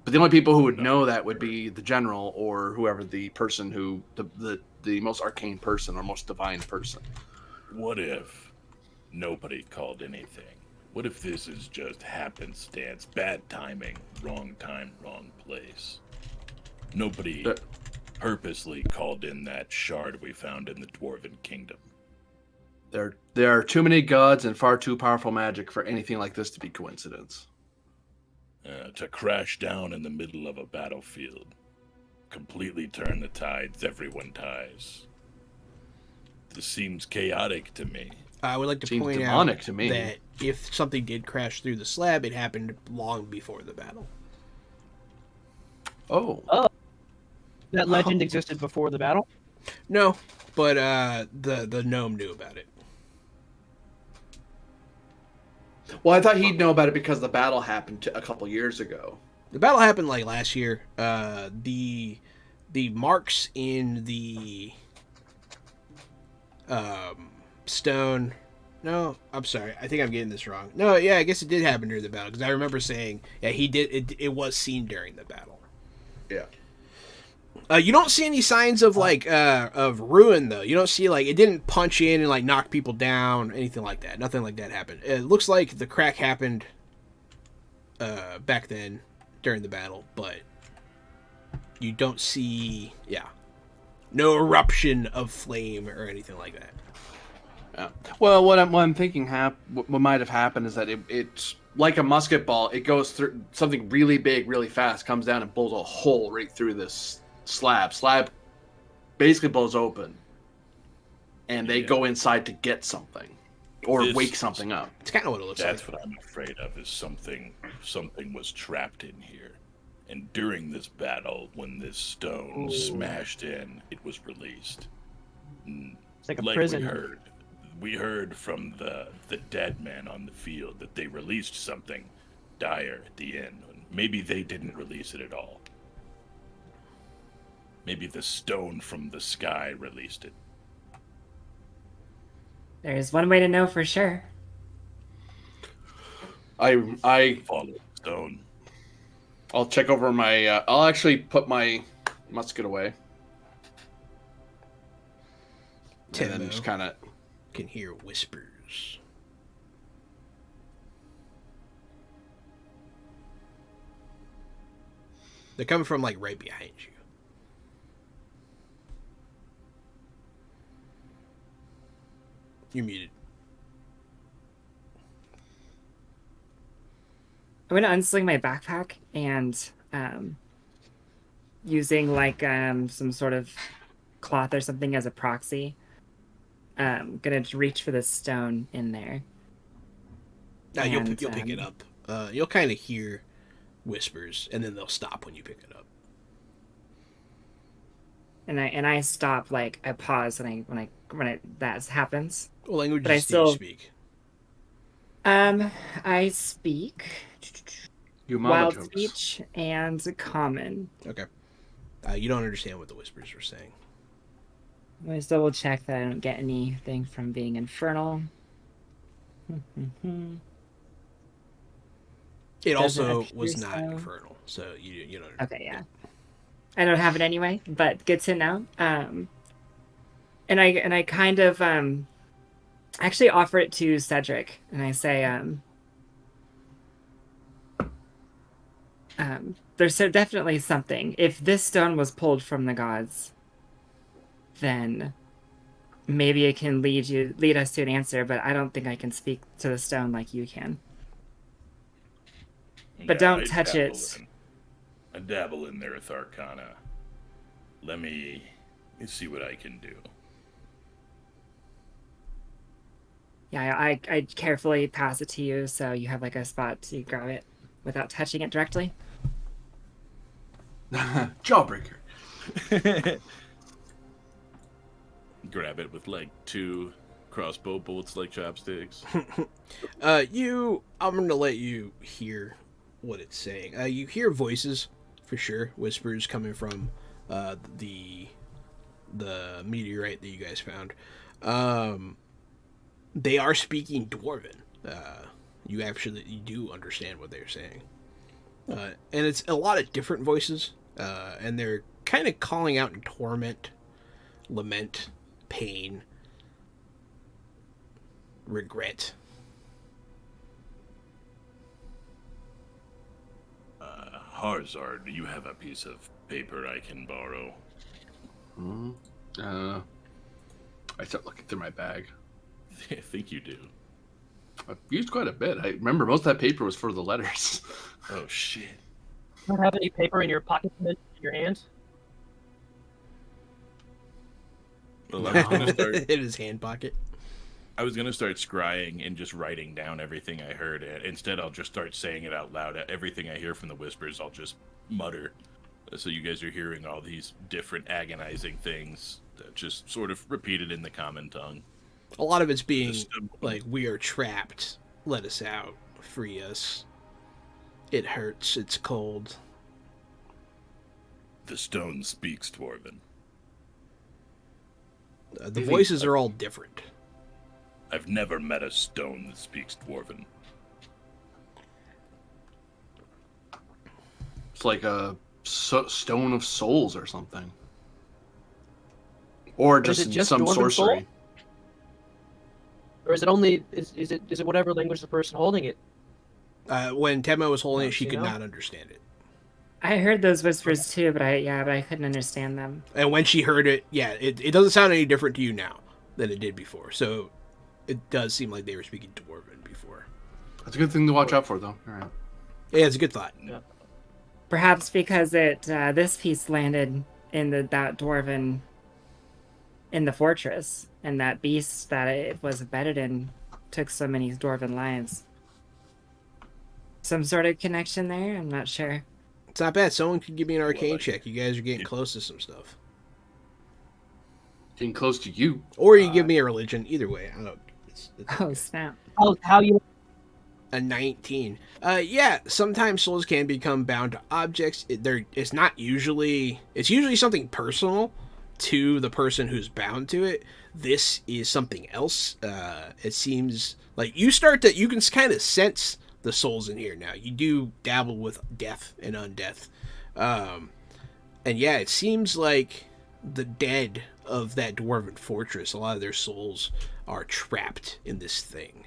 But the only people who would know that would be the general or whoever the person who the most arcane person or most divine person. What if nobody called anything? What if this is just happenstance, bad timing, wrong time, wrong place? Nobody purposely called in that shard we found in the Dwarven Kingdom. There are too many gods and far too powerful magic for anything like this to be coincidence. To crash down in the middle of a battlefield. Completely turn the tides everyone ties. This seems chaotic to me. I would like to Seems point demonic out to me. that if something did crash through the slab, it happened long before the battle. Oh. That legend existed before the battle. No, but the gnome knew about it. Well, I thought he'd know about it because the battle happened a couple years ago. The battle happened like last year. The marks in the stone. No, I'm sorry. I think I'm getting this wrong. No, yeah, I guess it did happen during the battle because I remember saying, yeah, he did. It was seen during the battle. Yeah. You don't see any signs of like of ruin though. You don't see like it didn't punch in and like knock people down, anything like that. Nothing like that happened. It looks like the crack happened back then during the battle, but you don't see no eruption of flame or anything like that. Yeah. Well, what I'm thinking what might have happened is that it's like a musket ball. It goes through something really big, really fast, comes down and blows a hole right through this slab. Slab basically blows open, and they go inside to get something. or This- wake something up. It's kind of what it looks That's like. what I'm afraid of. Is something was trapped in here, and during this battle, when this stone smashed in, it was released. It's like a Like prison. we heard from the dead men on the field that they released something dire at the end. Maybe they didn't release it at all. Maybe the stone from the sky released it. There's one way to know for sure. I Follow the stone. I'll check over my. I'll actually put my musket away. And then Timo just kind of. can hear whispers. They're coming from like right behind you. You're muted. I'm gonna unsling my backpack and using like some sort of cloth or something as a proxy. Gonna reach for the stone in there. Now you'll And, pick it up. You'll kind of hear whispers, and then they'll stop when you pick it up. And I stop, like I pause when that happens. What languages But I do you still- speak? I speak wild Jokes. speech and common. Okay. You don't understand what the whispers were saying. Let me just double check that I don't get anything from being infernal. It Doesn't also appear was not so. infernal, so you don't. Okay, yeah. I don't have it anyway, but good to know. And I kind of actually offer it to Cedric, and I say, there's definitely something. If this stone was pulled from the gods, then maybe it can lead us to an answer. But I don't think I can speak to the stone like you can. But don't I touch dabble it. I dabble in their arcana. Let me see what I can do. Yeah, I carefully pass it to you so you have like a spot to grab it without touching it directly. Jawbreaker. Grab it with like 2 crossbow bolts like chopsticks. I'm gonna let you hear what it's saying. You hear voices for sure, whispers coming from the meteorite that you guys found. They are speaking Dwarven. You do understand what they're saying, and it's a lot of different voices, and they're kind of calling out in torment, lament, pain, regret. Harzard, do you have a piece of paper I can borrow? I start looking through my bag. I think you do. I've used quite a bit. I remember most of that paper was for the letters. Oh shit. You don't have any paper in your pocket in your hand? Well, I was gonna start. In his hand pocket. I was gonna start scrying and just writing down everything I heard. Instead, I'll just start saying it out loud. Everything I hear from the whispers, I'll just mutter. So you guys are hearing all these different agonizing things, just sort of repeated in the common tongue. A lot of it's being Just, like, we are trapped. Let us out. Free us. It hurts. It's cold. The stone speaks, Dwarven. The voices are all different. I've never met a stone that speaks Dwarven. It's like a stone of souls or something. Or But is just, it just some Dwarven sorcery. soul? Or is it only is it whatever language the person holding it? When Temo was holding it, she you could know? not understand it. I heard those whispers too, but I couldn't understand them. And when she heard it, it doesn't sound any different to you now than it did before. So it does seem like they were speaking Dwarven before. That's a good thing to watch out for, though. All right. Yeah, it's a good thought. Perhaps because this piece landed in that dwarven in the fortress, and that beast that it was embedded in took so many dwarven lives. Some sort of connection there? I'm not sure. It's not bad. Someone could give me an arcane Well, check. You guys are getting close to some stuff. Getting close to you. Or you give me a religion. Either way, I don't. It's Oh, snap. How you? a 19. Yeah, sometimes souls can become bound to objects. It's not usually. It's usually something personal to the person who's bound to it. This is something else. It seems like you can kind of sense the souls in here now. You do dabble with death and undeath. And yeah, it seems like the dead of that dwarven fortress, a lot of their souls are trapped in this thing.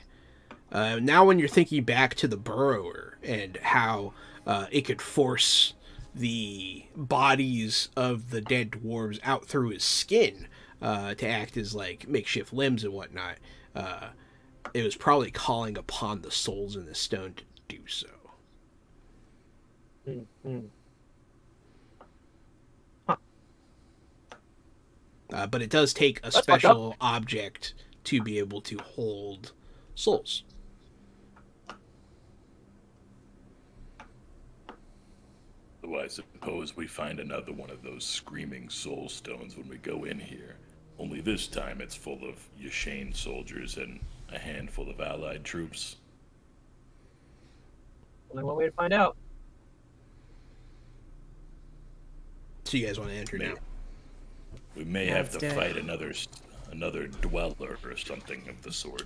Now when you're thinking back to the burrower and how it could force the bodies of the dead dwarves out through his skin to act as like makeshift limbs and whatnot, it was probably calling upon the souls in the stone to do so. Mm-hmm. But it does take a special object to be able to hold souls. So I suppose we find another one of those screaming soul stones when we go in here. Only this time it's full of Yashane soldiers and a handful of allied troops. Only one way to find out. So you guys want to enter now? We may have to fight another dweller or something of the sort.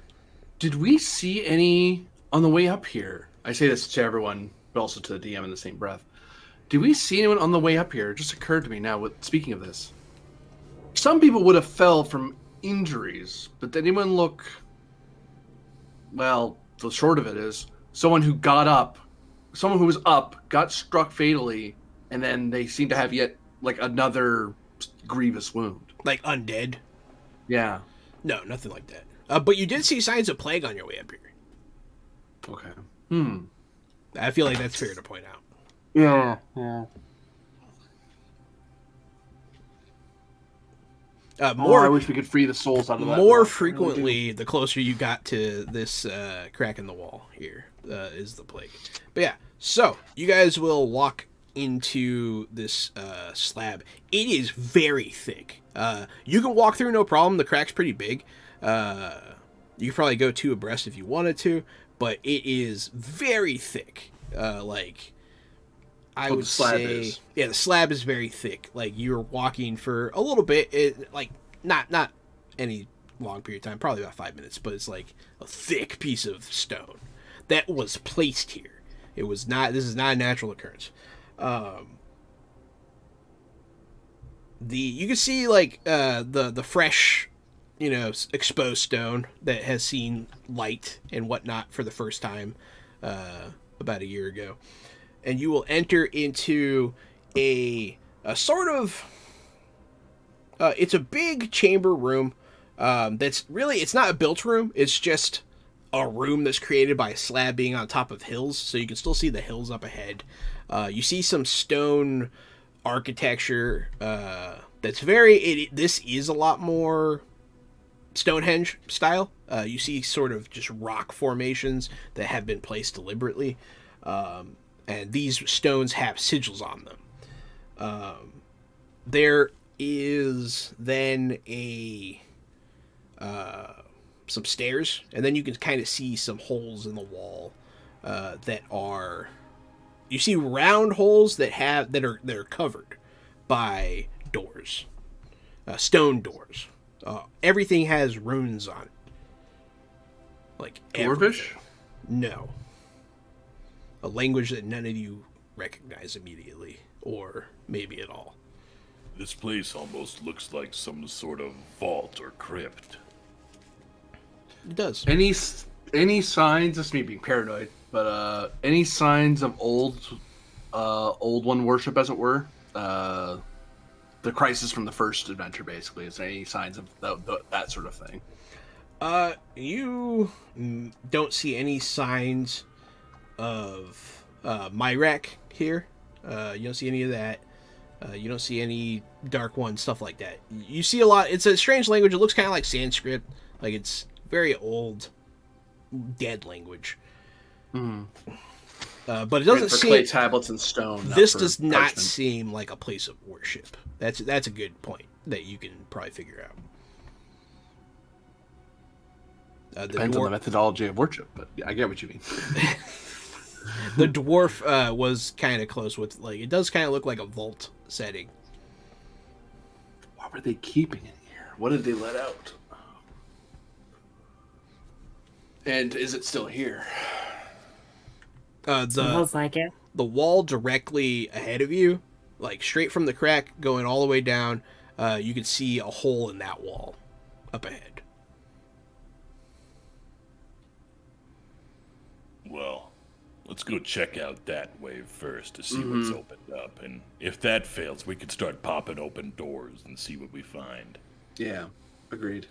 Did we see any on the way up here? I say this to everyone, but also to the DM in the same breath. Did we see anyone on the way up here? It just occurred to me now, speaking of this. Some people would have fell from injuries, but did anyone look... Well, the short of it is, someone who was up, got struck fatally, and then they seem to have yet, like, another grievous wound. Like undead? Yeah. No, nothing like that. But you did see signs of plague on your way up here. Okay. I feel like that's fair to point out. Yeah. I wish we could free the souls out of that. More frequently, the closer you got to this crack in the wall here is the plague. But yeah, so you guys will walk into this slab. It is very thick. You can walk through no problem. The crack's pretty big. You could probably go two abreast if you wanted to, but it is very thick. I would say, yeah, the slab is very thick. Like you're walking for a little bit, not any long period of time, probably about 5 minutes, but it's like a thick piece of stone that was placed here. It was not. This is not a natural occurrence. You can see like the fresh, exposed stone that has seen light and whatnot for the first time about a year ago. And you will enter into a sort of... it's a big chamber room that's really... It's not a built room. It's just a room that's created by a slab being on top of hills. So you can still see the hills up ahead. You see some stone architecture that's very... This is a lot more Stonehenge style. You see sort of just rock formations that have been placed deliberately. And these stones have sigils on them. There is then some stairs, and then you can kind of see some holes in the wall that are... You see round holes that are covered by doors, stone doors. Everything has runes on it. Like Dwarvish? No. A language that none of you recognize immediately, or maybe at all. This place almost looks like some sort of vault or crypt. It does. Any signs? This is me being paranoid, but any signs of old one worship, as it were? The crisis from the first adventure, basically. Is there any signs of that sort of thing? You don't see any signs of Myrak here. You don't see any of that. You don't see any Dark One, stuff like that. You see a lot. It's a strange language. It looks kind of like Sanskrit. Like it's very old. dead language. Mm. But it doesn't for seem clay tablets and stone. this for does not parchment. seem like a place of worship. That's a good point that you can probably figure out. Depends on the methodology of worship, but yeah, I get what you mean. The dwarf was kind of close with, like, it does kind of look like a vault setting. What were they keeping in here? What did they let out? And is it still here? Smells like it. The wall directly ahead of you, like straight from the crack going all the way down, you can see a hole in that wall up ahead. Well, let's go check out that way first to see what's opened up. And if that fails, we could start popping open doors and see what we find. Yeah, agreed.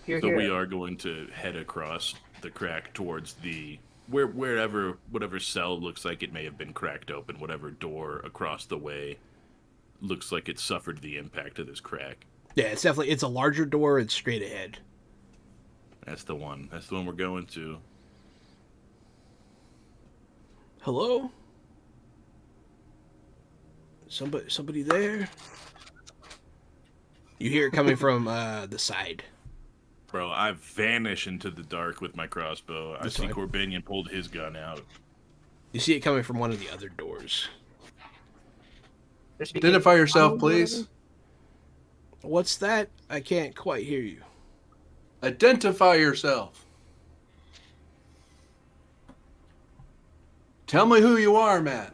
Here, So here. we are going to head across the crack towards the whatever cell looks like it may have been cracked open, whatever door across the way looks like it suffered the impact of this crack. Yeah, it's a larger door. It's straight ahead. That's the one. That's the one we're going to. Hello? Somebody there? You hear it coming from the side. Bro, I vanish into the dark with my crossbow. I That's see fine. Corbinian pulled his gun out. You see it coming from one of the other doors. There should be- Identify yourself, please. What's that? I can't quite hear you. Identify yourself. Tell me who you are, man.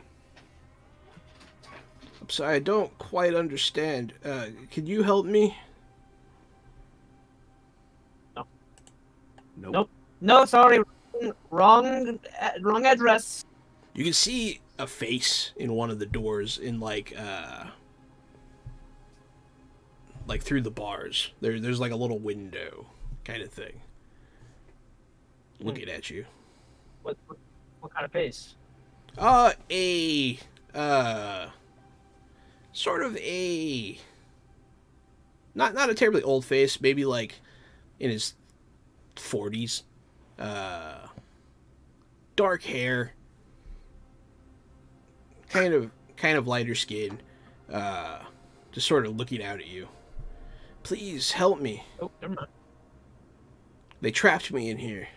I'm sorry, I don't quite understand. Can you help me? Nope. No, sorry, wrong address. You can see a face in one of the doors in like through the bars. There's like a little window kind of thing looking at you. What kind of face? Sort of a not a terribly old face, maybe like in his 40s. Dark hair, kind of lighter skin, just sort of looking out at you. Please help me. Oh, never mind. They trapped me in here.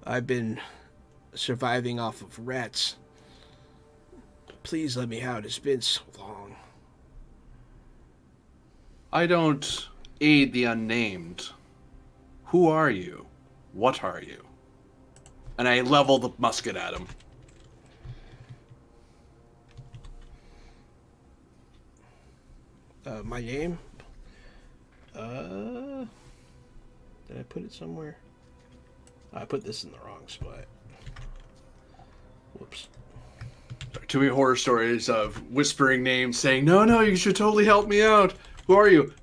I've been surviving off of rats. Please let me out. It's been so long. I don't aid the unnamed. Who are you? What are you? And I level the musket at him. My name? Did I put it somewhere? I put this in the wrong spot. Whoops. Too many horror stories of whispering names saying, no, you should totally help me out. Who are you?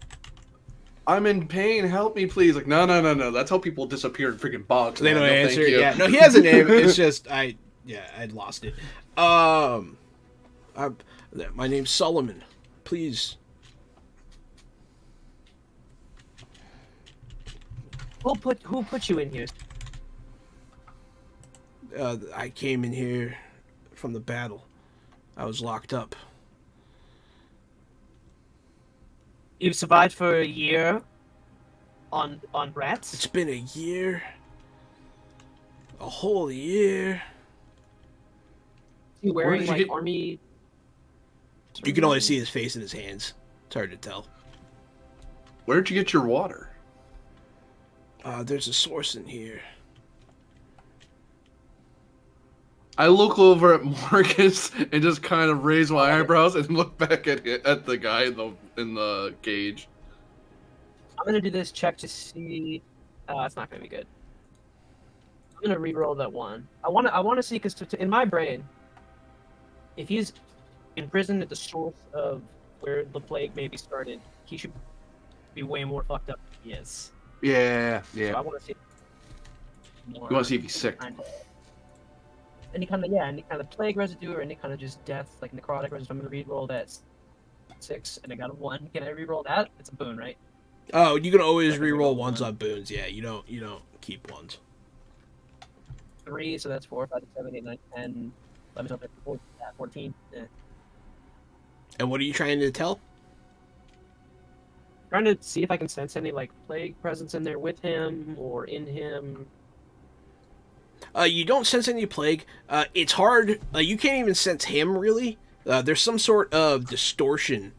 I'm in pain. Help me, please. Like, no. That's how people disappear in freaking bogs. They man. don't No, answer. thank you. Yeah, no, he has a name. It's just I'd lost it. My name's Solomon. Please. Who put you in here? I came in here from the battle. I was locked up. You've survived for a year on rats? It's been a year. A whole year. You Where wearing did you like get- army? You can only see his face and his hands. It's hard to tell. Where'd you get your water? There's a source in here. I look over at Marcus and just kind of raise my eyebrows and look back at the guy in the cage. I'm gonna do this check to see. It's not gonna be good. I'm gonna re-roll that one. I wanna see because in my brain, if he's imprisoned at the source of where the plague maybe started, he should be way more fucked up than he is. Yeah. So I want to see. You want to see if he's sick? Any kind of plague residue or any kind of just death, like necrotic residue. I'm gonna re-roll that 6, and I got a 1. Can I re-roll that? It's a boon, right? Oh, you can always re-roll ones on boons. Yeah, you don't keep ones. 3, so that's 4, 5, 6, 7, 8, 9, 10, 11, 12, 14. Yeah. And what are you trying to tell? Trying to see if I can sense any like plague presence in there with him or in him. You don't sense any plague. It's hard. You can't even sense him really. There's some sort of distortion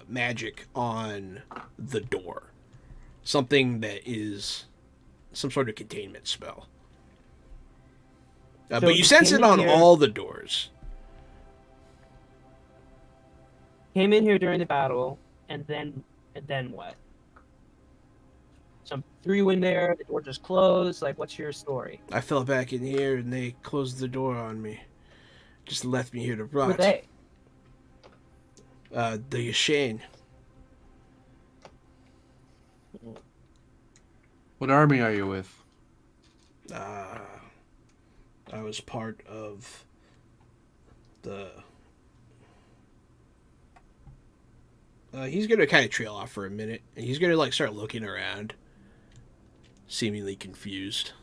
magic on the door. Something that is some sort of containment spell. So But you he sense came it in on here- all the doors. Came in here during the battle, and then what? Some threw you in there. The door just closed. Like, what's your story? I fell back in here and they closed the door on me. Just left me here to Who were rot. they? The Yashane. What army are you with? I was part of the. He's gonna kind of trail off for a minute, and he's gonna like start looking around, seemingly confused.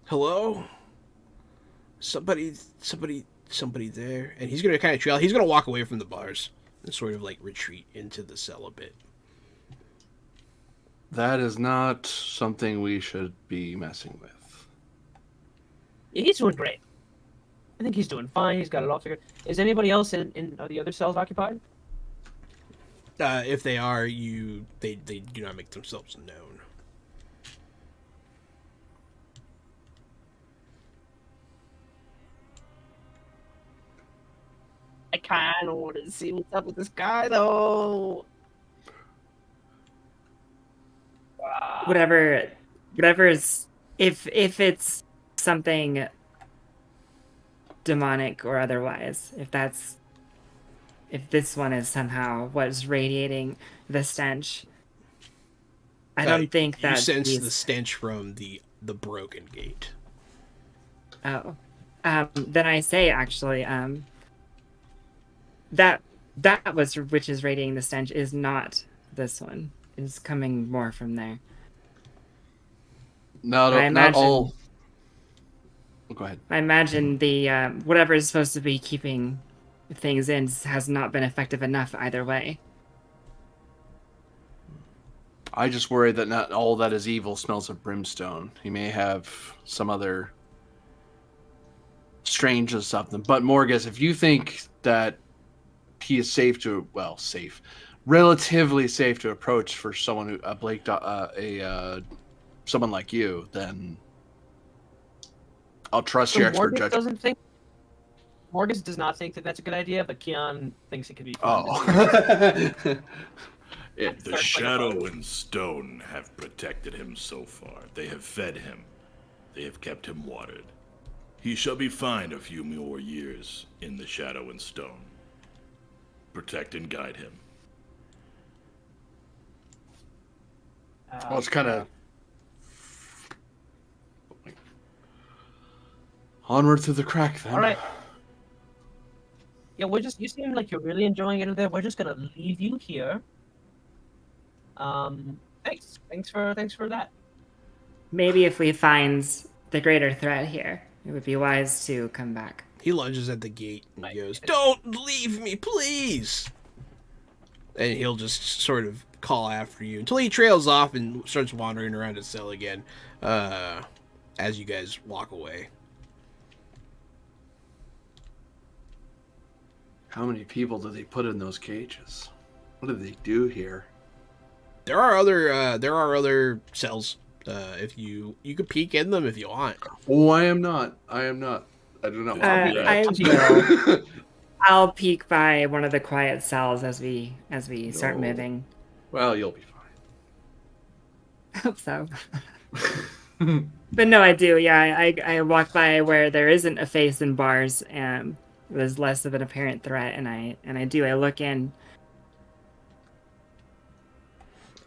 Hello? Somebody there, and he's gonna kind of trail. He's gonna walk away from the bars and sort of like retreat into the cell a bit. That is not something we should be messing with. Yeah, he's doing great. I think he's doing fine. He's got it all figured. Is anybody else in the other cells occupied? If they are, they do not make themselves known. I kind of want to see what's up with this guy, though. Whatever's if it's something demonic or otherwise, if this one is somehow what's radiating the stench, I don't think that you sense the stench from the broken gate. Oh, then I say actually, that was which is radiating the stench is not this one. Is coming more from there. Not all. Oh, go ahead. I imagine the whatever is supposed to be keeping things in has not been effective enough either way. I just worry that not all that is evil smells of brimstone. He may have some other strange or something. But Morgus, if you think that he is relatively safe to approach for someone who someone like you, then I'll trust your expert judgment. Morgus does not think that that's a good idea, but Keon thinks it could be fun. Oh. The shadow and stone have protected him so far. They have fed him. They have kept him watered. He shall be fine a few more years in the shadow and stone. Protect and guide him. Well, it's kind of onward through the crack then. All right. Yeah, you seem like you're really enjoying it there. We're just gonna leave you here. Thanks for that. Maybe if we find the greater threat here, it would be wise to come back. He lunges at the gate and goes, "Don't leave me, please!" And he'll just sort of call after you until he trails off and starts wandering around his cell again as you guys walk away. How many people do they put in those cages? What do they do here? There are other cells. If you could peek in them if you want. Oh, I am not. I do not want to do that. I'll peek by one of the quiet cells as we start moving. Well, you'll be I hope so. But no, I do. Yeah, I walk by where there isn't a face in bars, and there's less of an apparent threat, and I look in.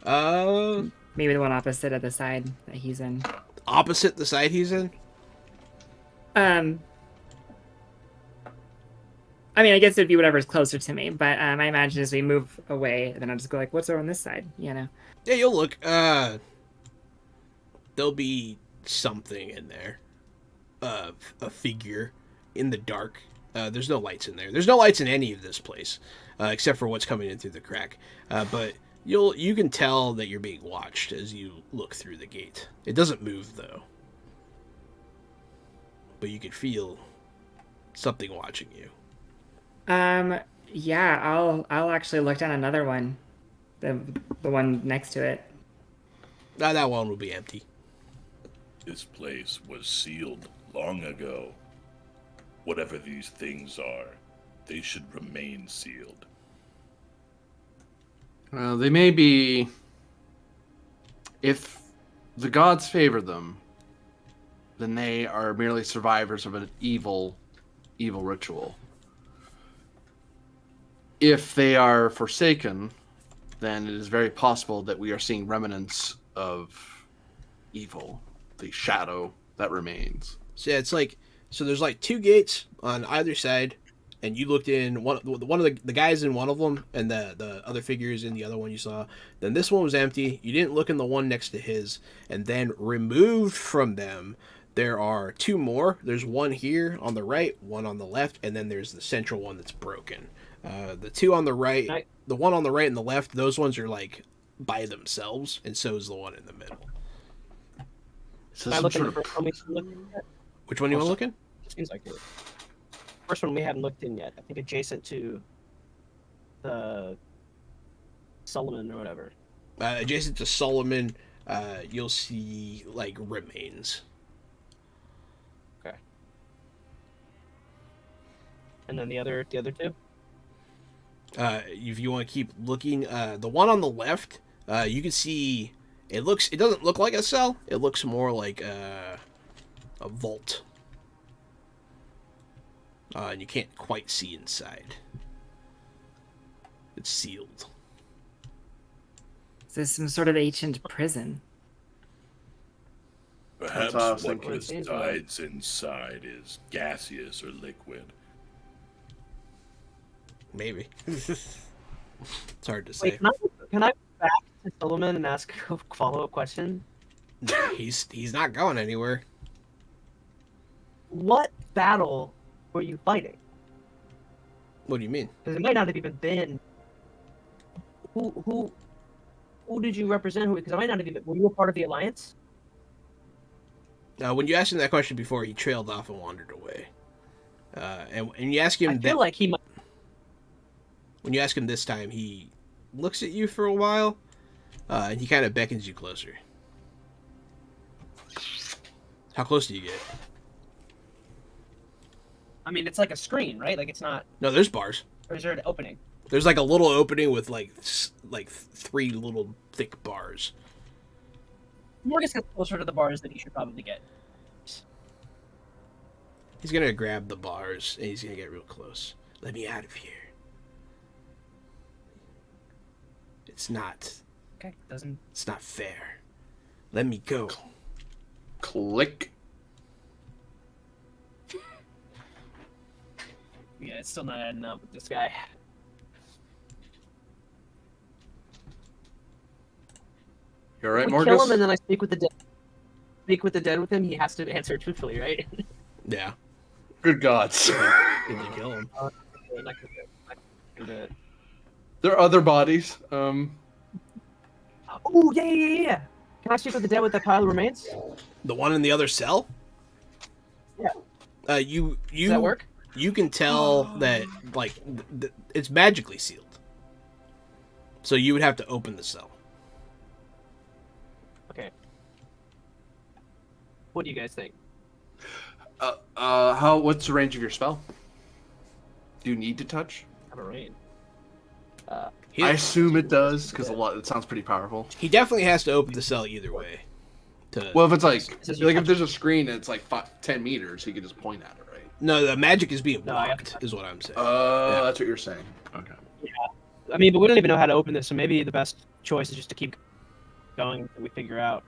Maybe the one opposite of the side that he's in. Opposite the side he's in? I mean, I guess it'd be whatever's closer to me, but I imagine as we move away, then I'll just go like, what's over on this side, you know? Yeah, you'll look. There'll be something in there. A figure in the dark. There's no lights in there. There's no lights in any of this place, except for what's coming in through the crack. But you can tell that you're being watched as you look through the gate. It doesn't move though, but you can feel something watching you. Yeah, I'll actually look down another one, the one next to it. That one will be empty. This place was sealed long ago. Whatever these things are, they should remain sealed. They may be, if the gods favor them, then they are merely survivors of an evil ritual. If they are forsaken, then it is very possible that we are seeing remnants of evil, the shadow that remains. So yeah, it's like, so there's like two gates on either side, and you looked in one of the guys in one of them, and the other figures in the other one you saw. Then this one was empty. You didn't look in the one next to his, and then removed from them, there are two more. There's one here on the right, one on the left, and then there's the central one that's broken. The two on the right, the one on the right and the left, those ones are like by themselves, and so is the one in the middle. So Am I some looking sort for of one we should look in yet? Which one you want to look in? Seems like it. First one we haven't looked in yet. I think adjacent to the Solomon or whatever. Adjacent to Solomon, you'll see like remains. Okay. And then the other two? If you want to keep looking, the one on the left, you can see it doesn't look like a cell. It looks more like a vault. And you can't quite see inside. It's sealed. Is this some sort of ancient prison? Perhaps what I was what thinking. resides inside is gaseous or liquid. Maybe. It's hard to say. Wait, can I go back to Solomon and ask a follow-up question? He's not going anywhere. What battle were you fighting? What do you mean? Because it might not have even been. Who did you represent? Because it might not have even. Were you a part of the Alliance? When you asked him that question before, he trailed off and wandered away. And you ask him I feel like he might. when you ask him this time, he looks at you for a while, and he kind of beckons you closer. How close do you get? I mean, it's like a screen, right? Like it's not. No, there's bars. Or is there an opening? There's like a little opening with like three little thick bars. Morgus gets closer to the bars than he should probably get. He's gonna grab the bars and he's gonna get real close. Let me out of here. It's not Okay, doesn't. It's not fair. Let me go. Click. Yeah, it's still not adding up with this guy. You all right, We kill him and Morgus? then I speak with the dead. Speak with the dead with him. He has to answer truthfully, right? Yeah. Good gods. Did you kill him? There are other bodies. Oh yeah. Can I speak with the dead with the pile of remains? The one in the other cell? Yeah. You Does that work? You can tell that like it's magically sealed. So you would have to open the cell. Okay. What do you guys think? What's the range of your spell? Do you need to touch? Have a rain. I assume it does, because it sounds pretty powerful. He definitely has to open the cell either way. Well, if it's like Says you if touch there's a screen and it's like 10 meters, he can just point at it, right? No, the magic is being No, I have blocked, is what I'm saying. Oh, that's what you're saying. Okay. I mean, but we don't even know how to open this, so maybe the best choice is just to keep going until we figure out.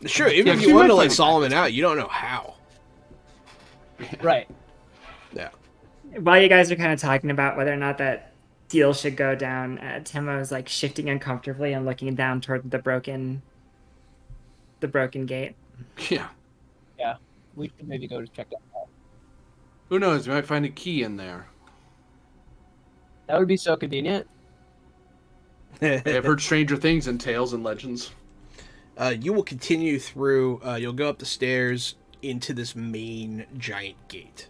Sure, even Yeah, if you you want to might let find Solomon out, you don't know how. Right. Yeah. while you guys are kind of talking about whether or not that deal should go down, Timo's like shifting uncomfortably and looking down toward the broken gate. Yeah. Yeah, we should maybe go to check that out. Who knows? You might find a key in there. That would be so convenient. I've heard stranger things in tales and legends. You will continue through. You'll go up the stairs into this main giant gate.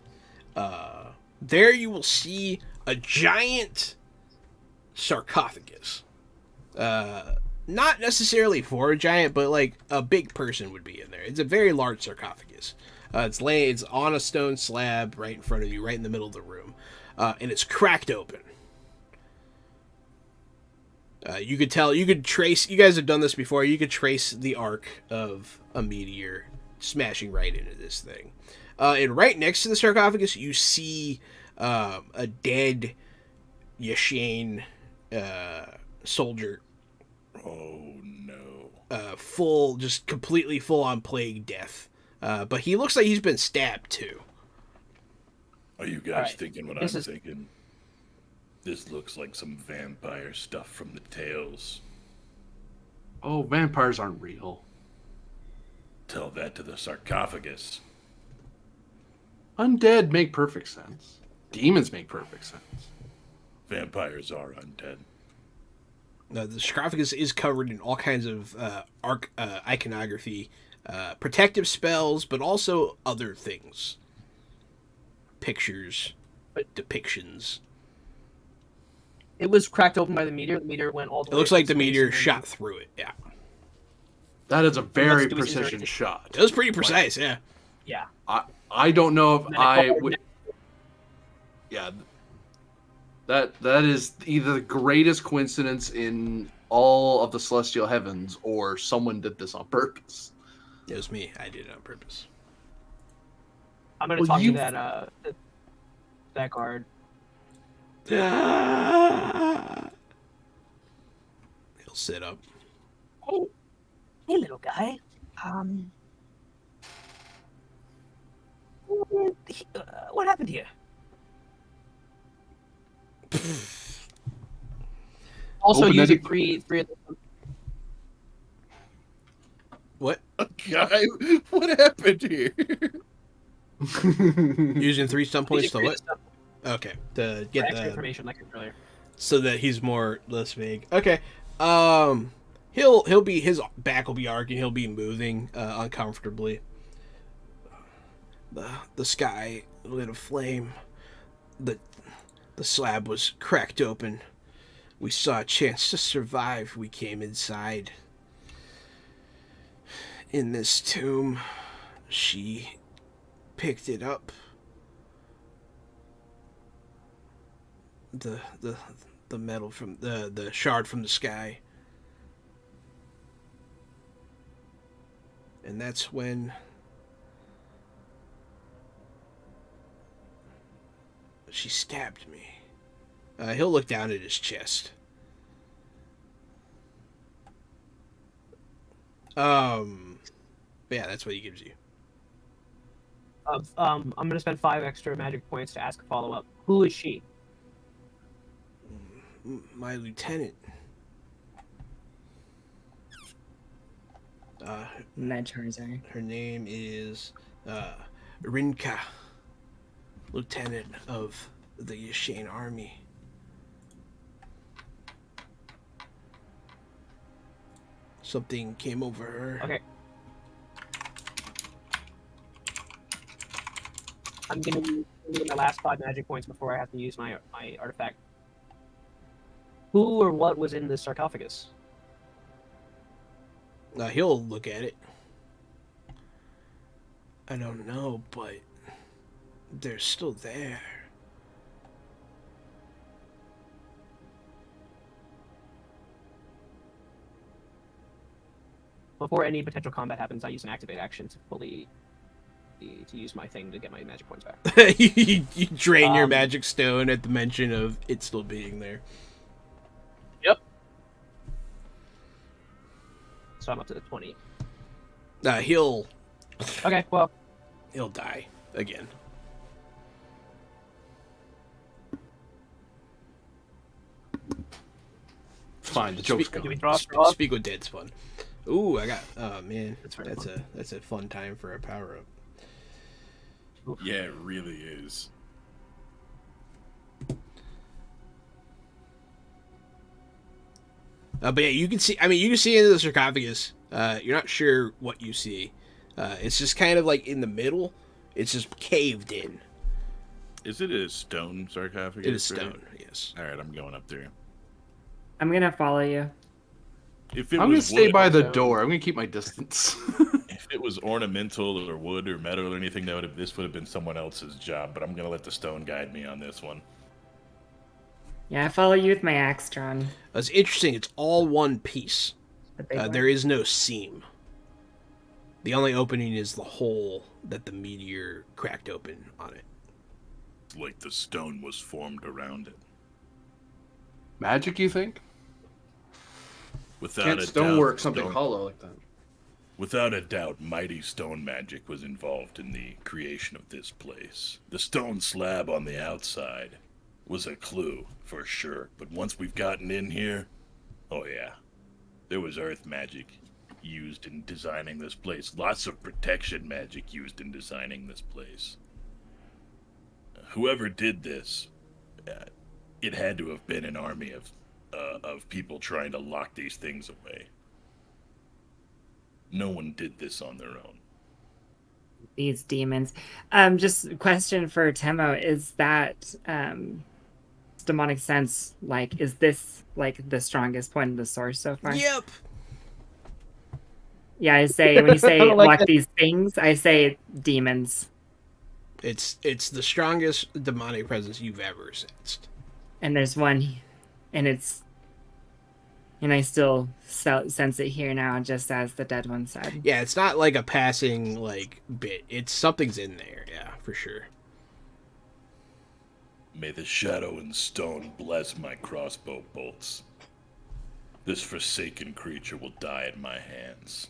There you will see a giant sarcophagus. Not necessarily for a giant, but like a big person would be in there. It's a very large sarcophagus. It's on a stone slab right in front of you, right in the middle of the room, and it's cracked open. You could tell, you could trace, you guys have done this before, you could trace the arc of a meteor smashing right into this thing. And right next to the sarcophagus, you see a dead Yashane soldier. Oh no. Full, just completely full on plague death. But he looks like he's been stabbed too. Are you guys Alright, thinking what I'm thinking? This looks like some vampire stuff from the tales. Oh, vampires aren't real. Tell that to the sarcophagus. Undead make perfect sense. Demons make perfect sense. Vampires are undead. The sarcophagus is covered in all kinds of iconography, protective spells, but also other things. Pictures, depictions. It was cracked open by the meteor. The meteor went all the way. It looks like the to space meteor and then- shot through it, yeah. That is a very do we see precision anything? shot. It was pretty precise, yeah. Yeah. I don't know if And then it I covered would. Yeah, that is either the greatest coincidence in all of the celestial heavens, or someone did this on purpose. It was me. I did it on purpose. I'm gonna Well, talk you- to that guard. He'll sit up. Hey, little guy. What happened here? Also, Open using it- three of the What? Guy, what happened here? Using 3 stun points to using what? stuff, Okay, to get extra the information like earlier. so that he's less vague. Okay, he'll be, his back will be arcing. He'll be moving uncomfortably. The sky lit a flame. The slab was cracked open. We saw a chance to survive. We came inside. In this tomb, she picked it up. The metal from the shard from the sky. And that's when she stabbed me. He'll look down at his chest. Yeah, that's what he gives you. I'm gonna spend 5 extra magic points to ask a follow up. Who is she? My lieutenant. Night Charizard. Her name is Rinka, lieutenant of the Yashane army. Something came over her. Okay. I'm gonna use my last 5 magic points before I have to use my artifact. Who or what was in the sarcophagus? He'll look at it. I don't know, but they're still there. Before any potential combat happens, I use an activate action to use my thing to get my magic points back. you drain your Um, magic stone at the mention of it still being there. Yep. So I'm up to the 20. He'll Okay, well, die again. fine. The joke's Do we gone. draw straws? Speak with Dead's fun. Ooh, I got. Oh man, that's a fun time for a power up. Yeah, it really is. But yeah, you can see. I mean, you can see into the sarcophagus. You're not sure what you see. It's just kind of like in the middle. It's just caved in. Is it a stone sarcophagus? It is right? stone. Yes. All right, I'm going up there. I'm gonna follow you. If it I'm gonna was stay wood, by the door. I'm gonna keep my distance. If it was ornamental or wood or metal or anything, this would have been someone else's job. But I'm gonna let the stone guide me on this one. Yeah, I follow you with my axe drawn. It's interesting. It's all one piece. The big one. There is no seam. The only opening is the hole that the meteor cracked open on it. Like the stone was formed around it. Magic, you think? Without Can't a stone doubt, work something stone- hollow like that? Without a doubt, mighty stone magic was involved in the creation of this place. The stone slab on the outside was a clue, for sure. But once we've gotten in here, oh yeah, there was earth magic used in designing this place. Lots of protection magic used in designing this place. Whoever did this, it had to have been an army of people trying to lock these things away. No one did this on their own. These demons. Just a question for Temo: is that demonic sense like? Is this like the strongest point of the source so far? Yep. Yeah, I say when you say Like lock that. these things, I say demons, It's the strongest demonic presence you've ever sensed. and there's one, and I still sense it here now, just as the dead one said. Yeah, it's not like a passing like bit. It's something's in there. Yeah, for sure. May the shadow and stone bless my crossbow bolts. This forsaken creature will die at my hands.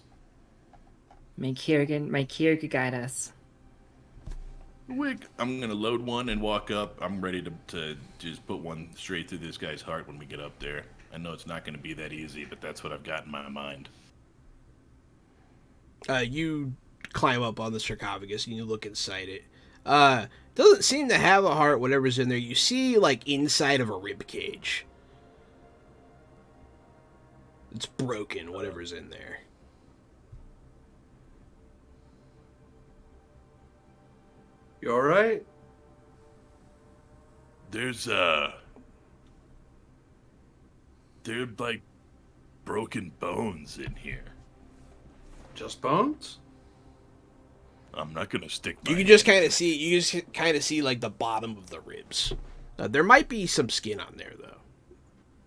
May Kierga guide us. Wig. I'm gonna load one and walk up. I'm ready to just put one straight through this guy's heart when we get up there. I know it's not gonna be that easy, but that's what I've got in my mind. You climb up on the sarcophagus and you look inside it. Doesn't seem to have a heart. Whatever's in there, you see like inside of a rib cage. It's broken. Whatever's in there. You all right? They're like broken bones in here. Just bones? I'm not gonna stick my You can hand just in kind of see. You just kind of see like the bottom of the ribs. There might be some skin on there though,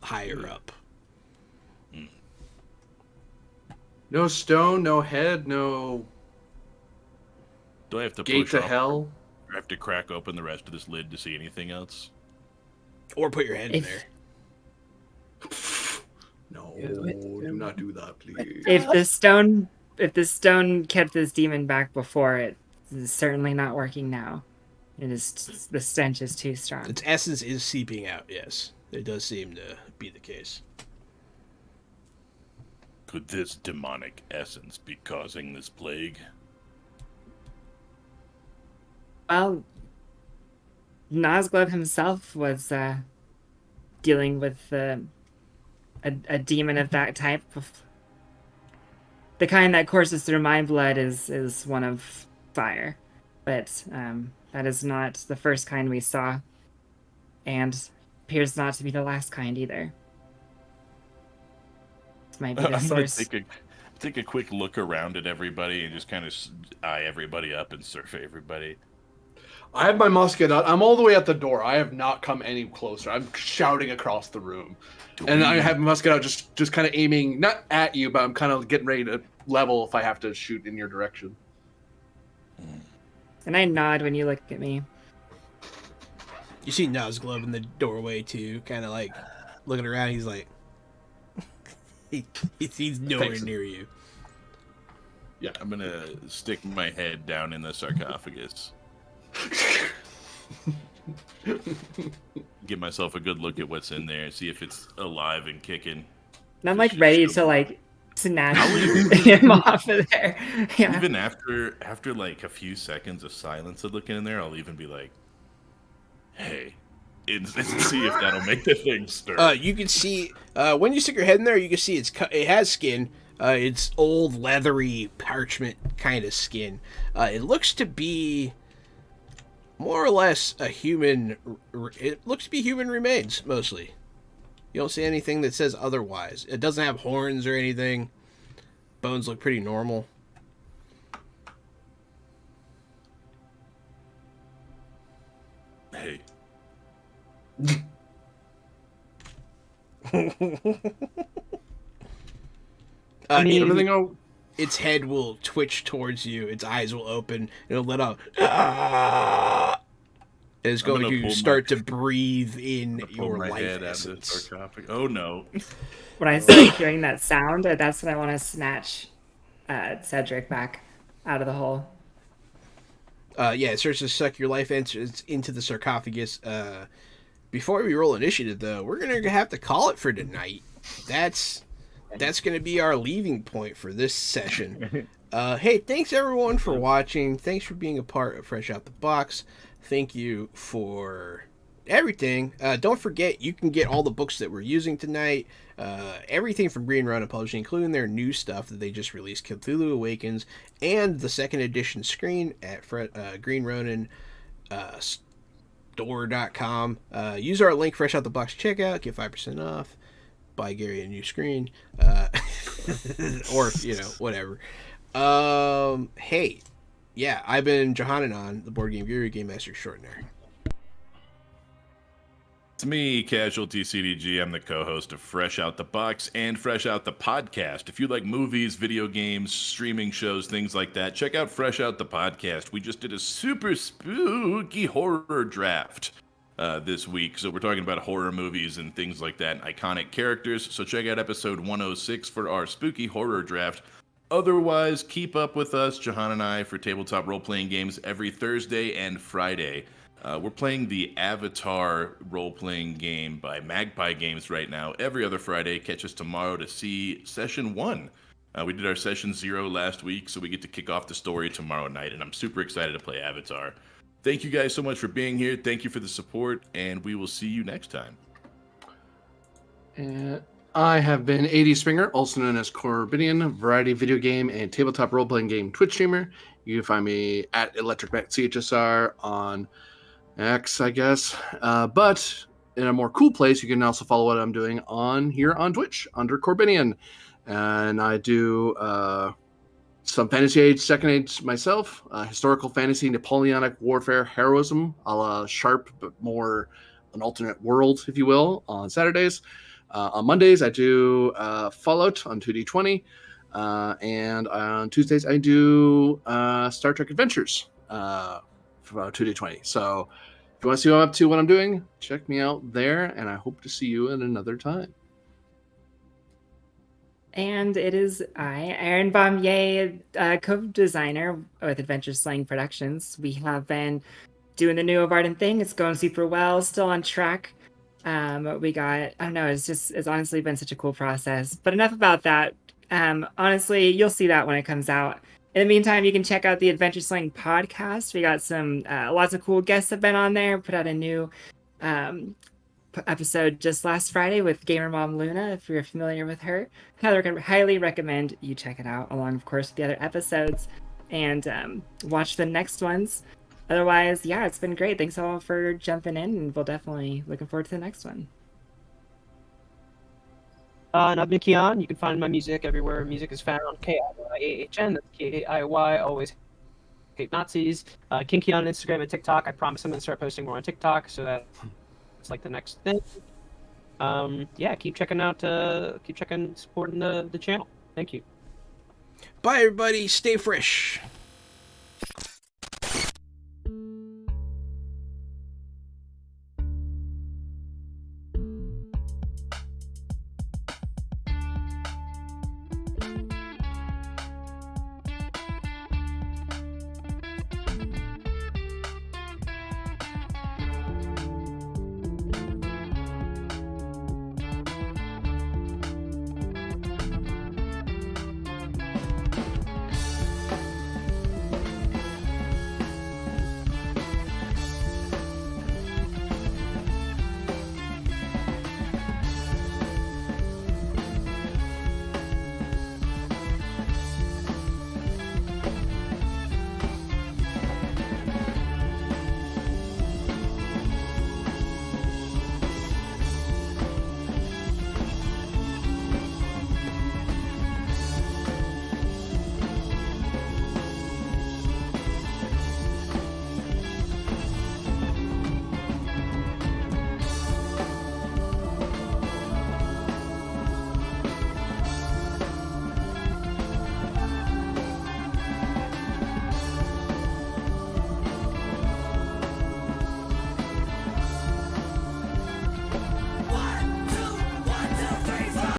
higher up. No stone, no head, no Do I have to gate push to off? hell. I have to crack open the rest of this lid to see anything else. Or put your head in If- there. No, Do it. do not do that, please. If the stone kept this demon back before, it is certainly not working now. It is the stench is too strong. Its essence is seeping out. Yes, it does seem to be the case. Could this demonic essence be causing this plague? Well, Nazgleb himself was dealing with a demon of that type. The kind that courses through my blood is one of fire, but that is not the first kind we saw, and appears not to be the last kind either. This might be the I'm gonna source. take a quick look around at everybody and just kind of eye everybody up and survey everybody. I have my musket out. I'm all the way at the door. I have not come any closer. I'm shouting across the room. I have my musket out, just kind of aiming, not at you, but I'm kind of getting ready to level if I have to shoot in your direction. And I nod when you look at me. You see Nazglove in the doorway too, kind of like looking around. He's like, he's nowhere Thanks. near you. Yeah, I'm gonna stick my head down in the sarcophagus. Give myself a good look at what's in there, see if it's alive and kicking. And I'm like ready to like snatch I'll him off of there. Yeah. Even after like a few seconds of silence of looking in there, I'll even be like, "Hey," and see if that'll make the thing stir. You can see when you stick your head in there, you can see it has skin. It's old leathery parchment kind of skin. It looks to be more or less a human. It looks to be human remains mostly. You don't see anything that says otherwise. It doesn't have horns or anything. Bones look pretty normal. Hey, I mean, Everything all Its head will twitch towards you. Its eyes will open. It'll let out. "Ah!" It's I'm going gonna to pull start to breathe in pull your my life head out of the essence. sarcophagus. Oh no! When I start hearing that sound, that's when I want to snatch Cedric back out of the hole. Yeah, it starts to suck your life into the sarcophagus. Before we roll initiative, though, we're gonna have to call it for tonight. That's gonna be our leaving point for this session. Hey, thanks everyone for watching. Thanks for being a part of Fresh Out the Box. Thank you for everything. Don't forget, you can get all the books that we're using tonight. Everything from Green Ronin Publishing, including their new stuff that they just released, Cthulhu Awakens, and the second edition screen at Green Ronin store.com. Use our link, Fresh Out the Box checkout, get 5% off. Buy Gary a new screen. Or, whatever. Hey, yeah, I've been Johanan, the Board Game Guru, Game Master Extraordinary. It's me, Casualty CDG. I'm the co-host of Fresh Out the Box and Fresh Out the Podcast. If you like movies, video games, streaming shows, things like that, check out Fresh Out the Podcast. We just did a super spooky horror draft this week. So we're talking about horror movies and things like that, and iconic characters. So check out episode 106 for our spooky horror draft. Otherwise, keep up with us, Jahan and I, for tabletop role-playing games every Thursday and Friday. We're playing the Avatar role-playing game by Magpie Games right now. Every other Friday. Catch us tomorrow to see Session 1. We did our Session 0 last week, so we get to kick off the story tomorrow night, and I'm super excited to play Avatar. Thank you guys so much for being here. Thank you for the support, and we will see you next time. And I have been AD Springer, also known as Corbinian, variety video game and tabletop role-playing game Twitch streamer. You can find me at ElectricMaxCHSR on X, I guess. But in a more cool place, you can also follow what I'm doing here on Twitch under Corbinian. And I do some Fantasy Age, Second Age myself, historical fantasy, Napoleonic warfare, heroism, a la Sharp, but more an alternate world, if you will, on Saturdays. On Mondays, I do Fallout on 2D20. And on Tuesdays, I do Star Trek Adventures for 2D20. So if you want to see what I'm up to, what I'm doing, check me out there, and I hope to see you at another time. And it is I, Aaron Bombier, co-designer with Adventure Slang Productions. We have been doing the new Varden thing. It's going super well, still on track. We got, I don't know, it's honestly been such a cool process. But enough about that. Honestly, you'll see that when it comes out. In the meantime, you can check out the Adventure Slang podcast. We got some lots of cool guests have been on there. Put out a new episode just last Friday with Gamer Mom Luna, if you're familiar with her. Highly recommend you check it out, along, of course, with the other episodes, and watch the next ones. Otherwise, yeah, it's been great. Thanks all for jumping in, and we'll definitely looking forward to the next one. And I've been Keon. You can find my music everywhere music is found. KIYAHN. That's KAIY. Always hate Nazis. King Keon on Instagram and TikTok. I promise I'm going to start posting more on TikTok, so that's like the next thing. Yeah, keep checking supporting the channel. Thank you. Bye, everybody. Stay fresh.